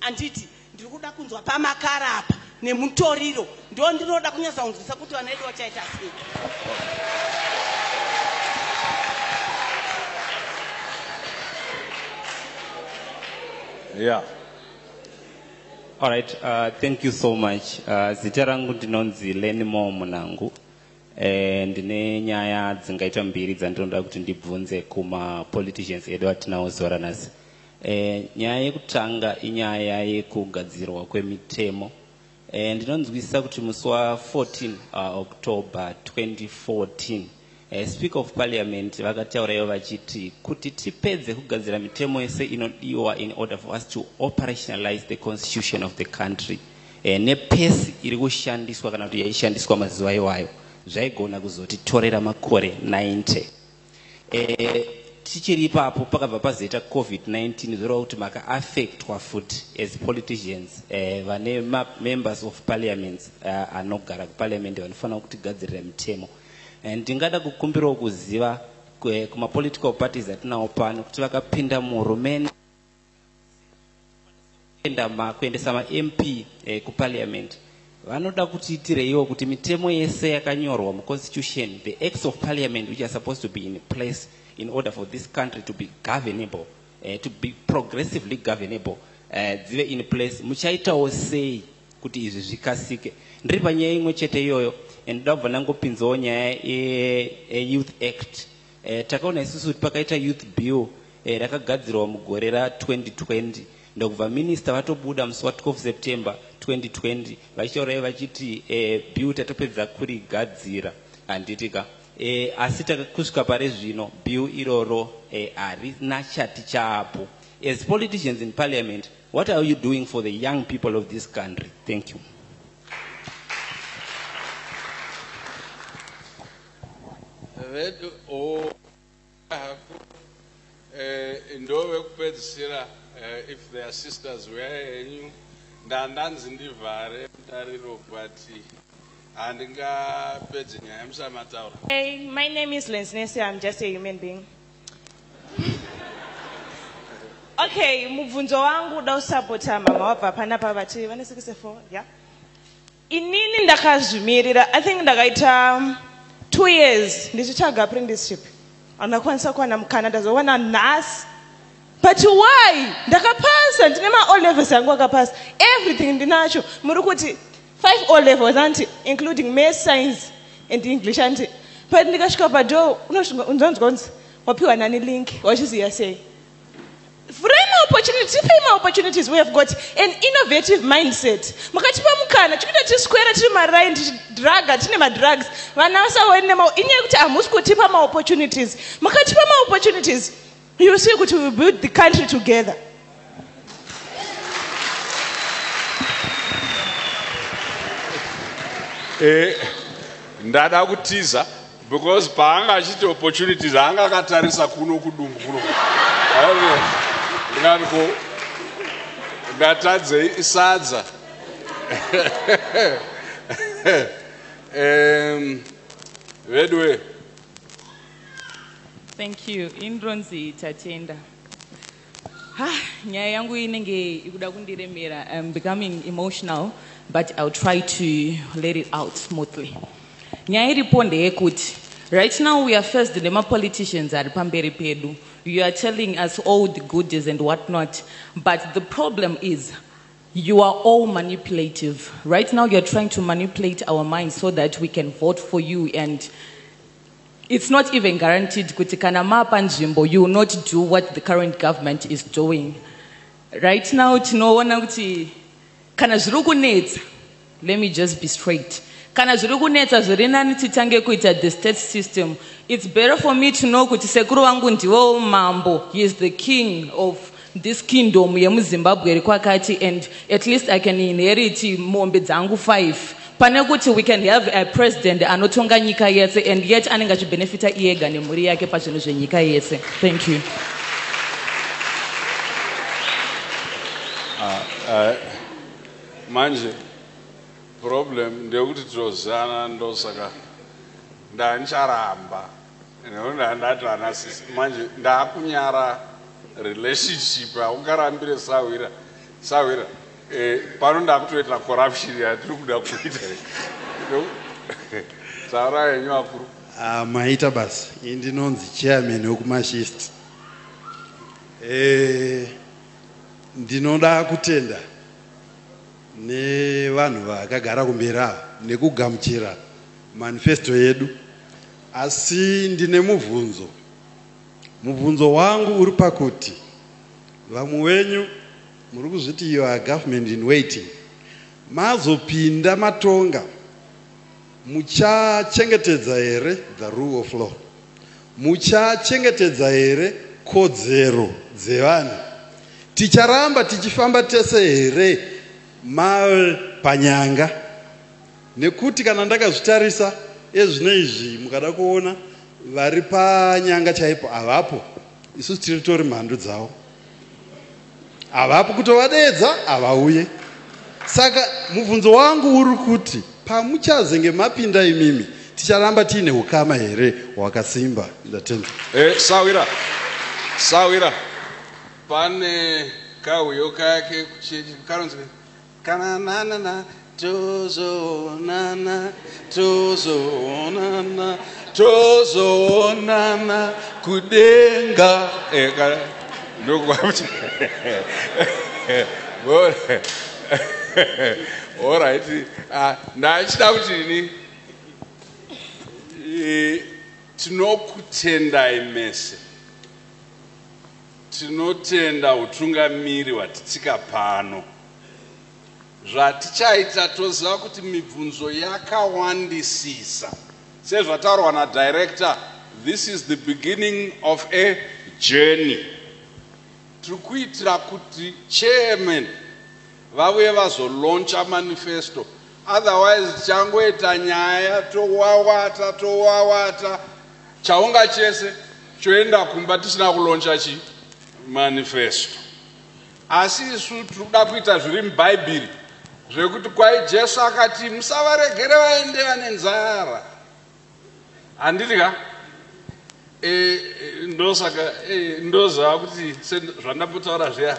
anditi ndiri kuda kunzwa pamakara apa nemutoriro ndo ndinoda kunyasa kunzwisa kuti vana vedu vachaita sei. Yeah. All right, thank you so much. Zita rangu ndinonzi Lenimo Munangu. Ndine nyaya dzingaita mbiri dzandinoda kuti ndibvunze kuma politicians edu atinawo zora nasi. Nyaya yekutanga inyaya yekugadzirwa kwemitemo. Ndinonzwisisa kuti musi wa14 October 2014 Speaker of Parliament vakataurawo vachiti kuti tipedze kugadzira mitemo yese inodiwa in order for us to operationalize the constitution of the country. Nepesi iri kushandiswa kana kuti yaishandiswa mazuva iwayo zvaigona kuzotitorera makore 90. Tichiri ipapo pakabva pazoita COVID-19 zvoreva kuti maka-affectwa futi as politicians vane members of parliament anogara kuparliament vanofanira kutigadzirira mitemo. Ndingada kukumbirawo kuziva kuma-political parties atinawo pano kuti vakapinda muhurumende kuendesa ma-MP kuparliament vanoda kutiitireiwo kuti mitemo yese yakanyorwa muconstitution, the acts of parliament which are supposed to be in place in order for this country to be governable, to be progressively governable, dzive in place. Muchaitawo sei kuti izvi zvikasike. Ndiri panyaya imwe chete iyoyo ndinoda kubva ndangopinzawo nyaya youth act. Takaona isusu kuti pakaita youth bill rakagadzirwa mugore ra2020 ndokubva minister vatobuda musi wa12 September 2020 vachitaurawo vachiti bill tatopedza kurigadzira handitika. Asi kusvika pare zvino bill iroro harina chati chaapo. As politicians in parliament, what are you doing for the young people of this country? Thank you. If their sisters were you, ndandanzi ndivhare tariro bati. Hey, my name is Lensnesi. I'm just a human being. Okay, mubvunzo wangu da usapota mama wabva panapa vati vane 64, yeah. Inini ndakazvimirira, I think ndakaita 2 years ndichitsvaga apprenticeship. Andakwanisa kuwana mukana ndazowana nhasi. But why? Ndakapasa, ndine ma-O levels yangu akapasa. Everything ndinacho. Muri kuti 5 O levels, auntie, including maths, science, and English, auntie. But ndikasvika pado, unonzgonzi, wapiwa nani link, wachiziya sei. Frame opportunities, we have got an innovative mindset. Makatipa mukana, chikuita chisquare, tiri marain, draga, tine madrugs. Vanasa wenema, inye kuti amusi kutipa ma opportunities. Makatipa ma opportunities, you see kuti we build the country together. Ndada kutiza because paanga achiti opportunities anga akatarisa kuno kudumbu kuno. Nganiko ngatadze isadza. Wedwe. Thank you. Indronzi tatenda. Nyaya yangu inenge ikuda kundiremera. I'm becoming emotional, but I'll try to let it out smoothly. Nyaya iriponde ekuti. Right now we are first the politicians are pamberi pedu. You are telling us all the goodies and whatnot, but the problem is you are all manipulative. Right now you're trying to manipulate our minds so that we can vote for you, and it's not even guaranteed kuti kana mapa nzvimbo you will not do what the current government is doing. Right now tinoona kuti kana zviri kunetsa, let me just be straight. Kana zviri kunetsa zviri nani titange kuita the state system. It's better for me to know kuti sekuru wangu ndiwo mambo, he is the king of this kingdom yemuZimbabwe kwakati, and at least I can inherit mombe dzangu 5. Pane kuti we can have a president anotonga nyika yese and yet anenge achibenefita iyega nemhuri yake pazvinhu zvenyika yese. Thank you. Manje problem ndekuti tozana ndosaka ndancharamba ndati anasisi manje ndakunyara relationship aukarambire sawira pano ndakutoita corruption yatiri kuda kuita saura yenyu akuru. Maita basi indinonzi chairman wekumashist. Ndinoda kutenda nevanhu vakagara kumberi ava nekugamuchira manifesto yedu, asi ndine mubvunzo wangu uri pakuti vamwe venyu muri kuzviti you are government in waiting. Mazopinda matonga, muchachengetedza here the rule of law, muchachengetedza here kodzero dzevanhu, ticharamba tichifamba tese here panyanga? Nekuti kana ndakazvitarisa ezvino izvi mukada kuona vari panyanga chaipo avapo, isusu tiri tori mhando dzavo, avapo kutovadedza havauye. Saka mubvunzo wangu uri kuti pamuchazenge mapinda imimi ticharamba tiine ukama here hwakasimba? Ndatenda. Sawira pane kauyo kake karonzi kananana tozonana kudenga ndokuti all right. Ndachida kuti ini tinokutendai mese, tinotenda utungamiri hwatitsika pano. Zvatichaita toziva kuti mibvunzo yakawandisisa. Sezvataurwa nadirector, this is the beginning of a journey. Tiri kuitira kuti chairman vauye vazolauncha manifesto, otherwise tichangoita nyaya towawata chaunga chese choenda kumba tisina kulauncha manifesto. Asi isu tikuda kuita zviri mubhaibheri zvekuti kwai Jesu akati musavaregere vaende vane nzara. Handiti ka? Ndosaka ndoziva kuti zvandambotaura zviya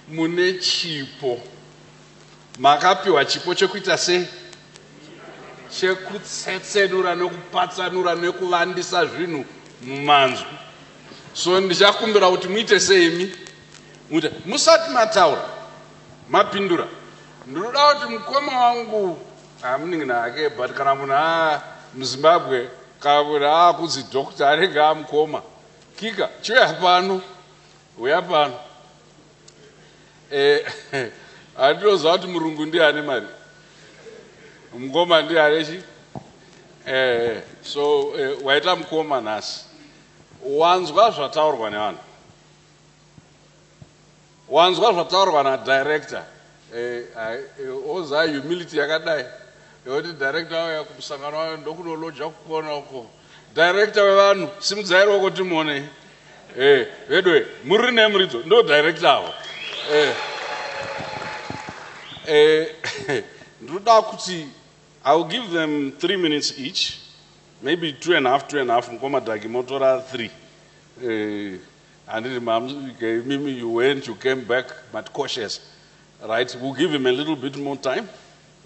mune chipo, makapiwa chipo chekuita sei? Chekutsetsenura nekupatsanura nekuvandisa zvinhu mumanzwi. So ndichakumbira kuti muite seimi, musati mataura mapindura. Ndinoda kuti mukoma wangu amunenge nake, but kana munhu muZimbabwe kana kunzi doctor arege amukoma, kika chiuya pano, uya pano. Handinoziva kuti murungu ndiye ane mari, mukoma ndiye anechi. So waita mukoma nhasi. Wanzwa zvataurwa nevanhu, wanzwa zvataurwa nadirector. Oza humility yakadai yekuti director auya kumusangano wayo ndokunolodya kukona uko. Director wevanhu simudzai ruoko timuone. Vedwe muri nemuridzo ndo director avo. Ndoda kuti I will give them 3 minutes each, maybe 2.5. Mukoma Dagi motora 3. And then you went, you came back, but cautious. Right, we'll give him a little bit more time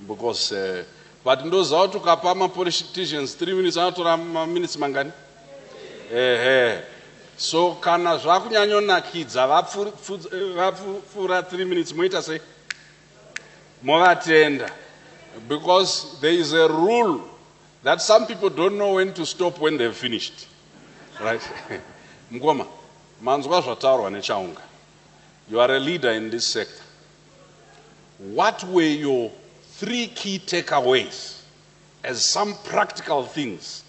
because but those out to kapama politicians 3 minutes out to minutes mangani. So kana zvakunyanyonakidza vapfura 3 minutes moita sei movatenda, because there is a rule that some people don't know when to stop when they've finished. Right? Mkoma, manzwa zvataurwa nechaunga. You are a leader in this sector. What were your 3 key takeaways as some practical things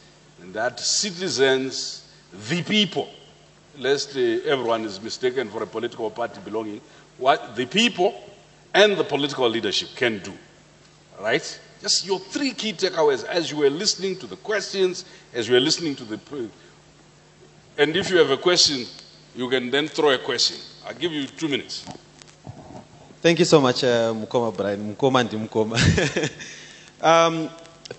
that citizens, the people, lest everyone is mistaken for a political party belonging, what the people and the political leadership can do? Right? Just your 3 key takeaways as you were listening to the questions, as you were listening to the... And if you have a question, you can then throw a question. I'll give you 2 minutes. Thank you so much, Mukoma Brian. Mukoma and Mukoma.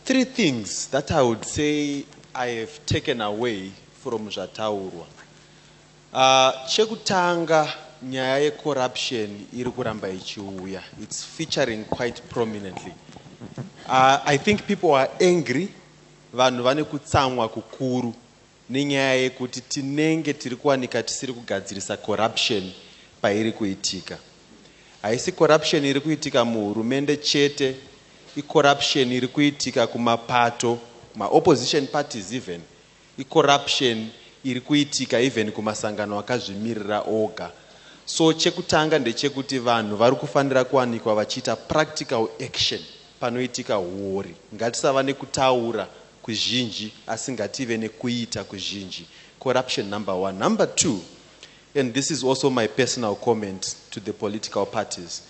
3 things that I would say I have taken away from Zvataurwa. Chekutanga nyaya corruption iri kuramba ichiuya. It's featuring quite prominently. I think people are angry. Vanhu vane kutsamwa kukuru nenyaya yekuti tinenge tiri kuwanika tisiri kugadzirisa corruption pairi kuitika. Haisi corruption iri kuitika muhurumende chete, corruption iri kuitika kumapato, opposition parties even, corruption iri kuitika even kumasangano akazvimirira oga. So chekutanga ndechekuti vanhu vari kufanira kuwanikwa vachiita practical action panoitika huori. Ngatisava nekutaura kuzhinji asi ngative nekuita kuzhinji. Corruption number one. Number two, and this is also my personal comment to the political parties,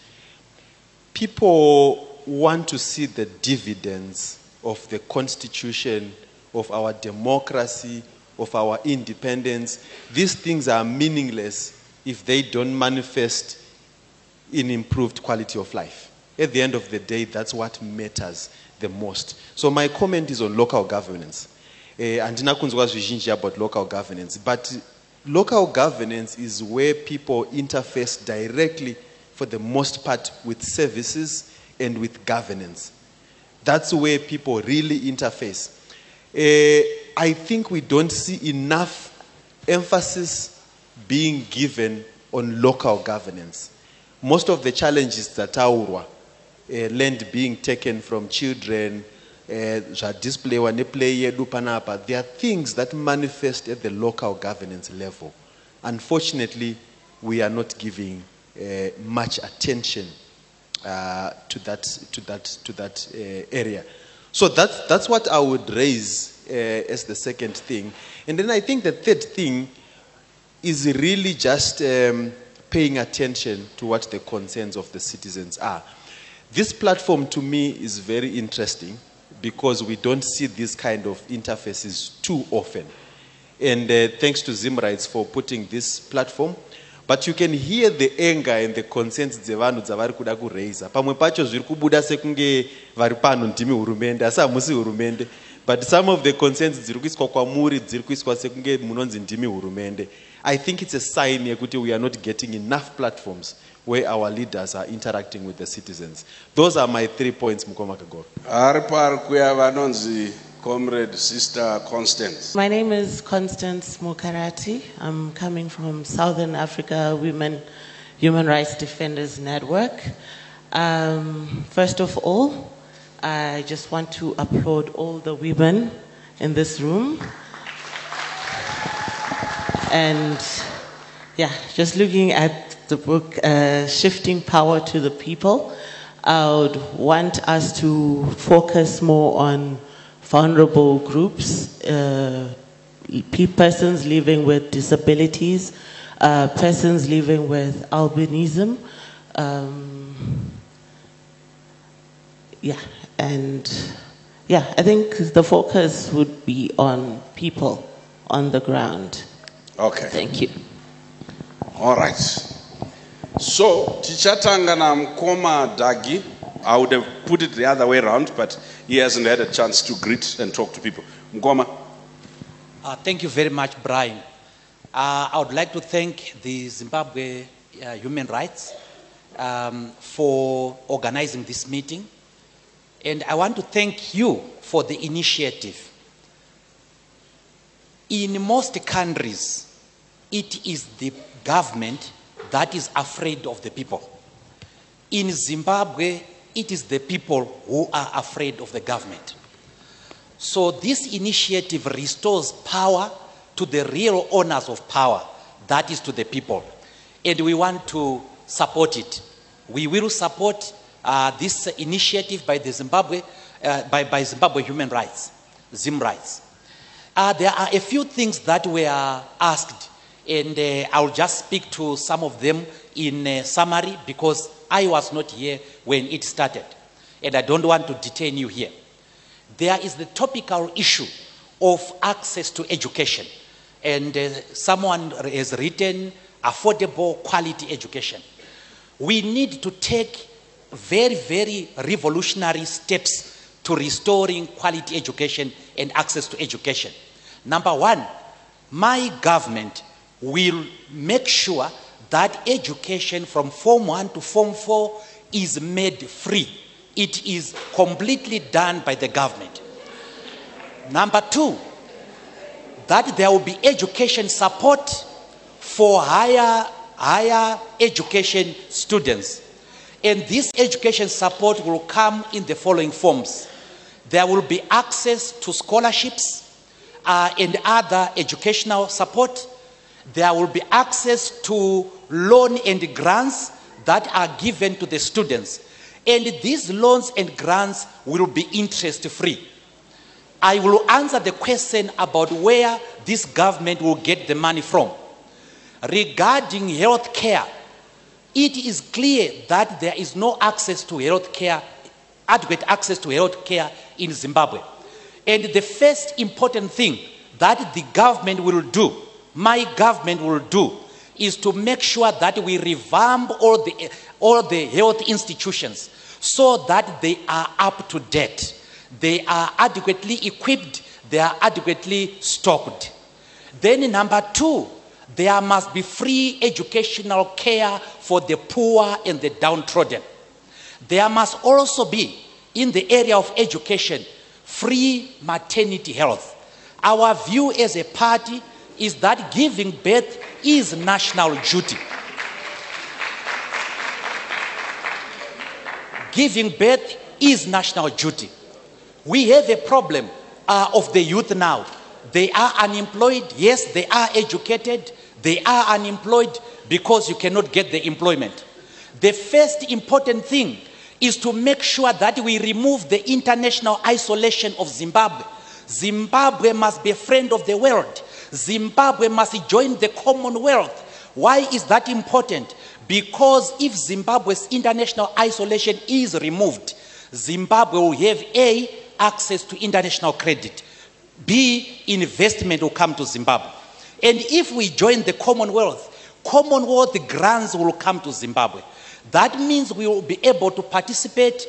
people want to see the dividends of the constitution, of our democracy, of our independence. These things are meaningless if they don't manifest in improved quality of life. At the end of the day, that's what matters the most. So my comment is on local governance. Andina kunzwa zvizhinji about local governance, but local governance is where people interface directly, for the most part, with services and with governance. That's where people really interface. I think we don't see enough emphasis being given on local governance. Most of the challenges that are land being taken from children, display panapa, there are things that manifest at the local governance level. Unfortunately, we are not giving much attention to that area. So that's what I would raise as the second thing. And then I think the third thing is really just paying attention to what the concerns of the citizens are. This platform to me is very interesting because we don't see this kind of interfaces too often. And thanks to ZimRights for putting this platform. But you can hear the anger and the concerns dzevanhu dzavari kuda kuraisa. Pamwe pacho zviri kubuda sekunge vari pano ndimi hurumende, asi hamusi hurumende. But some of the concerns dziri kuiswa kwamuri dziri kuiswa sekunge munonzi ndimi hurumende. I think it's a sign yekuti we are not getting enough platforms where our leaders are interacting with the citizens. Those are my 3 points, Mukoma Kagoro. Aripar kuya vanonzi comrade sister Constance. My name is Constance Mukarati. I'm coming from Southern Africa Human Rights Defenders Network. First of all, I just want to applaud all the women in this room. And yeah, just looking at the book, Shifting Power to the People, I would want us to focus more on vulnerable groups, persons living with disabilities, persons living with albinism. I think the focus would be on people on the ground. Okay. Thank you. All right. So, tichatanga na Mkoma Dagi. I would have put it the other way around, but he hasn't had a chance to greet and talk to people. Mkoma. Thank you very much, Brian. I would like to thank the Zimbabwe Human Rights for organizing this meeting. And I want to thank you for the initiative. In most countries, it is the government that is afraid of the people. In Zimbabwe, it is the people who are afraid of the government. So this initiative restores power to the real owners of power, that is to the people. And we want to support it. We will support this initiative by the Zimbabwe Human Rights, ZimRights. There are a few things that were asked, and I'll just speak to some of them in summary because I was not here when it started, and I don't want to detain you here. There is the topical issue of access to education, and someone has written affordable quality education. We need to take very, very revolutionary steps to restoring quality education and access to education. Number one, my government will make sure that education from Form 1 to Form 4 is made free. It is completely done by the government. Number two, that there will be education support for higher education students. And this education support will come in the following forms. There will be access to scholarships and other educational support. There will be access to loan and grants that are given to the students. And these loans and grants will be interest-free. I will answer the question about where this government will get the money from. Regarding health care, it is clear that there is no access to health care, adequate access to health care in Zimbabwe. And the first important thing that the government will do, my government will do, is to make sure that we revamp all the health institutions so that they are up to date. They are adequately equipped, they are adequately stocked. Then number two, there must be free educational care for the poor and the downtrodden. There must also be, in the area of education, free maternity health. Our view as a party is that giving birth is national duty. Giving birth is national duty. We have a problem of the youth now. They are unemployed. Yes, they are educated. They are unemployed because you cannot get the employment. The first important thing is to make sure that we remove the international isolation of Zimbabwe. Zimbabwe must be a friend of the world. Zimbabwe must join the Commonwealth. Why is that important? Because if Zimbabwe's international isolation is removed, Zimbabwe will have A, access to international credit, B, investment will come to Zimbabwe. And if we join the Commonwealth grants will come to Zimbabwe. That means we will be able to participate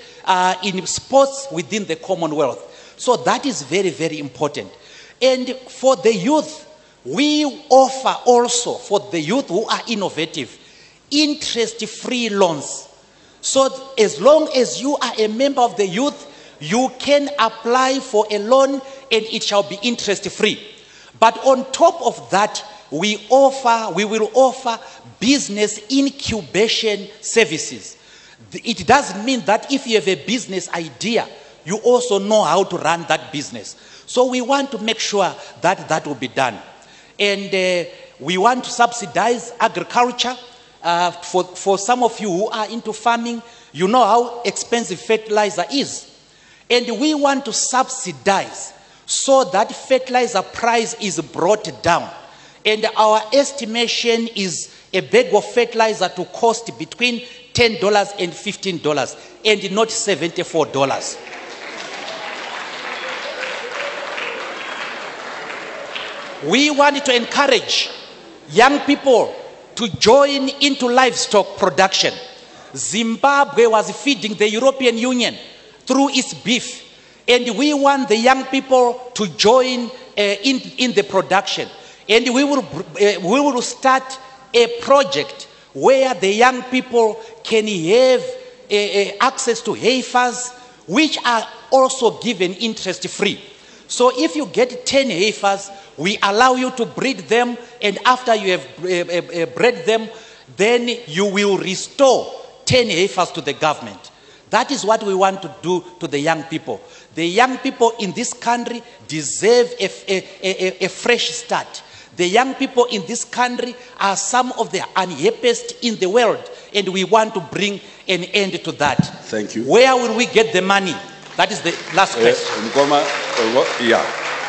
in sports within the Commonwealth. So that is very, very important. And for the youth, we offer also, for the youth who are innovative, interest-free loans. So as long as you are a member of the youth, you can apply for a loan and it shall be interest-free. But on top of that, we will offer business incubation services. It doesn't mean that if you have a business idea, you also know how to run that business. So we want to make sure that that will be done. And we want to subsidize agriculture. For some of you who are into farming, you know how expensive fertilizer is. And we want to subsidize so that fertilizer price is brought down. And our estimation is a bag of fertilizer to cost between $10 and $15 and not $74. We want to encourage young people to join into livestock production. Zimbabwe was feeding the European Union through its beef. And we want the young people to join in the production. And we will start a project where the young people can have access to heifers, which are also given interest-free. So if you get 10 heifers, we allow you to breed them, and after you have bred them, then you will restore 10 heifers to the government. That is what we want to do to the young people. The young people in this country deserve a fresh start. The young people in this country are some of the unhappiest in the world, and we want to bring an end to that. Thank you. Where will we get the money? That is the last question. Yeah.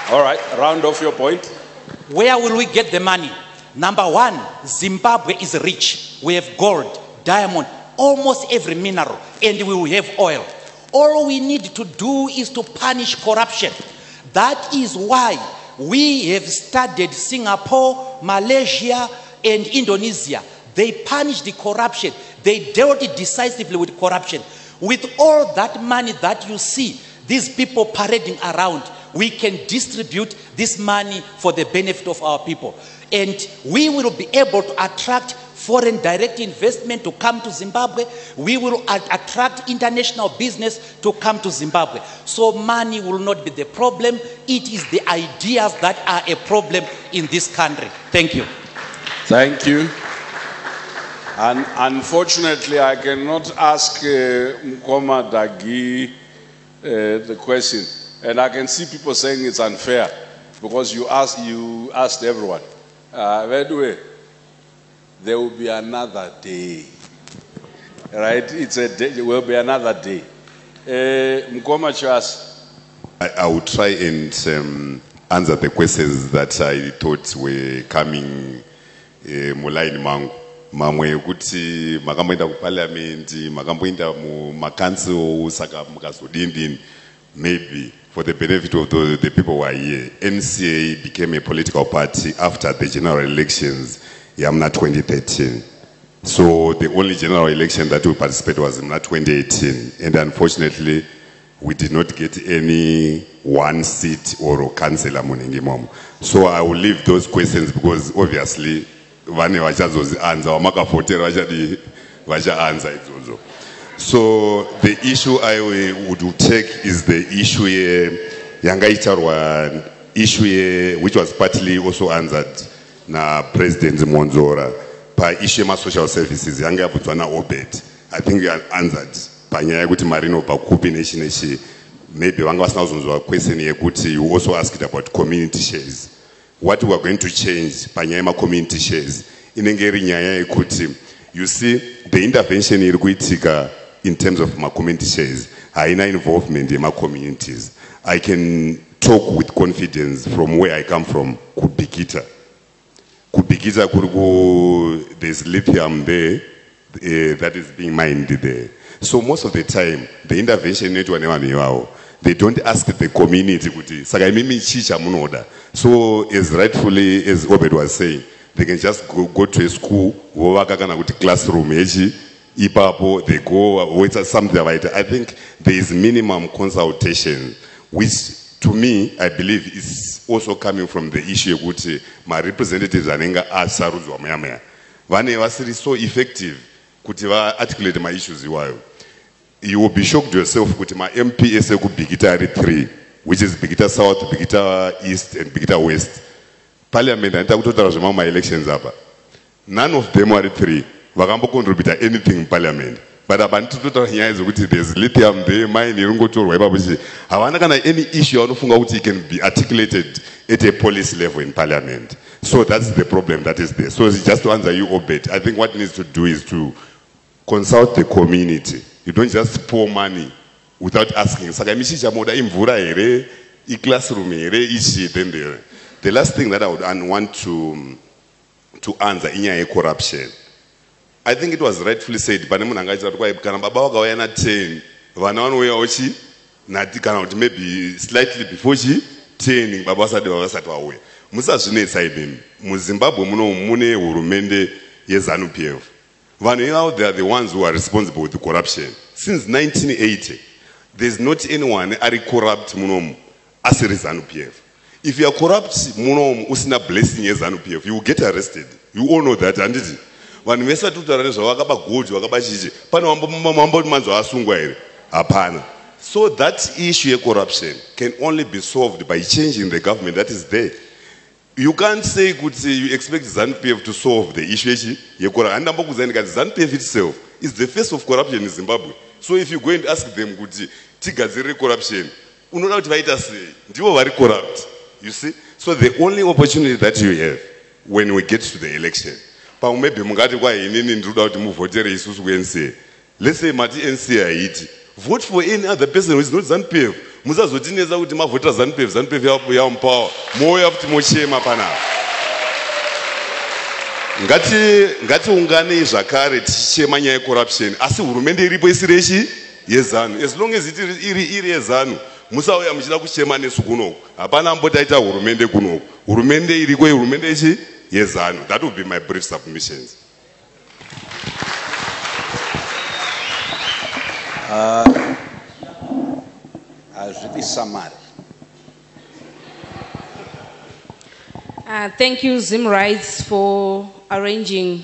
All right, round off your point. Where will we get the money? Number one, Zimbabwe is rich. We have gold, diamond, almost every mineral, and we will have oil. All we need to do is to punish corruption. That is why we have studied Singapore, Malaysia, and Indonesia. They punished the corruption. They dealt decisively with corruption. With all that money that you see, these people parading around, we can distribute this money for the benefit of our people. And we will be able to attract foreign direct investment to come to Zimbabwe. We will attract international business to come to Zimbabwe. So money will not be the problem. It is the ideas that are a problem in this country. Thank you. Thank you. And unfortunately, I cannot ask Mkoma Dagi the question. And I can see people saying it's unfair because you asked everyone. By the way, there will be another day. Right? It's a day, there will be another day. Mkoma Chas. I will try and answer the questions that I thought were coming mulaini mangu. Mamwe kuti makamboenda ku parliament, makamboenda mu council, saka mukazodindini. Maybe for the benefit of the people who are here, NCA became a political party after the general elections Yamna 2013. So the only general election that we participated was in 2018, and unfortunately we did not get any one seat or councillor muningimomo. So I will leave those questions because obviously vane vachazozi answer wamakafotera vacha answer idzodzo. So the issue I would take is the issue yangaitarwa issue which was partly also answered na President Monzora pa issue ma social services yanga yaputwa na obed. I think we answered panyaya kuti marino pa kupi nation maybe vanga vasina kuzonzwa question yekuti you also asked about community shares. What we are going to change panyaya ma community shares inenge iri nyaya yekuti you see the intervention iri kuitika in terms of my community shares haina involvement in my communities. I can talk with confidence from where I come from. Kubikita Kurugu, there's lithium there that is being mined there. So most of the time, the intervention they don't ask the community. So as rightfully as Obed was saying, they can just go to a school, classroom, they go wait something about it. I think there is minimum consultation, which to me, I believe is also coming from the issue of my representatives anenga asaruzwa mayamaya. Vane wasiri so effective kuti va articulate my issues iwayo. You will be shocked yourself kuti my MPSA ku Bigita 3, which is Bigita South, Bigita East, and Bigita West. Parliament and my elections apa. None of them are 3. Vakambo contribute anything in Parliament. But abantu there's lithium there, mine any issue can be articulated at a policy level in Parliament. So that's the problem that is there. So it's just to answer you, Obed, I think what needs to do is to consult the community. You don't just pour money without asking. The last thing that I would want to answer is corruption. I think it was rightfully said, maybe slightly before 10, Zimbabwe urumende ye-ZANU-PF. They are the ones who are responsible with the corruption. Since 1980, there's not anyone are corrupt as a ZANU-PF. If you are corrupt, usina blessing ye-ZANU-PF, you will get arrested. You all know that, and it. So that issue of corruption can only be solved by changing the government that is there. You can't say you expect ZANU-PF to solve the issue. ZANU-PF itself is the face of corruption in Zimbabwe. So if you go and ask them, corruption, corrupt. You see? So the only opportunity that you have when we get to the election, let's say Mati NCA vote for any other person who is not ZANU-PF. Ngati ungane zvakare tichema nyaya corruption asi hurumende iripo isireshi yezanu. As long as iri yezanu musauya muchida kuchema nesu kunoku. Hapana mbotaita hurumende kunoku. Hurumende iriko hurumende ichi yezanu. That would be my brief submissions. Thank you, ZimRights, for arranging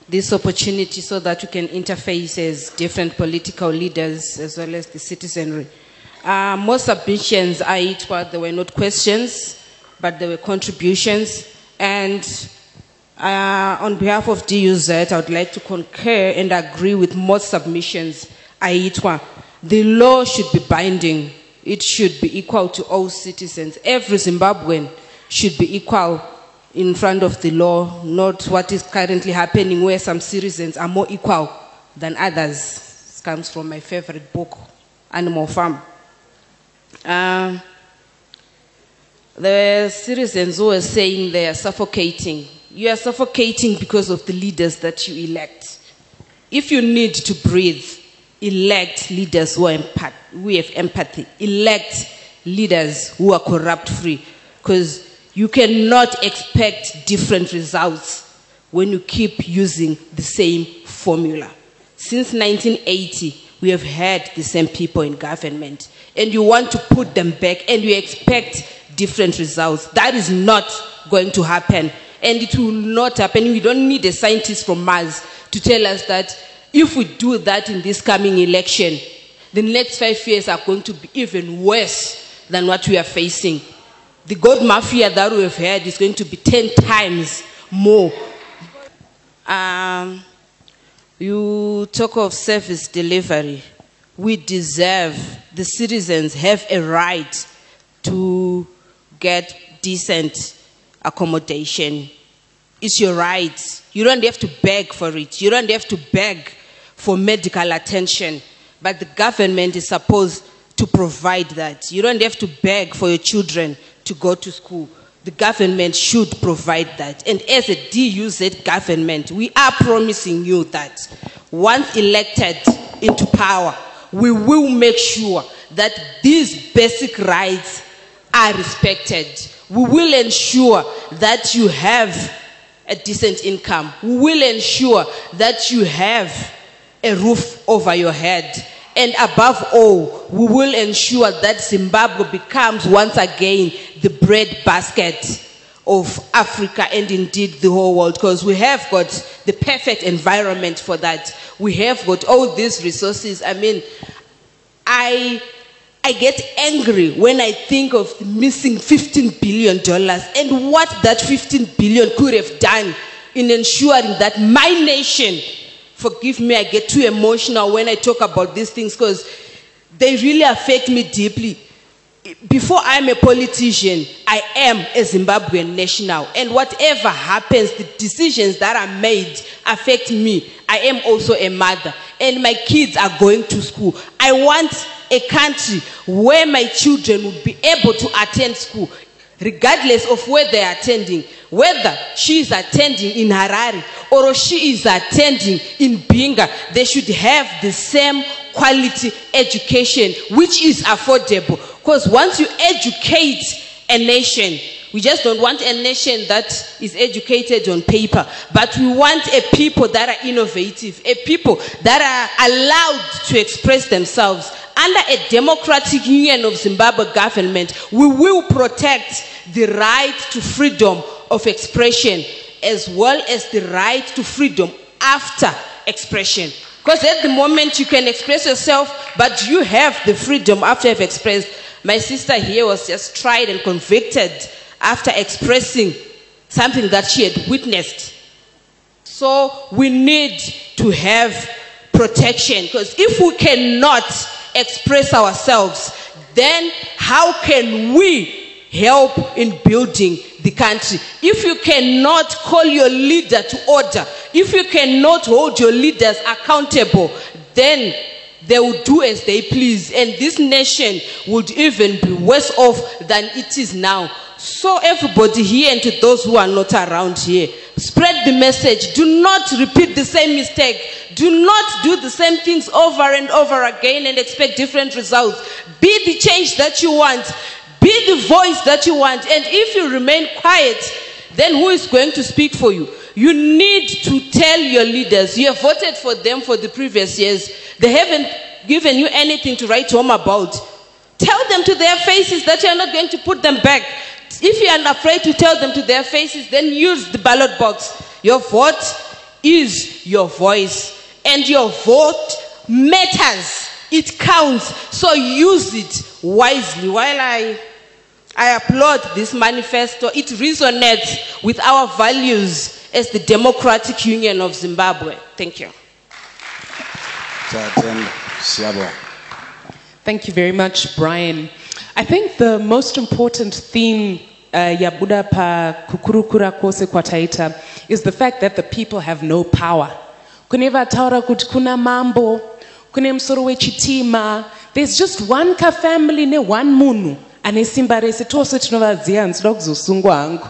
this opportunity so that we can interface as different political leaders as well as the citizenry. Most submissions there were not questions, but there were contributions. And on behalf of DUZ, I would like to concur and agree with most submissions. The law should be binding. It should be equal to all citizens. Every Zimbabwean should be equal in front of the law, not what is currently happening where some citizens are more equal than others. This comes from my favorite book, Animal Farm. The citizens who are saying they are suffocating. You are suffocating because of the leaders that you elect. If you need to breathe, elect leaders who have empathy. Elect leaders who are corrupt-free. Because you cannot expect different results when you keep using the same formula. Since 1980, we have had the same people in government. And you want to put them back and you expect different results. That is not going to happen. And it will not happen. We don't need a scientist from Mars to tell us that if we do that in this coming election, the next 5 years are going to be even worse than what we are facing. The gold mafia that we have had is going to be 10 times more. You talk of service delivery. We deserve, the citizens have a right to get decent accommodation. It's your right. You don't have to beg for it. You don't have to beg for medical attention. But the government is supposed to provide that. You don't have to beg for your children to go to school. The government should provide that. And as a DUZ government, we are promising you that once elected into power, we will make sure that these basic rights are respected. We will ensure that you have a decent income. We will ensure that you have a roof over your head. And above all, we will ensure that Zimbabwe becomes once again the bread basket of Africa and indeed the whole world, because we have got the perfect environment for that. We have got all these resources. I mean, I get angry when I think of the missing $15 billion and what that $15 billion could have done in ensuring that my nation, forgive me, I get too emotional when I talk about these things because they really affect me deeply. Before I'm a politician, I am a Zimbabwean national. And whatever happens, the decisions that are made affect me. I am also a mother. And my kids are going to school. I want a country where my children will be able to attend school, regardless of where they are attending. Whether she is attending in Harare or she is attending in Binga, they should have the same quality education, which is affordable. Because once you educate a nation, we just don't want a nation that is educated on paper, but we want a people that are innovative, a people that are allowed to express themselves. Under a democratic union of Zimbabwe government, we will protect the right to freedom of expression as well as the right to freedom after expression. Because at the moment you can express yourself, but you have the freedom after you've expressed. My sister here was just tried and convicted after expressing something that she had witnessed. So we need to have protection, because if we cannot express ourselves, then how can we help in building the country? If you cannot call your leader to order, if you cannot hold your leaders accountable, then they will do as they please, and this nation would even be worse off than it is now. So everybody here and to those who are not around here, spread the message. Do not repeat the same mistake. Do not do the same things over and over again and expect different results. Be the change that you want. Be the voice that you want. And if you remain quiet, then who is going to speak for you? You need to tell your leaders. You have voted for them for the previous years. They haven't given you anything to write home about. Tell them to their faces that you are not going to put them back. If you are afraid to tell them to their faces, then use the ballot box. Your vote is your voice. And your vote matters. It counts. So use it wisely. While I applaud this manifesto, it resonates with our values as the Democratic Union of Zimbabwe. Thank you. Thank you very much, Brian. I think the most important theme yabuda pa kukurukura kwose kwataita is the fact that the people have no power. Kuneva taura kuti kuna mambo, kune msoro wechitima. There's just one ka family ne one munu ane simba rese tose tinovaziva nzida kuzosungwa hangu.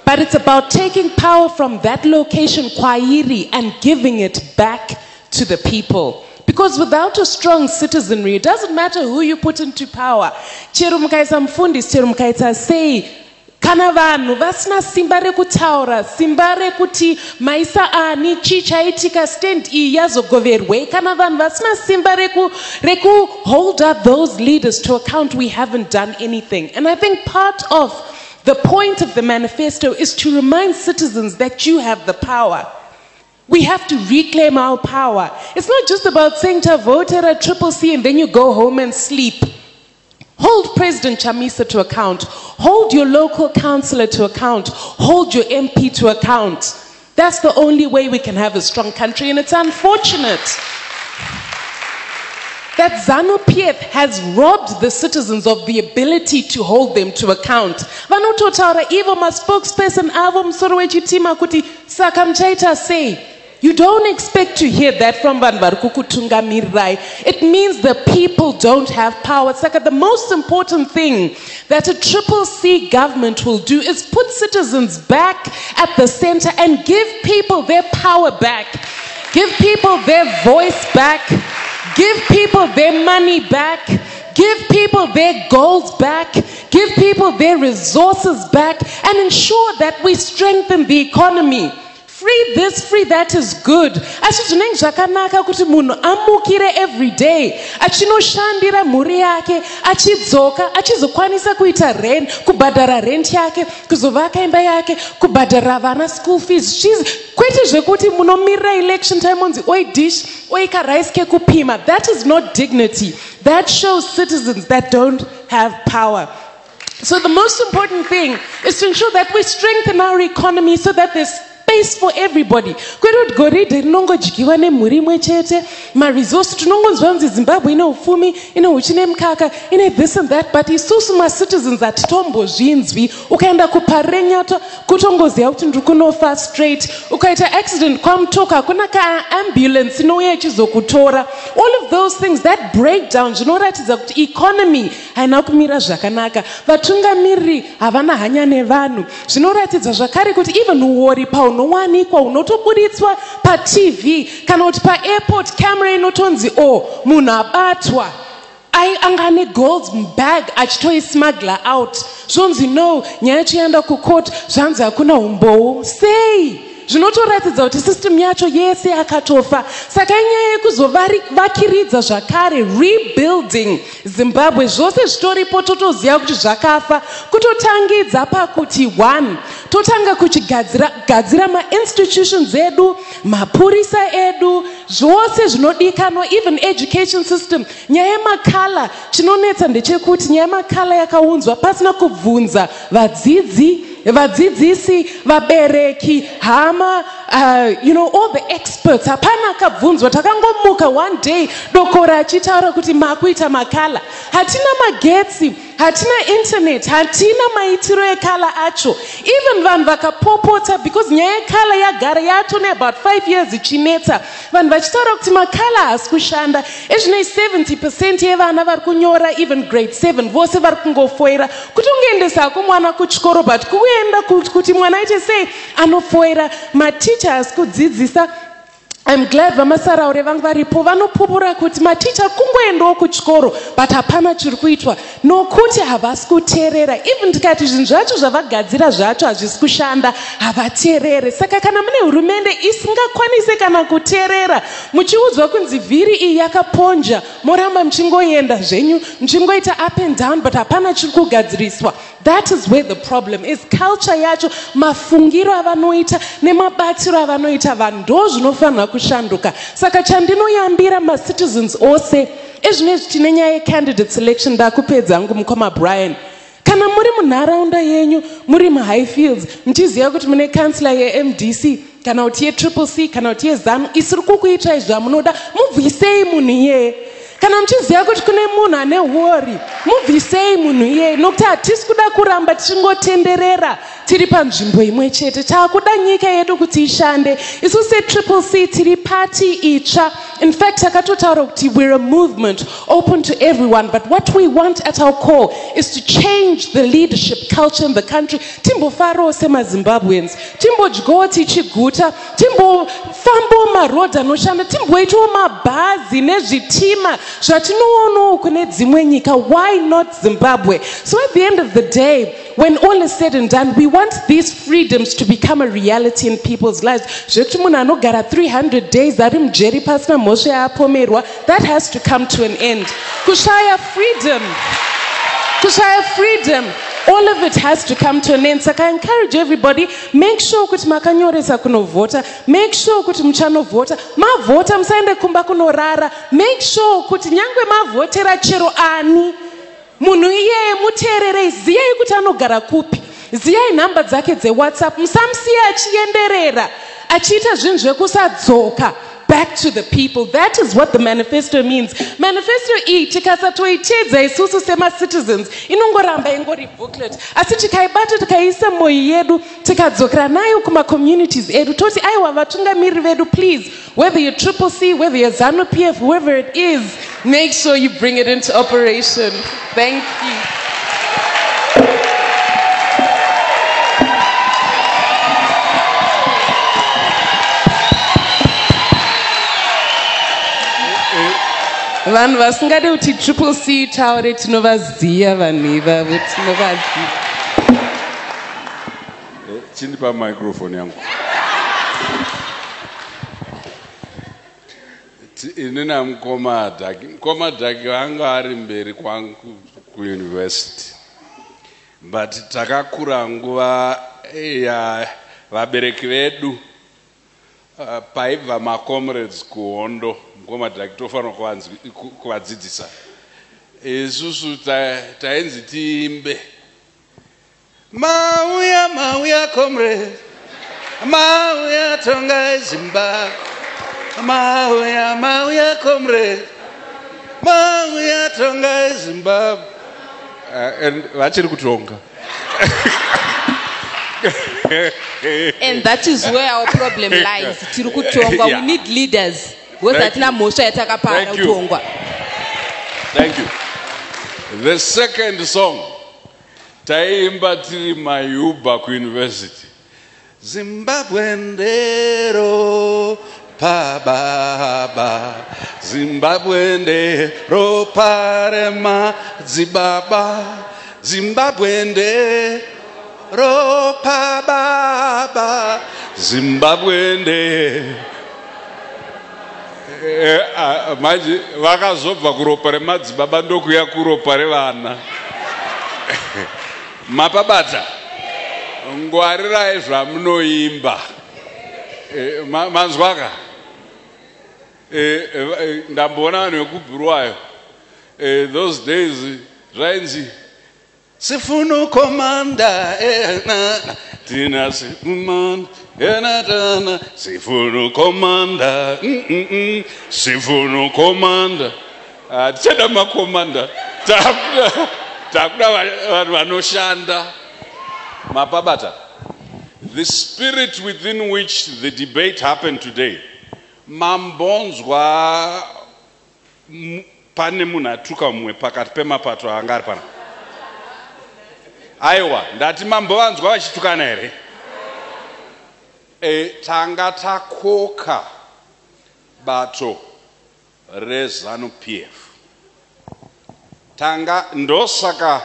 But it's about taking power from that location kwairi and giving it back to the people. Because without a strong citizenry, it doesn't matter who you put into power. Chero mukaisa mufundisi, chero mukaisa sei, kana vanhu vasina simba rekutaura, simba rekuti maisa ani chichaitika stand iyi yazogoverwe, kana vanhu vasina simba reku hold up those leaders to account, we haven't done anything. And I think part of the point of the manifesto is to remind citizens that you have the power. We have to reclaim our power. It's not just about saying to vote at a CCC and then you go home and sleep. Hold President Chamisa to account. Hold your local councillor to account. Hold your MP to account. That's the only way we can have a strong country, and it's unfortunate that ZANU-PF has robbed the citizens of the ability to hold them to account. Vanototaura ivo ma spokesperson avo msoro wechitima kuti saka mchaita sei. You don't expect to hear that from vanhu vari kukutungamirai. It means the people don't have power. Saka the most important thing that a CCC government will do is put citizens back at the center and give people their power back. Give people their voice back. Give people their money back. Give people their goals back. Give people their resources back. And ensure that we strengthen the economy. Free this, free that is good. Achizvinenge zvakanaka kuti munhu amukire every day. Achinoshandira mhuri yake, achidzoka, achizokwanisa kuita rent, kubhadhara rent yake, kuzovaka imba yake, kubhadhara vana school fees. Kwete zvekuti munomirira election time onzi oi dish, oi ka rice kekupima. That is not dignity. That shows citizens that don't have power. So the most important thing is to ensure that we strengthen our economy so that there's space for everybody. Kwedu goride rinongodyiwa nemhuri imwe chete, ma-resource tinongonzwa kunzi Zimbabwe ine ufumi, ine uchine mkaka, ine this and that, but isusu ma-citizens hatitombozvinzwi. Ukaenda kuparenyato kutongoziva kuti ndiri kunofa straight. Ukaita accident kwaMutoka hakuna ka-ambulance inouya ichizokutora. All of those things, that breakdown, zvinoratidza kuti economy haina kumira zvakanaka. Vatungamiriri havana hanya nevanhu. Zvinoratidza zvakare kuti even uori paunowanikwa unotobuditswa paTV kana kuti paairport camera inotonzi munhu abatwa angane gold bag achitoismugler out. Zvonzi no, nyaya yachienda kucourt, zvanzi hakuna umboo. Sei? Zvinotoratidza kuti system yacho yese yakatofa. Saka inyaya yekuzovakiridza zvakare, rebuilding Zimbabwe, zvose zvitoripo totoziva kuti zvakafa. Kutotangidza pakuti 1, totanga kuchigadzira ma-institutions edu, mapurisa edu, zvose zvinodikanwa, even education system. Nyaya yemakala, chinonetsa ndechekuti nyaya yemakala yakaunzwa pasina kubvunza vadzidzisi, vabereki, hama, all the experts. Hapana akabvunzwa, takangomuka one day dokora achitaura kuti makuita makala. Hatina magetsi, hatina internet, hatina maitiro ekala acho. Even vanhu vakapopota, because nyaya yekala yagara yatone about 5 years ichinetsa. Vanhu vachitaura kuti makala hasi kushanda. Ezvinei 70% yevana vari kunyora even grade 7 vose vari kungofoira. Kuti ungeendesa hako mwana kuchikoro, but kuenda kuti mwana aite sei anofoira. Maticha hasi kudzidzisa. I'm glad vamasaraure vangu varipo vanopupura kuti maticha kungoendawo kuchikoro but hapana chiri kuitwa nokuti havasi kuteerera. Even tikati zvinhu zvacho zvavagadzira zvacho hazvisi kushanda, havateerere. Saka kana mune hurumende isingakwanise kana kuteerera, muchiudzwa kunzi vhiri iyi yakaponja, moramba muchingoenda zvenyu, muchingoita up and down but hapana chiri kugadziriswa. That is where the problem is. Culture yacho, mafungiro avanoita nemabatiro avanoita vanhu ndo zvinofanira kushanduka. Saka chandinoyambira ma-citizens ose ezvinezvi tine nyaya ye-candidate selection. Ndakupedza hangu mukoma Brian. Kana muri munharaunda yenyu, muri muHighfields, muchiziva kuti mune councillor ye-MDC kana kuti ye-CCC kana kuti ye-ZANU isiri kukuitai zvamunoda, mubvisei munhu iyeye. kana muchiziva kuti kune munhu ane hori mubvisei munhu iyeye nokuti hatisi kuda kuramba tichingotenderera tiri panzvimbo imwe chete. Taakuda nyika yedu kuti ishande. Isu Triple C tiri party itsva. In fact takatotaura kuti we're a movement open to everyone, but what we want at our core is to change the leadership culture in the country. Timbofarawo semaZimbabweans, timbodyawo tichiguta, timbofambawo marodhi anoshanda, timboitawo mabhazi nezvitima zvatinoonawo kune dzimwe nyika. Why not Zimbabwe? So at the end of the day, when all is said and done, we want these freedoms to become a reality in people's lives. Zvekuti munhu anogara 300 days ari mujeri pasina mhosva yaapomerwa, that has to come to an end. Kushaya freedom, all of it has to come to an end. Saka I encourage everybody, make sure kuti makanyoresa kunovhota, make sure kuti muchanovhota, mavhota musaende kumba kunorara, make sure kuti nyangwe mavhotera chero ani, munhu iyeye muteererei, ziyai kuti anogara kupi, ziyai nhamba dzake dzeWhatsApp, musamusiya achienderera achiita zvinhu zvekusadzoka. Back to the people. That is what the manifesto means. Manifesto iyi tikasatoiteedza isusu sema-citizens inongoramba ingori booklet, asi tikaibata tikaiisa mwoyo yedu tikadzokera nayo kuma-communities edu toti aiwa vatungamiri vedu, please, whether you're Triple C, whether you're ZANU-PF, whoever it is, make sure you bring it into operation. Thank you. Vanhu vasingade kuti Triple C taure tinovaziya vanhu ivavo, tinovaziya. Chindipa microphone yangu. Inina mukoma dhaki vanga ari mberi kwangu kuuniversity, but takakura nguva ya vabereki vedu paibva macomrades kuhondo. Mukoma dhaki tofanira kuvadzidzisa. Isusu tainzi tiimbe mauya comrade, mauya tonga Zimbabwe, mauya comrade, mauya tonga Zimbabwe. And vachiri kutonga. And that is where our problem lies. Tiri kutonga. We need leaders. Thank you. The second song, taimba tiri mayuba ku university. Zimbabwe ndero pababa, Zimbabwe ndero parema dzibaba, Zimbabwe ndero pababa, Zimbabwe ndero. Manje vakazobva kuropa remadzibaba ndokuya kuropa revana. Mapabata ngwarirai zvamunoimba. Manzwaka ndamboona vanhu vekubhurwayo those days zvainzi sifunu komanda tina sikumanda enatana sifunu komanda sifunu komanda tichada makomanda takuda vanhu vanoshanda. Mapabata, the spirit within which the debate happened today, mambonzwa pane munhu atuka mumwe pakati pemapato anga ari pana. Aiwa, ndati mambovanzwa vachitukana here? Tanga takoka bato reZANU-PF. Tanga ndosaka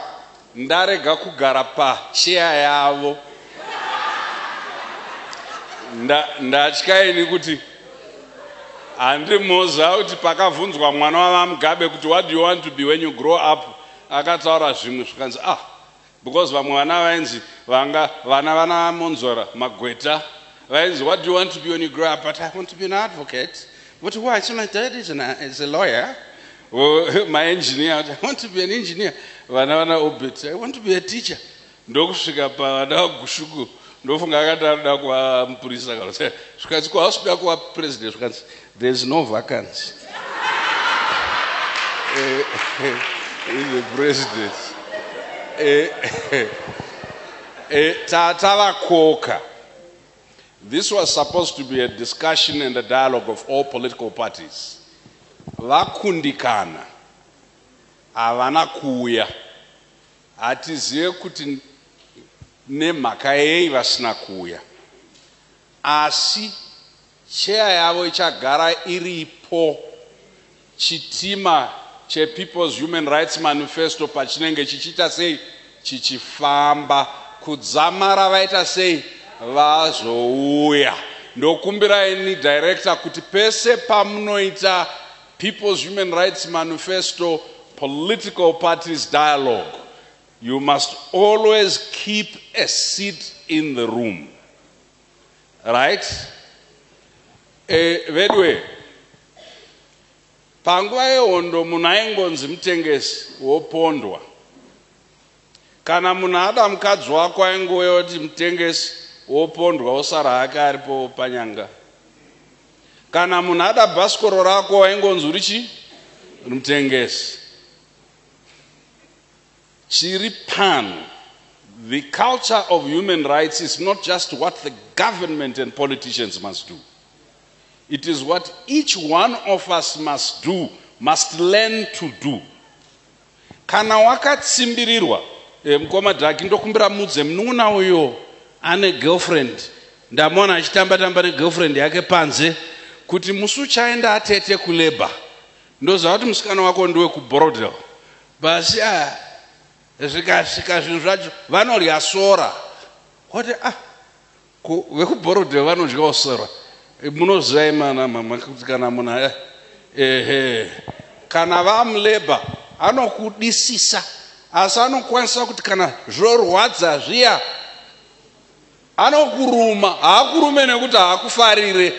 ndarega kugara pacheya yavo. Ndatyaini kuti handimoza kuti pakavunzwa mwana wavaMugabe kuti what do you want to be when you grow up, akataura zvimwe zvikanzi because vamwe vana vainzi vana vamonzora magweta vainzi what do you want to be when you grow up, but I want to be an advocate. But why? So my dad is a lawyer. My engineer, I want to be an engineer. Vana obit, I want to be a teacher. Ndokusvika pavana gushuku ndofunga akataruda kuva mupurisa kana zvikanzi kwasvika kuva president zvikanzi there is no vacancy. the president. Tava Koka. This was supposed to be a discussion and a dialogue of all political parties. Vakundikana. Avana kuya. Atiziye kuti nemhaka yei vasina kuya. Asi chair yavo ichagara iripo chitima che People's Human Rights Manifesto pachinenge chichita sei chichifamba kudzamara vaita sei vazouya. Ndokumbira ini director kuti pese pamunoita People's Human Rights Manifesto political parties dialogue, you must always keep a seat in the room. Right? Vedwe, panguva yehondo munhu aingonzi mutengesi wopondwa. Kana munhu ada mukadzi wako aingouya kuti mutengesi wopondwa osara hake aripo panyanga. Kana munhu ada bhasikoro rako aingonzi urichi mutengesi. Chiri pano, the culture of human rights is not just what the government and politicians must do. It is what each one of us must do, must learn to do. Kana wakatsimbirirwa, mukoma dhaki ndokumbira mudze munun'una uyo ane girlfriend, ndamona achitamba-tamba negirlfriend yake panze, kuti musi uchaenda atete kuleba, ndoziva kuti musikana wako ndiwe kubrodel. Basi zvikasvika zvinhu zvacho vanorya sora. Kuti vekubrodel vanodyawo sora. Munoziva imana mama kuti kana munhu kana vamuleba anokudisisa, asi anokwanisa kuti kana zvorwadza zviya anokuruma, haakurume nekuti haakufarire.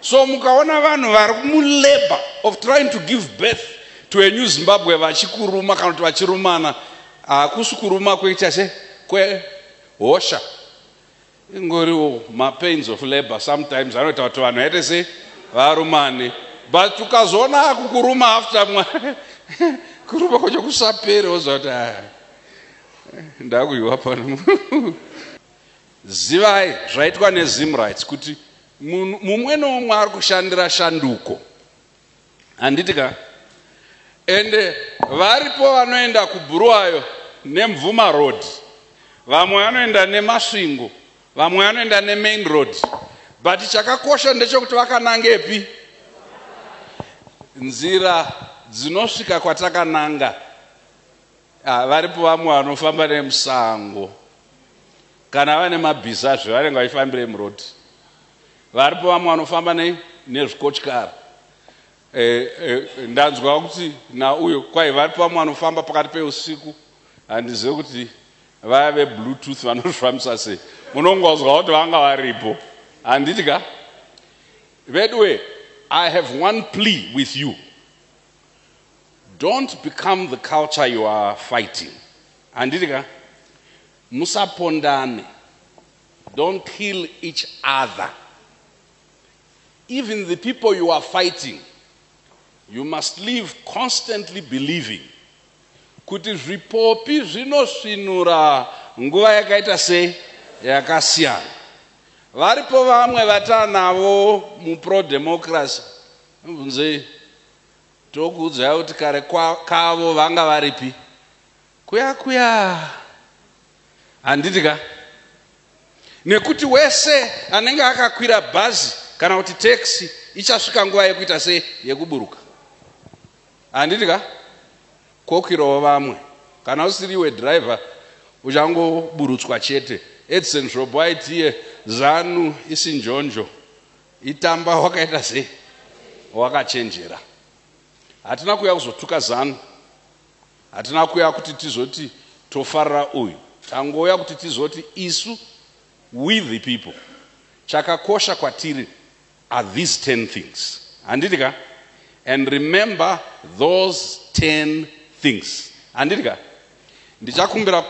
So mukaona vanhu vari mulabor of trying to give birth to a new Zimbabwe vachikuruma kana kuti vachirumana, hakusi kuruma kuita se kwehosha. Ingoriwo pains of labor sometimes anoita kuti vanhu vaite se varumane, but tukazoona akukuruma after kuruma kwacho kusapere woziva kuti ndakuiwa pano. Zivai zvaitwa neZimRights kuti mumwe nomwe ari kushandira shanduko. Handitika? Ende varipo vanoenda kuBhurayo neMvuma Road, vamwe vanoenda neMasvingo, vamwe vanoenda neMain Road, but chakakosha ndechekuti vakanangepi? Nzira dzinosvika kwatakananga. Varipo vamwe vanofamba nemusango, kana vane mabhiza zvavanenge vachifambira muroad. Varipo vamwe vanofamba nezvikotyara. Ndanzwa kuti nauyo kwai varipo vamwe vanofamba pakati peusiku, handizive kuti vaya vebluetooth vanozvifambisa sei. Munongozwa kuti vanga varipo. Handitika? Vedwe, I have one plea with you. Don't become the culture you are fighting. Handitika? Musapondane. Don't kill each other. Even the people you are fighting, you must live constantly believing kuti zvipopi zvinosvinura nguva yakaita sei yakasiyana. Varipo vamwe vatanavo mupro-democracy, mubvunzei tokuudzai kuti kare kavo vanga varipi? Kuya. Handitika? Nekuti wese anenge akakwira bhazi kana kuti taxi ichasvika nguva yekuita sei yekuburuka. Handitika? Kokwirawo vamwe. Kana usiriwe driver uchangoburutswa chete. Edson Robo aitiye zanu isinjonjo, itamba wakaita sei wakachenjera. Hatina kuya kuzotuka zanu, hatina kuya kuti tizoti tofarira uyu, tangoya kuti tizoti isu we the people, chakakosha kwatiri are these 10 things. Handitika? And remember those 10 things. Handitika? Ndichakumbira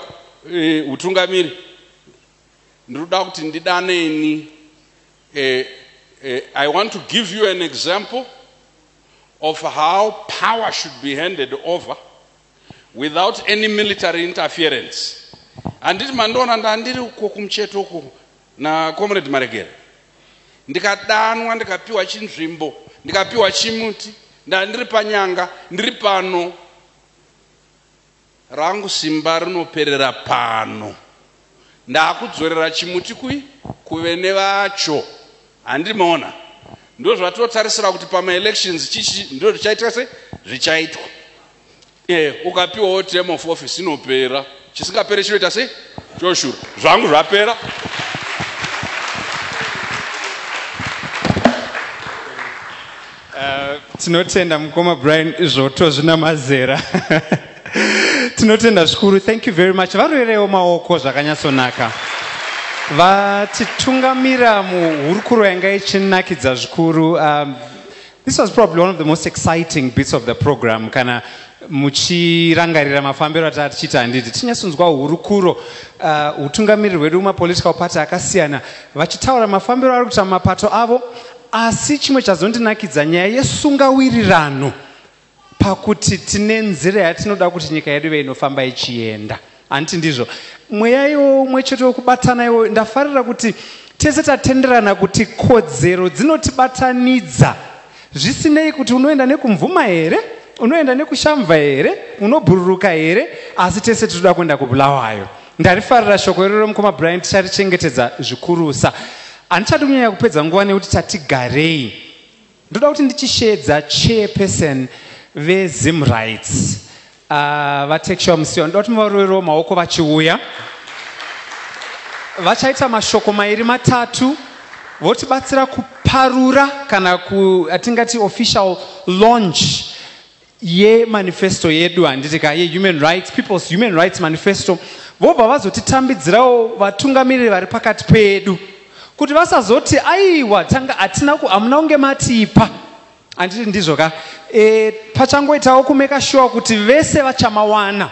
utungamiri, ndiruda kuti ndidaneni. I want to give you an example of how power should be handed over without any military interference. Anditi mandona ndandiri uko kumcheto uko na Comrade Maregere. Ndikadanwa ndikapiwa chinzvimbo, ndikapiwa chimuti, ndandiri panyanga, ndiri pano. Rangu simba rinoperera pano. Ndakudzorera chimuti kuvene vacho. Handimaona. Ndo zvatotarisira kuti pama elections chichi ndo zvichaitwa se zvichaitwa. Ukapiwa term of office inopera. Chisingapere chinoita se choshura. Zvangu zvapera. Tinotenda mukoma Brian zvoto zvina mazera. Tinotenda zvikuru. Thank you very much. Varoerewo maoko zvakanyatsonaka. Vatitungamira muhurukuro yanga ichinakidza zvikuru. This was probably one of the most exciting bits of the program. Kana muchirangarira mafambiro atati tichita handiti tinyatsonzwa hurukuro utungamiri hwedu mumapolitical party akasiyana vachitaura mafambiro ari kuita mapato avo, asi chimwe chazondinakidza nyaya yesungawirirano pakuti tine nzira yatinoda kuti nyika yedu ive inofamba ichienda. Handiti ndizvo mweya iwo umwe chete wekubatana iwo. Ndafarira kuti tese tatenderana kuti kodzero dzinotibatanidza zvisinei kuti unoenda nekumvuma here, unoenda nekushamva here, unobhururuka here, asi tese tinoda kuenda kubulawayo. Ndarifarira shoko iroro mukoma Brian ticharichengetedza zvikurusa. Handichadi kunyanya kupedza nguva nekuti tatigarei. Ndoda kuti ndichishedza chairperson veZimRights vatekeshiwa musiwo. Ndoda kuti muvaroverewo maoko vachiuya. Vachaita mashoko mairi matatu votibatsira kuparura kana atingati official launch manifesto yedu handitika human rights, people's human rights manifesto. Vobva vazotitambidzirawo vatungamiriri vari pakati pedu kuti vasazoti aiwa hamuna kunge matipa. Handiti ndizvo ka pachangoitawo kumeka sure kuti vese vachamawana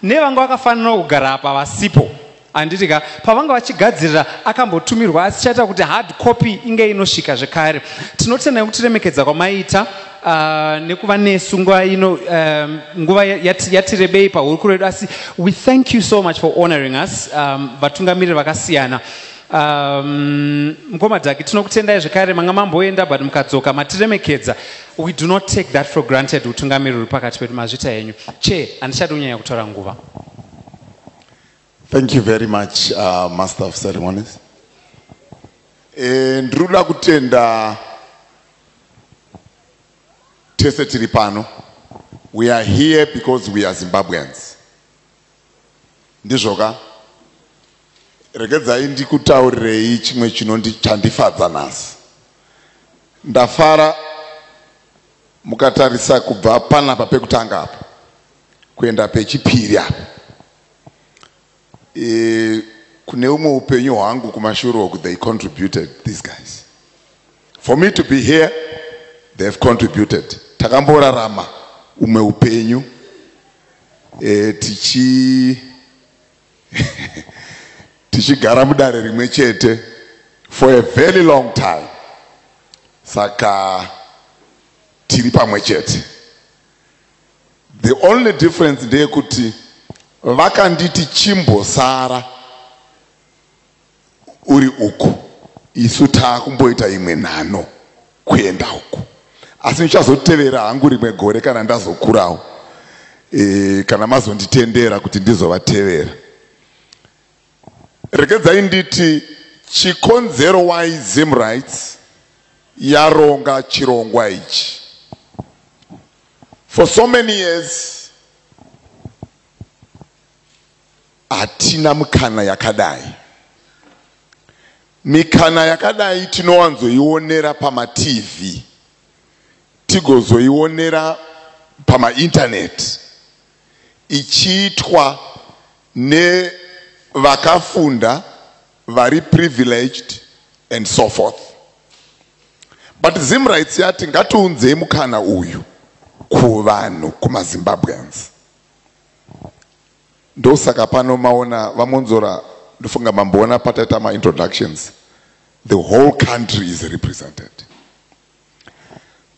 nevanga vakafanira kugara apa vasipo. Handiti ka pavanga vachigadzirira akambotumirwa asi chaita kuti hard copy inge inosvika zvekare. Tinotenda kutiremekedza kwamaita nekuva nesu nguva ino nguva yatirebei pahurukuro yedu, asi we thank you so much for honoring us vatungamiriri vakasiyana. Mukoma Dhaki tinokutendai zvekare manga mamboenda but mukadzoka matiremekedza. We do not take that for granted. Utungamiriri uri pakati pedu mazvita henyu. Che handichadi kunyanya kutora nguva. Thank you very much, Master of Ceremonies. Ndruda kutenda tese tiri pano. We are here because we are Zimbabweans. Ndizvoka? Regedzai ndikutaurirei chimwe chandifadza nhasi. Ndafara mukatarisa kubva panapa pekutanga apa kuenda pechipiri apa. Kune umwe upenyu hwangu kumashure uku they contributed, these guys. For me to be here, they have contributed. Takamborarama umwe upenyu tichigara mudare rimwe chete for a very long time. Saka tiri pamwe chete. The only difference ndeyekuti vakanditi chimbosara uri uku, isu taakumboita imwe nhano kuenda uku. Asi ndichazotevera hangu rimwe gore kana ndazokurawo, kana mazonditendera kuti ndizovatevera. Regedzai nditi chikonzero why ZimRights yaronga chirongwa ichi. For so many years hatina mikana yakadai. Mikana yakadai tinowanzoionera pama TV, tigozoionera pama internet, ichiitwa ne vakafunda, vari privileged and so forth. But ZimRights yati ngatiunzei mukana uyu kuvanhu, kumaZimbabweans. Ndosaka pano maona vamonzora ndofunga mamboona pataita ma introductions. The whole country is represented.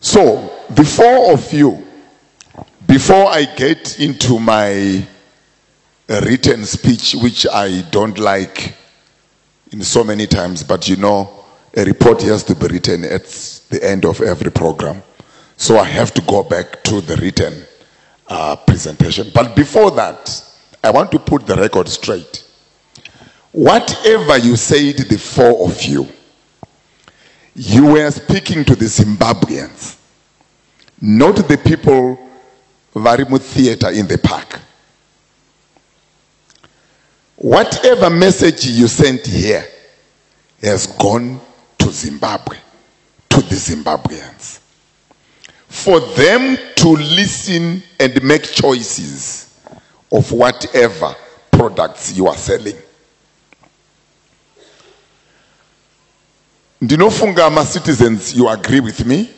So, the four of you, before I get into my written speech, which I don't like in so many times, but you know, a report has to be written at the end of every program. So I have to go back to the written presentation. But before that, I want to put the record straight. Whatever you said, the four of you, you were speaking to the Zimbabweans, not the people Varimu Theatre in the park. Whatever message you sent here has gone to Zimbabwe, to the Zimbabweans, for them to listen and make choices of whatever products you are selling. Ndinofunga ma citizens, you agree with me.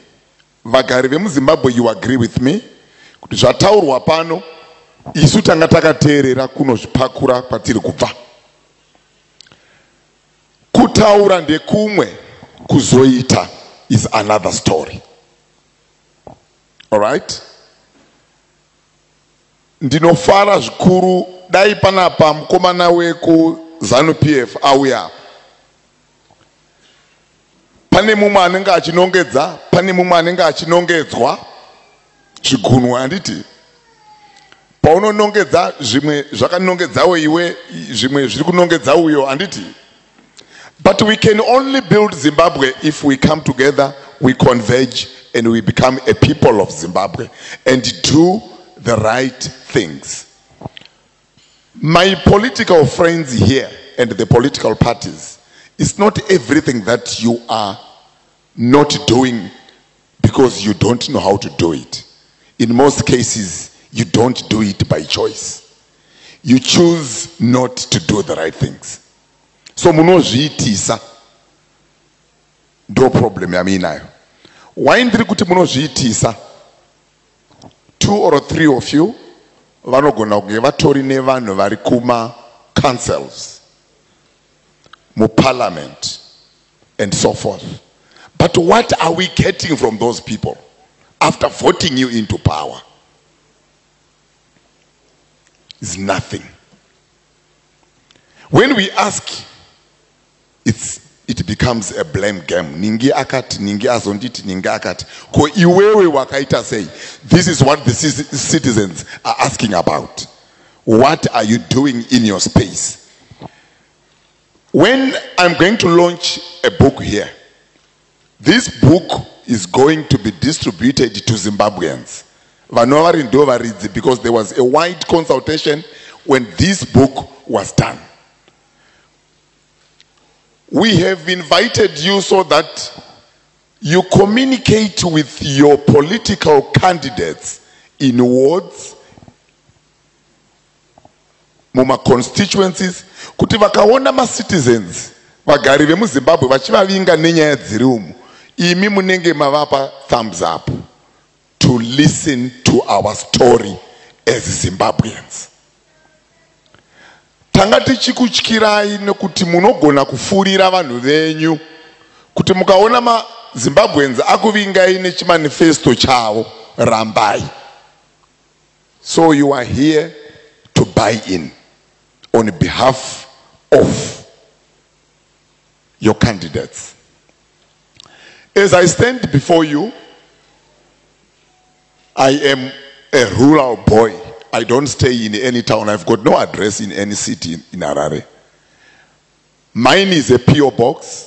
Vagari vemu Zimbabwe, you agree with me. Kuti zvataurwa pano isu tanga takateerera kunozvipakura kwatiri kubva. Kutaura ndekumwe, kuzoita is another story. All right? Ndinofara zvikuru dai panapa mukomana weku ZANU-PF auya. Pane mumwe anenge achinongedza, pane mumwe anenge achinongedzwa zvigunwa, handiti? Paunonongedza zvimwe zvakanongedzawo iwe, zvimwe zviri kunongedza uyo, handiti? But we can only build Zimbabwe if we come together, we converge, and we become a people of Zimbabwe and do the right things. My political friends here and the political parties, it's not everything that you are not doing because you don't know how to do it. In most cases, you don't do it by choice. You choose not to do the right things. So munozviitisa ndo problem yaminayo. Why ndiri kuti munozviitisa? 2 or 3 of you vanogona kunge vatori nevanhu vari kuma councils, mu parliament, and so forth. But what are we getting from those people after voting you into power? It's nothing. When we ask, it becomes a blame game. Ningi akati, ningi azonditi, ningi akati. Ko iwewe wakaita say, this is what the citizens are asking about. What are you doing in your space? When I'm going to launch a book here, this book is going to be distributed to Zimbabweans. Because there was a wide consultation when this book was done. We have invited you so that you communicate with your political candidates in wards, muma constituencies, kuti vakaona ma citizens vagari vemu Zimbabwe vachivavinga nenyaya dziri umu, imi munenge mavapa thumbs up to listen to our story as Zimbabweans. Tanga tichikutyirai nekuti munogona kufurira vanhu venyu kuti mukaona ma Zimbabweans akuvingai nechimanifesto chavo, rambai. So you are here to buy in on behalf of your candidates. As I stand before you, I am a rural boy. I don't stay in any town. I've got no address in any city in Harare. Mine is a PO box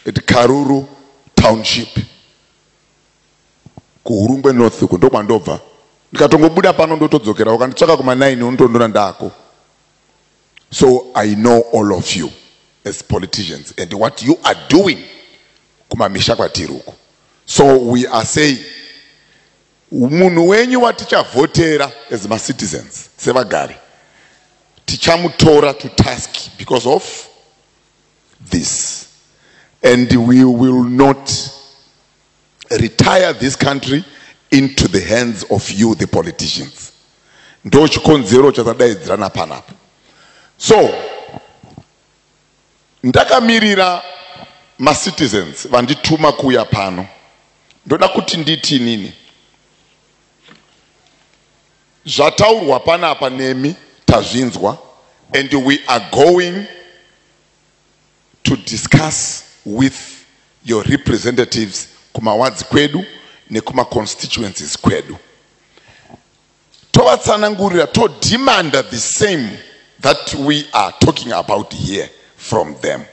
at Karuru Township. Kuhurungwe North kundokwandobva. Ndikatongobuda pano ndotodzokera ukanditsvaka kuma 9 unotondona ndako. So I know all of you as politicians and what you are doing kumamisha kwatiri uko. So we are saying munhu wenyu watichavhotera as ma citizens sevagari tichamutora to task because of this, and we will not retire this country into the hands of you the politicians. Ndo chikonzero chazadaidzirana panapa. So ndakamirira ma citizens vandituma kuya pano ndoda kuti nditi nini zvataurwa panapa nemi tazvinzwa, and we are going to discuss with your representatives kumawadzi kwedu nekuma constituencies kwedu. Tovatsanangurira to demand the same that we are talking about here from them.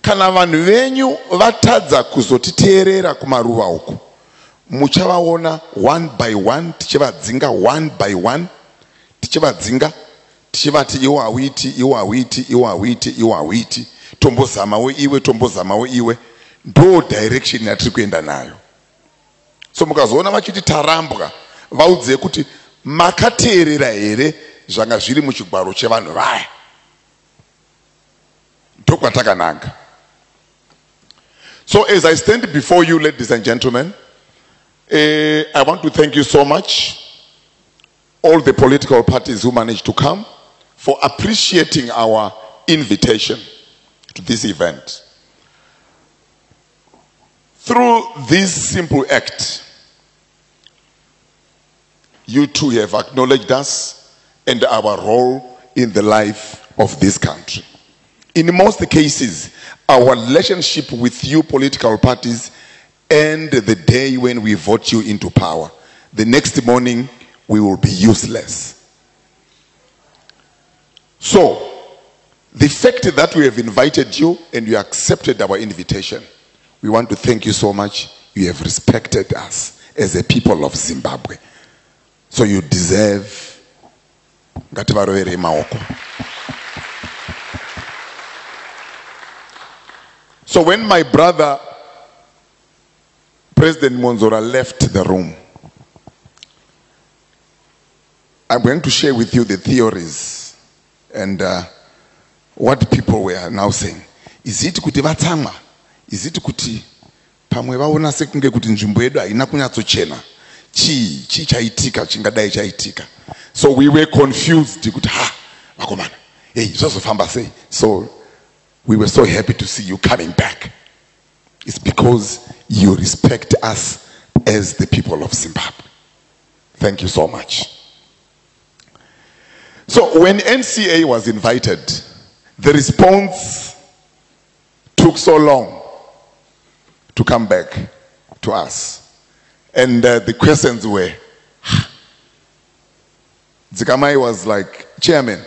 Kana vanhu venyu vatadza kuzotiteerera kumaruva uku, muchavaona one by one, tichivadzinga one by one, tichivadzinga tichivati iwo awiti, iwo awiti, iwo awiti, iwo awiti, tombozamawo iwe, tombozamawo iwe. Ndo direction yatiri kuenda nayo. So mukazoona vachiti tarambwa, vaudze kuti makateerera here zvanga zviri muchigwaro chevanhu vaya. Ndokwatakananga. So as I stand before you, ladies and gentlemen, I want to thank you so much, all the political parties who managed to come, for appreciating our invitation to this event. Through this simple act, you too have acknowledged us and our role in the life of this country. In most cases, our relationship with you political parties end the day when we vote you into power. The next morning, we will be useless. So, the fact that we have invited you and you accepted our invitation, we want to thank you so much. You have respected us as a people of Zimbabwe. So you deserve ngativarovere maoko. So when my brother, President Monzora, left the room, I'm going to share with you the theories and what people were now saying. Is it kuti vatsamwa? Is it kuti pamwe vaona sekunge kuti nzvimbo yedu haina kunyatsochena? Chi chaitika chingadai chaitika. So we were confused kuti vakomana, hey, zvazofamba sei? So we were so happy to see you coming back. It's because you respect us as the people of Zimbabwe. Thank you so much. So when NCA was invited, the response took so long to come back to us. And the questions were, Zikamai was like, Chairman,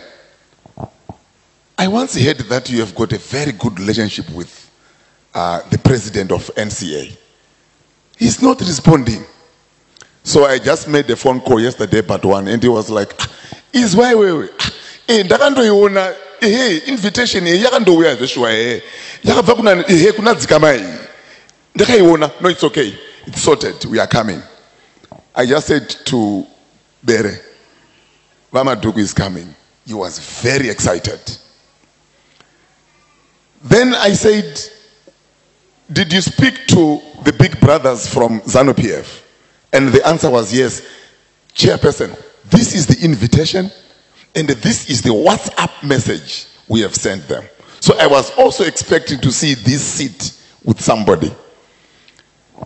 I once heard that you have got a very good relationship with the president of NCA. He's not responding. So I just made a phone call yesterday, but one, and he was like, is why invitation no, it's okay. It's sorted. We are coming. I just said to Bere, Vamadugu is coming. He was very excited. Then I said, did you speak to the big brothers from ZANU-PF? And the answer was yes. Chairperson, this is the invitation and this is the WhatsApp message we have sent them. So I was also expecting to see this seat with somebody.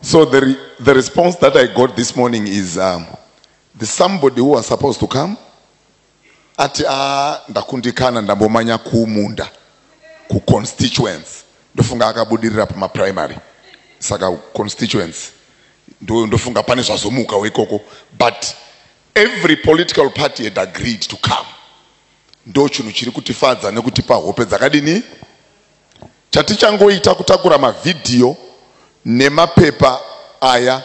So the response that I got this morning is the somebody who was supposed to come ati ndakundikana ndambomanya kuumunda ku constituents ndofunga akabudirira pama primary saka constituents ndofunga pane zvazomuka wekoko, but every political party had agreed to come. Ndo chinhu chiri kutifadza nekutipa hope dzakadini. Chatichangoita kutakura mavidhiyo nemapepa aya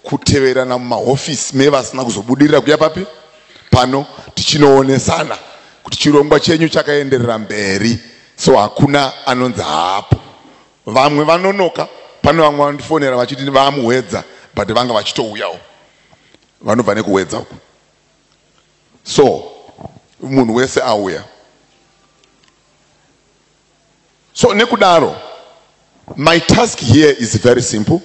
kuteverana mumahofisi mevasina kuzobudirira kuya papi pano tichinoonesana kuti chirongwa chenyu chakaenderera mberi, so hakuna anonzi hapo. Vamwe vanonoka, pane vamwe vandifonera vachiti vamuwedza, but vanga vachitouyawo vanobva nekuwedza uku. So munhu wese auya. So nekudaro, my task here is very simple.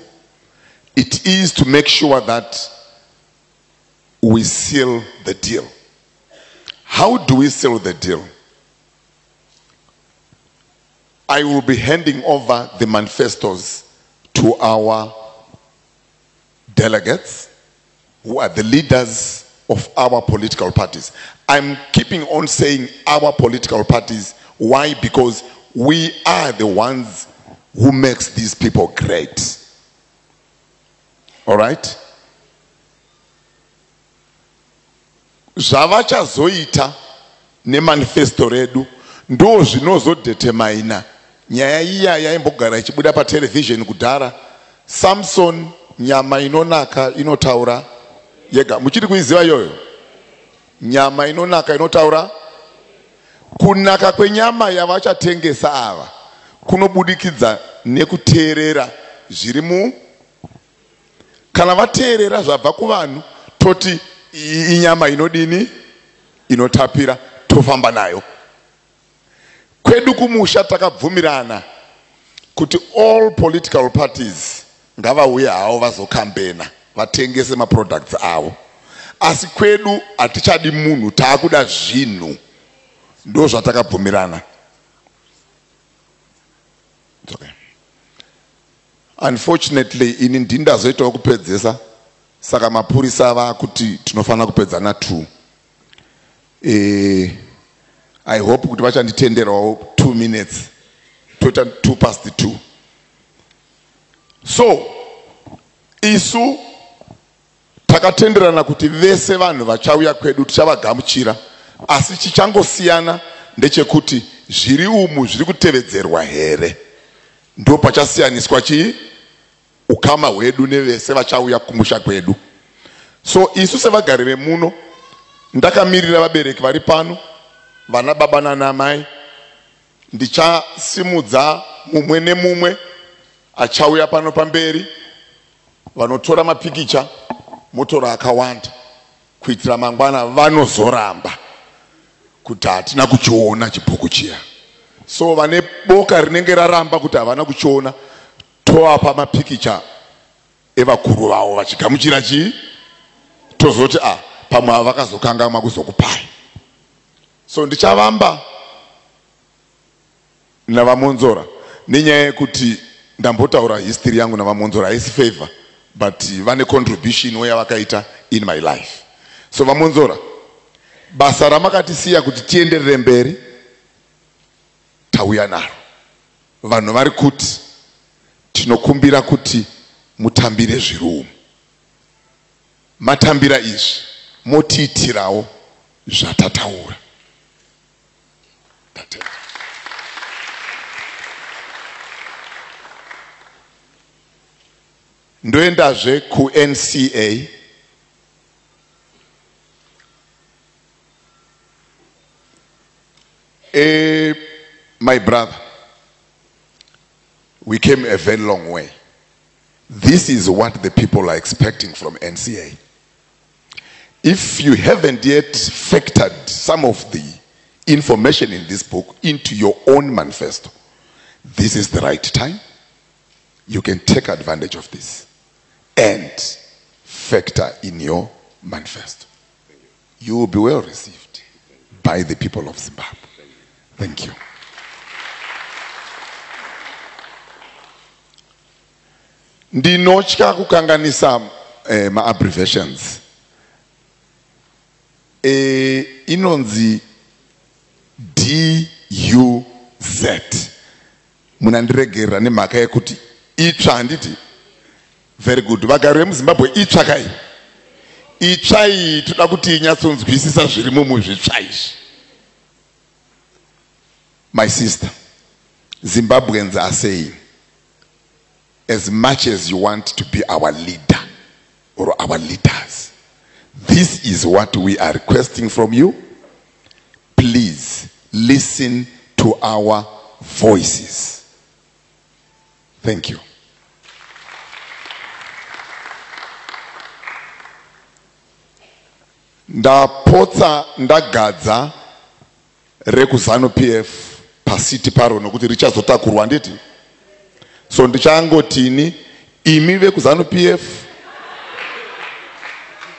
It is to make sure that we seal the deal. How do we seal the deal? I will be handing over the manifestos to our delegates who are the leaders of our political parties. I'm keeping on saying our political parties. Why? Because we are the ones who makes these people great. All right? Zvavachazoita nemanifesto redu ndo zvinozodetermina nyaya iya yaimbogara ichibuda patelevision kudhara. Samson nyama inonaka inotaura yega. Muchiri kuiziva yoyo? Nyama inonaka inotaura. Kunaka kwenyama yavachatengesa ava kunobudikidza nekuteerera zvirimu. Kana vateerera zvabva kuvanhu toti inyama inodini inotapira tofamba nayo. Kwedu kumusha takabvumirana kuti all political parties ngavauye havo vazokambena vatengese maproducts avo. Asi kwedu hatichadi munhu, taakuda zvinhu. Ndo zvatakabvumirana. Okay. Unfortunately ini ndindazoitawo kupedzesa, saka mapurisa vakuti tinofana kupedzana 2. I hope kuti vachanditenderawo 2 minutes toita 2:02. So isu takatenderana kuti vese vanhu vachauya kwedu tichavagamuchira, asi chichangosiyana ndechekuti zviri umu zviri kutevedzerwa here. Ndo pachasiyaniswa chii ukama hwedu nevese vachauya kumusha kwedu. So isu sevagari vemuno ndakamirira vabereki vari pano, vana baba nana mai. Ndichasimudza mumwe nemumwe achauya pano pamberi, vanotora mapikicha motora akawanda kuitira mangwana vanozoramba kuti hatina kuchiona chibhuku chiya. So vane boka rinenge raramba kuti havana kuchiona, tovapa mapikicha evakuru vavo vachigamuchira chii, tozoti pamwe havakazokanganwa kuzokupai. So ndichavamba navamonzora nenyaya yekuti ndambotaura history yangu navamonzora haisi favor, but vane contribution yavakaita in my life. So vamonzora, basa ramakatisiya kuti tienderere mberi tauya naro. Vanhu vari kuti tinokumbira kuti mutambire zviri umu. Matambira izvi motiitirawo zvatataura. Ndoendazve ku NCA my brother, we came a very long way. This is what the people are expecting from NCA. If you haven't yet factored some of the information in this book into your own manifesto, this is the right time. You can take advantage of this and factor in your manifesto. You will be well received by the people of Zimbabwe. Thank you. Ndinotya kukanganisa ma-abbreviations. Inonzi DUZ. Munandiregera nemhaka yekuti itsva handiti. Very good. Vagari vemuZimbabwe itsva kai. Itsva iyi toda kuti inyatsonzwisisa zvirimo muzvitsva izvi. My sister, Zimbabweans are saying, as much as you want to be our leader or our leaders, this is what we are requesting from you. Please listen to our voices. Thank you. Ndapotsa ndagadza rekuzano PF pasiti paro nokuti richazotakurwa nditi. So ndichangotini imi vekuzano PF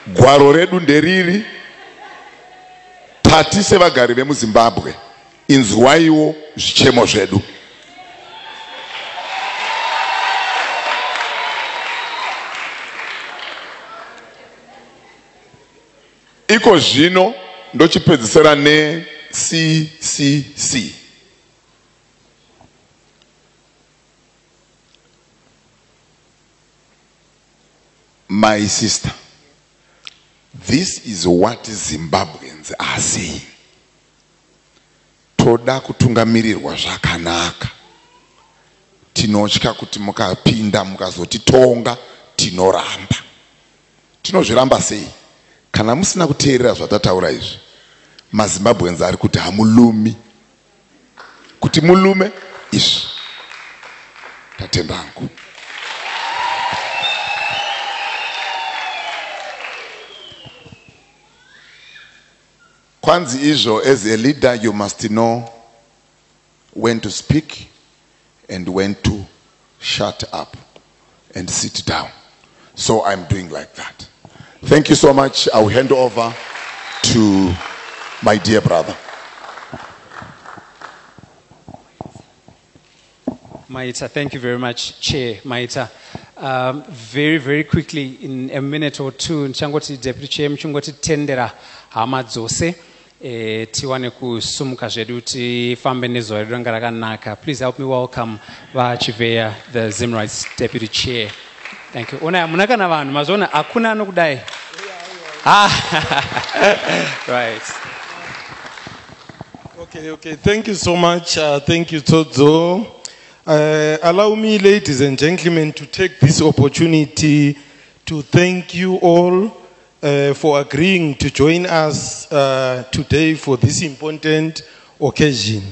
gwaro redu nderiri, tatise vagari vemuZimbabwe, inzwaiwo zvichemo zvedu. iko zvino ndochipedzisira ne CCC. My sister, this is what Zimbabweans are saying. Toda kutungamirirwa zvakanaka. Tinotya kuti mukapinda mukazotitonga tinoramba. Tinozviramba sei? Kana musina kuteerera zvatataura izvi, maZimbabweans ari kuti hamulumi. Kuti mulume izvi. Tatendangu. Kwanzi izvo, as a leader, you must know when to speak and when to shut up and sit down. So I'm doing like that. Thank you so much. I will hand over to my dear brother. Maita, thank you very much, Chair Maita. Very, very quickly, in a minute or two, Nchangoti Deputy Chair, Mchungoti Tendera Hamadzose. Tiwane kusumuka zvedu tifambe nezuva redu ranga rakanaka. Please help me welcome vachiveya, the ZimRights Deputy Chair. Thank you. Ona munaka na vanhu mazona akuna anokudai. Right. Okay. Thank you so much. Thank you, Todzo. Allow me, ladies and gentlemen, to take this opportunity to thank you all for agreeing to join us today for this important occasion.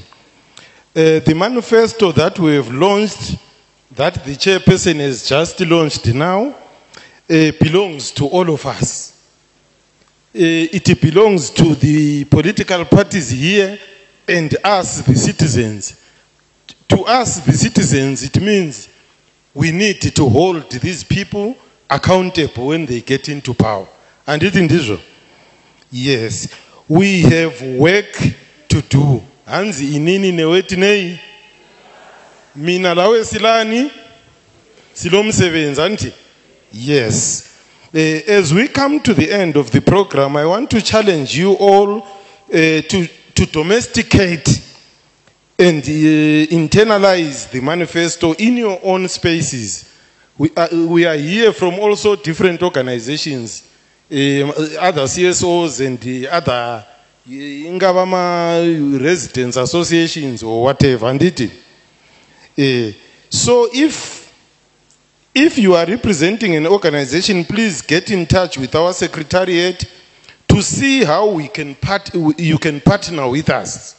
The manifesto that we have launched, that the chairperson has just launched now, belongs to all of us. It belongs to the political parties here and us, the citizens. To us, the citizens, it means we need to hold these people accountable when they get into power. And it in this, yes, we have work to do. Hanzi inini newetinei mina lawe silani silom sevens anti. Yes. As we come to the end of the program, I want to challenge you all to domesticate and internalize the manifesto in your own spaces. We are here from also different organizations, other CSOs and the other Ingavama residents associations or whatever. And so if you are representing an organization, please get in touch with our secretariat to see how we can you can partner with us.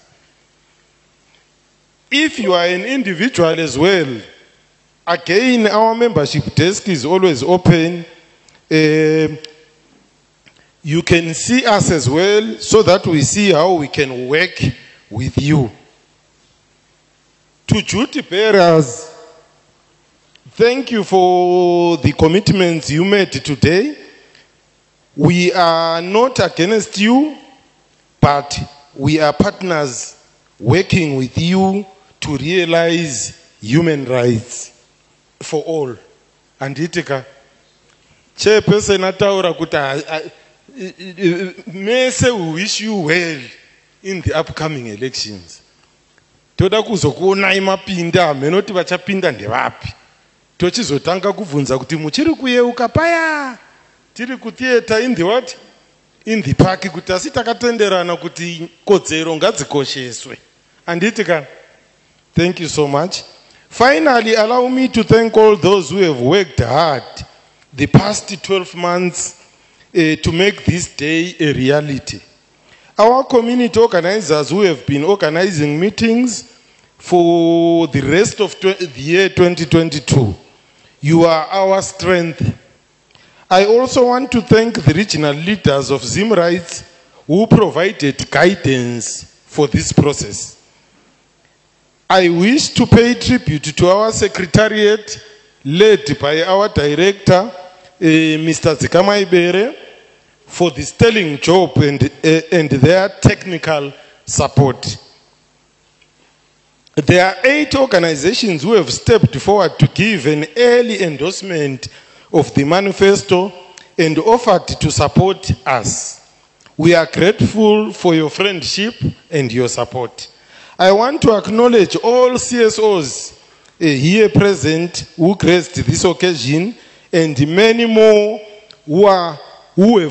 If you are an individual as well, again, our membership desk is always open. You can see us as well so that we see how we can work with you. To duty bearers, thank you for the commitments you made today. We are not against you, but we are partners working with you to realize human rights for all. And itika chairperson ataura kuti mese we wish you well in the upcoming elections. Toda kuzokuona imapinda menoti vachapinda ndevapi. Tochizotanga kubvunza kuti muchiri kuyeuka paya. Tiri kutieta in the what? In the park kuti asi takatenderana kuti kodzero ngadzikosheswe. Anditika. Thank you so much. Finally, allow me to thank all those who have worked hard the past 12 months to make this day a reality. Our community organizers who have been organizing meetings for the rest of the year 2022, you are our strength. I also want to thank the regional leaders of ZimRights who provided guidance for this process. I wish to pay tribute to our secretariat led by our director, Mr. Zikamaibere, for the sterling job and their technical support. There are 8 organizations who have stepped forward to give an early endorsement of the manifesto and offered to support us. We are grateful for your friendship and your support. I want to acknowledge all CSOs here present who graced this occasion and many more who are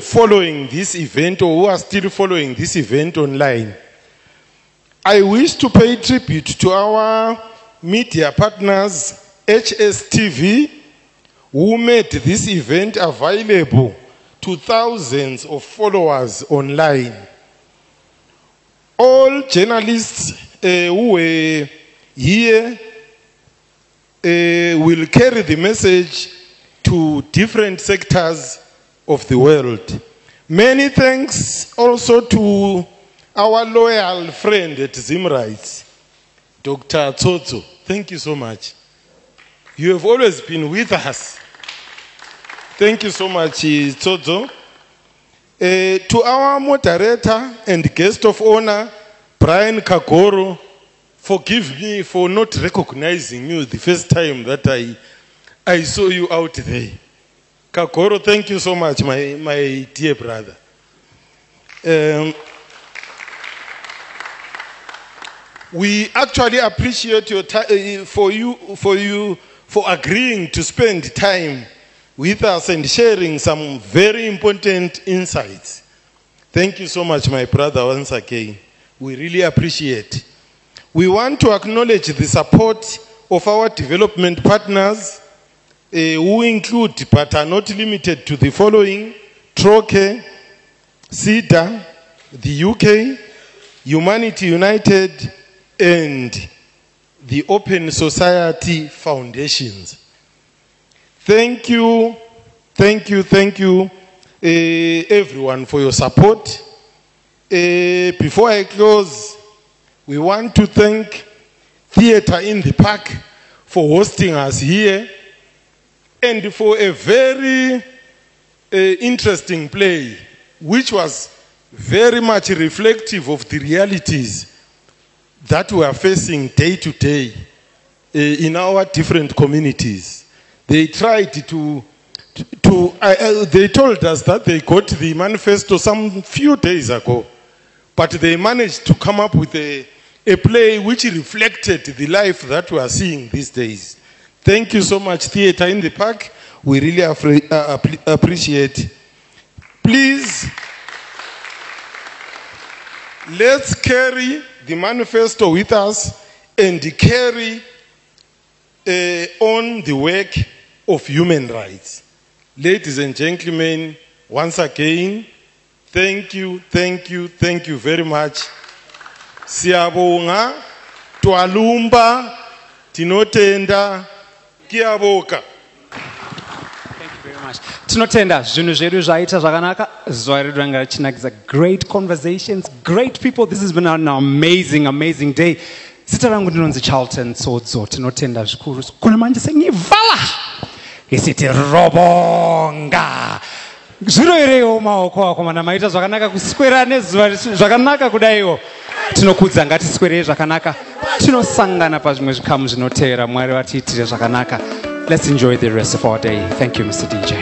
following this event or who are still following this event online. I wish to pay tribute to our media partners, HSTV, who made this event available to thousands of followers online. All journalists who were here will carry the message to different sectors of the world. Many thanks also to our loyal friend at ZimRights, Dr. Tsotso. Thank you so much. You have always been with us. Thank you so much, Tsotso. To our moderator and guest of honor, Brian Kagoro, forgive me for not recognizing you the first time that I saw you out there. Kagoro, thank you so much, my dear brother. We actually appreciate your time for agreeing to spend time with us and sharing some very important insights. Thank you so much, my brother, once again. We really appreciate. We want to acknowledge the support of our development partners, who include but are not limited to the following: Troke, CEDA, the UK, Humanity United, and the Open Society Foundations. Thank you, everyone, for your support. Before I close, we want to thank Theatre in the Park for hosting us here and for a very interesting play, which was very much reflective of the realities that we are facing day to day in our different communities. They tried they told us that they got the manifesto some few days ago, but they managed to come up with a play which reflected the life that we are seeing these days. Thank you so much, Theatre in the Park. We really appreciate. Please, let's carry the manifesto with us and carry on the work of human rights. Ladies and gentlemen, once again, thank you very much. Siyabonga, twalumba, tinotenda, kiyaboka. Tinotenda zvinhu zvedu zvaita zvakanaka zuva redu ranga richinakisa. Great conversations, great people. This has been an amazing day. Zita rangu ndinonzi Charlton Tsodzo. Tinotenda zvikuru. Kuna manje sengivala isiti robonga zviroirewo maoko ako mana maita zvakanaka kuswera nezuva zvakanaka kudaiwo. Tinokudza ngatiswerei zvakanaka. Tinosangana pazvimwe zvikamu zvinotevera. Mwari vatiitire zvakanaka. Let's enjoy the rest of our day. Thank you, Mr. DJ.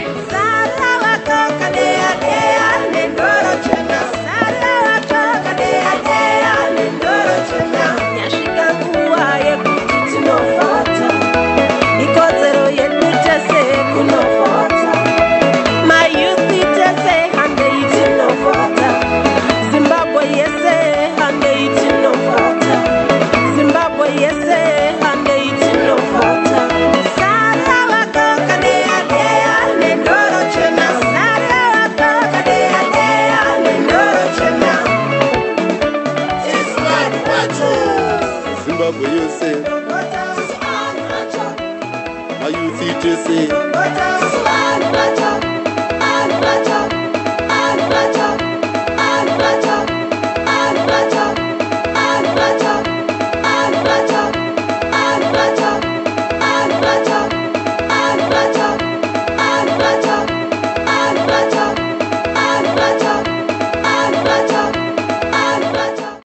Zimbabwe USA, my youth, say,